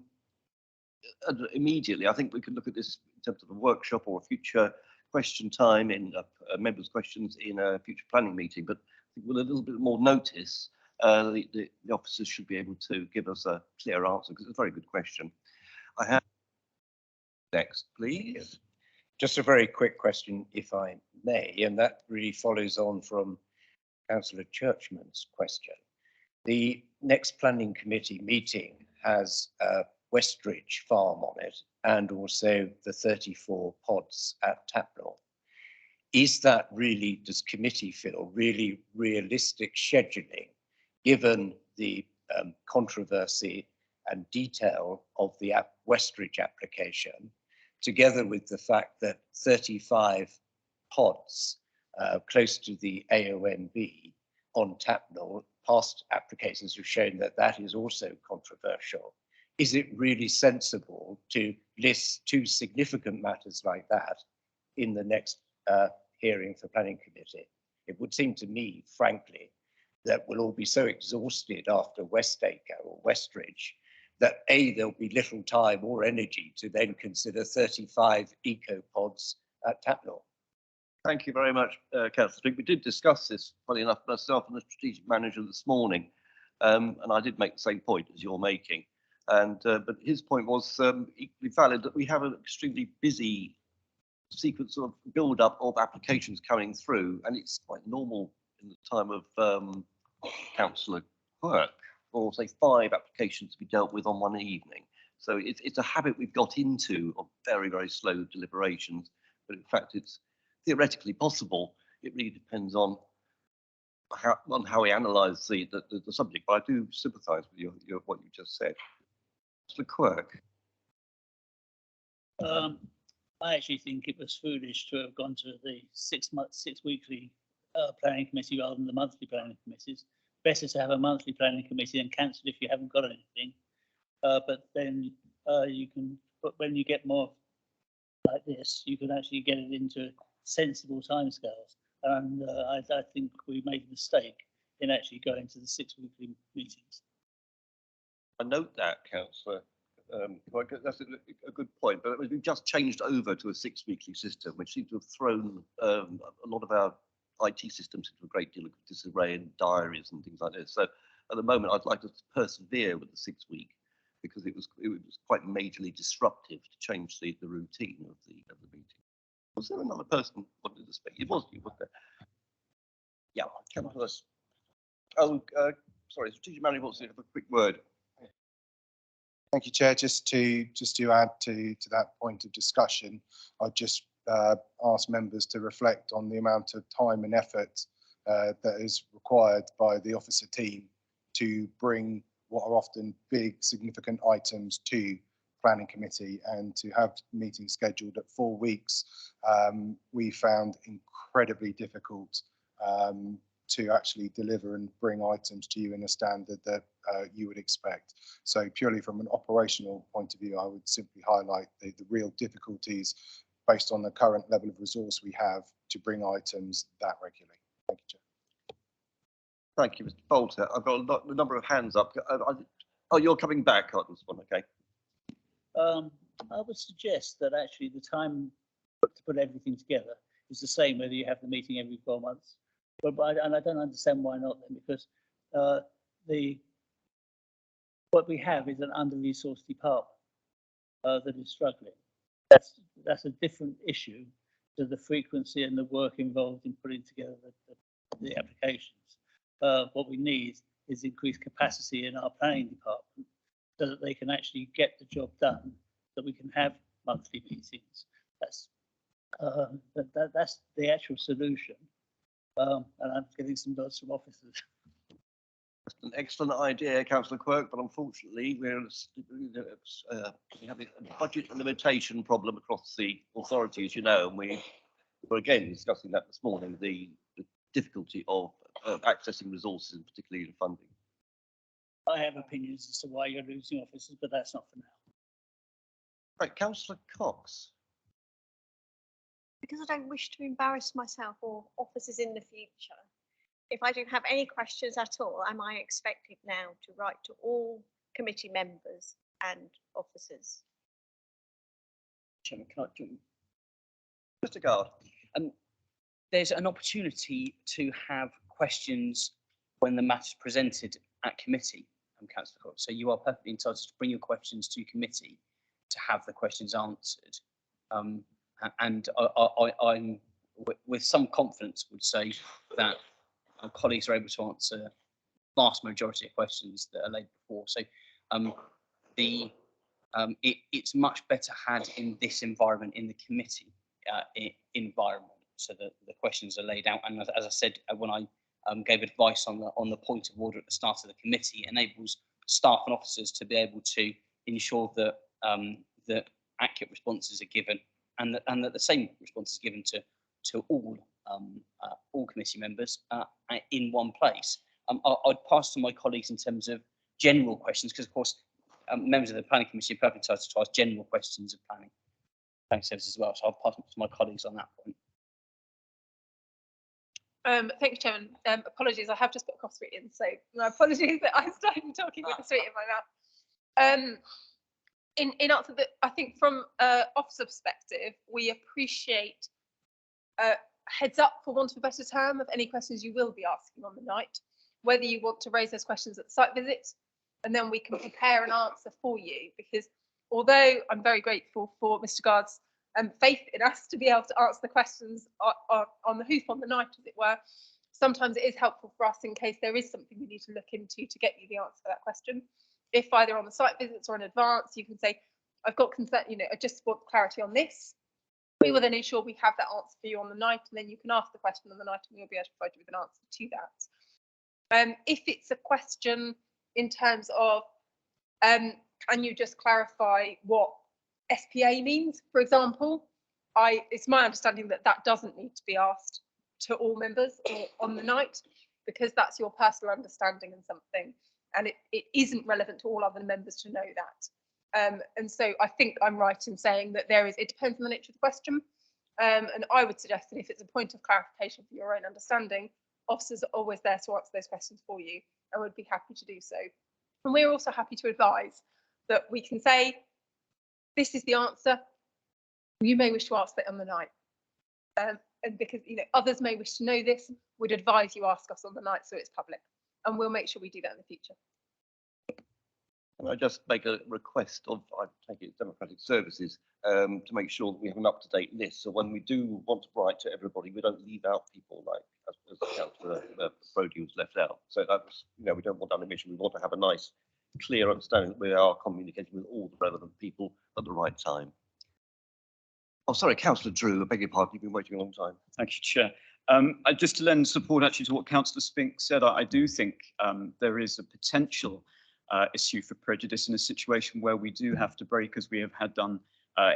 immediately. I think we could look at this in terms of a workshop or a future question time in members' questions in a future planning meeting. But I think with a little bit more notice, the officers should be able to give us a clear answer, because it's a very good question. I have next, please. Just a very quick question, if I may, and that really follows on from Councillor Churchman's question. The next planning committee meeting has Westridge Farm on it, and also the 34 pods at Tapnell. Is that really, does committee feel, really realistic scheduling, given the controversy and detail of the Westridge application, together with the fact that 35 pods close to the AONB on Tapnell, past applications have shown that that is also controversial. Is it really sensible to list two significant matters like that in the next hearing for planning committee? It would seem to me, frankly, that we'll all be so exhausted after Westacre or Westridge that there'll be little time or energy to then consider 35 eco-pods at Tapnell. Thank you very much, Councillor Spink. We did discuss this, funny enough, myself and the strategic manager this morning, and I did make the same point as you're making. And but his point was equally valid, that we have an extremely busy sequence of build-up of applications coming through, and it's quite normal in the time of councillor work, or say 5 applications to be dealt with on one evening. So it's a habit we've got into of very, very slow deliberations, but in fact it's theoretically possible. It really depends on how we analyse the subject, but I do sympathise with what you just said. Mr. Quirk. I actually think it was foolish to have gone to the 6 weekly planning committee rather than the monthly planning committees. Better to have a monthly planning committee and cancel if you haven't got anything. But then you can, but when you get more like this, you can actually get it into sensible timescales. And I think we made a mistake in actually going to the 6 weekly meetings. I note that, Councillor. That's a good point, but we've just changed over to a 6 weekly system, which seems to have thrown a lot of our IT systems into a great deal of disarray and diaries and things like this. So at the moment, I'd like to persevere with the 6 week, because it was quite majorly disruptive to change the routine of the meeting. Was there another person who wanted to speak? It was you, wasn't there? Yeah, Councillor Sorry, Strategic Manager wants to have a quick word. Thank you, Chair. Just to add to that point of discussion, I'd just ask members to reflect on the amount of time and effort that is required by the officer team to bring what are often big, significant items to planning committee, and to have meetings scheduled at 4 weeks, we found incredibly difficult to actually deliver and bring items to you in a standard that you would expect. So purely from an operational point of view, I would simply highlight the real difficulties based on the current level of resource we have to bring items that regularly. Thank you, Chair. Thank you, Mr. Bolter. I've got a number of hands up. Oh, you're coming back on this one, okay. I would suggest that actually the time to put everything together is the same whether you have the meeting every 4 months. And I don't understand why not then, because what we have is an under-resourced department that is struggling. That's a different issue to the frequency and the work involved in putting together the applications. What we need is increased capacity in our planning department so that they can actually get the job done, that we can have monthly meetings. That's the actual solution. And I'm getting some nods from officers. That's an excellent idea, Councillor Quirk, but unfortunately we have a budget limitation problem across the authorities, you know, and we were again discussing that this morning, the difficulty of accessing resources, and particularly in funding. I have opinions as to why you're losing officers, but that's not for now. Right, Councillor Cox. Because I don't wish to embarrass myself or officers in the future, if I don't have any questions at all, am I expected now to write to all committee members and officers? Chairman, can I join? Mr. Guard. There's an opportunity to have questions when the matter is presented at committee, Councillor Cox. So you are perfectly entitled to bring your questions to committee to have the questions answered. And I'm, with some confidence, would say that our colleagues are able to answer the vast majority of questions that are laid before. So it's much better had in this environment, in the committee environment, so that the questions are laid out. And as I said, when I gave advice on the point of order at the start of the committee, it enables staff and officers to be able to ensure that that accurate responses are given, and that the same response is given to all committee members in one place. I'd pass to my colleagues in terms of general questions, because of course members of the planning committee are perfectly entitled to ask general questions of planning services as well. So I'll pass it to my colleagues on that point. Thank you, Chairman. Apologies, I have just put cough sweet in, so my apologies that I started talking with the sweet in my mouth. In answer that, I think from officer perspective, we appreciate heads up, for want of a better term, of any questions you will be asking on the night, whether you want to raise those questions at the site visit, and then we can prepare an answer for you. Because although I'm very grateful for Mr. Guard's faith in us to be able to answer the questions on the hoof on the night, as it were, sometimes it is helpful for us in case there is something we need to look into to get you the answer to that question. If either on the site visits or in advance, you can say, I've got concern, I just want clarity on this. We will then ensure we have that answer for you on the night, and then you can ask the question on the night and we'll be able to provide you with an answer to that. If it's a question in terms of, can you just clarify what SPA means, for example, it's my understanding that that doesn't need to be asked to all members on the night, because that's your personal understanding and something, and it isn't relevant to all other members to know that. And so I think I'm right in saying that it depends on the nature of the question. And I would suggest that if it's a point of clarification for your own understanding, officers are always there to answer those questions for you and would be happy to do so. And we're also happy to advise that we can say, this is the answer. You may wish to ask that on the night. And because others may wish to know this, we'd advise you ask us on the night so it's public. And we'll make sure we do that in the future. Can I just make a request of, I take it, Democratic Services, to make sure that we have an up-to-date list. So when we do want to write to everybody, we don't leave out people like, as Councillor Brodie was left out. So that's, you know, we don't want that omission. We want to have a nice, clear understanding that we are communicating with all the relevant people at the right time. Oh, sorry, Councillor Drew, I beg your pardon, you've been waiting a long time. Thank you, Chair. Just to lend support actually to what Councillor Spink said, I do think there is a potential issue for prejudice in a situation where we do have to break, as we have had done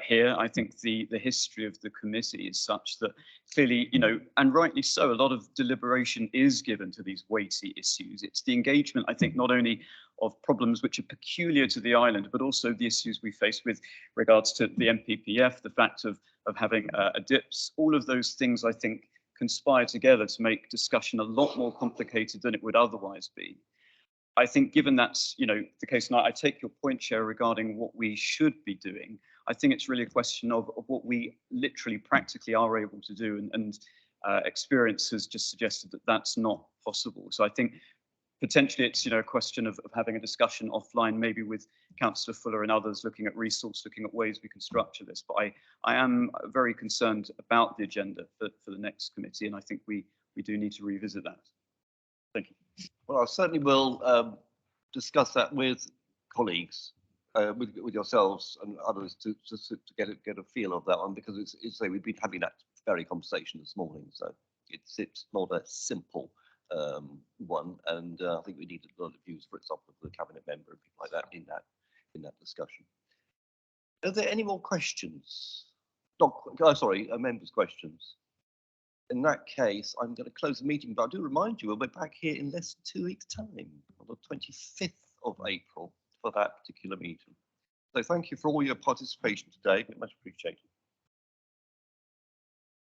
here. I think the history of the committee is such that clearly, you know, and rightly so, a lot of deliberation is given to these weighty issues. It's the engagement, I think, not only of problems which are peculiar to the island, but also the issues we face with regards to the MPPF, the fact of having a DIPS, all of those things, I think, conspire together to make discussion a lot more complicated than it would otherwise be. I think given that's, you know, the case, and I take your point, Chair, regarding what we should be doing. I think it's really a question of what we literally practically are able to do, and experience has just suggested that that's not possible. So I think potentially it's, you know, a question of having a discussion offline, maybe with Councillor Fuller and others, looking at resource, looking at ways we can structure this. But I am very concerned about the agenda for the next committee, and I think we do need to revisit that. Thank you. Well, I certainly will discuss that with colleagues, with yourselves and others to get a feel of that one, because it's we've been having that very conversation this morning, so it's not a simple one, and I think we need a lot of views, for example, for the cabinet member and people like that in that discussion. Are there any more questions? Sorry, members' questions. In that case, I'm going to close the meeting, but I do remind you we'll be back here in less than 2 weeks' time, on the 25th of April, for that particular meeting. So thank you for all your participation today. Much appreciated.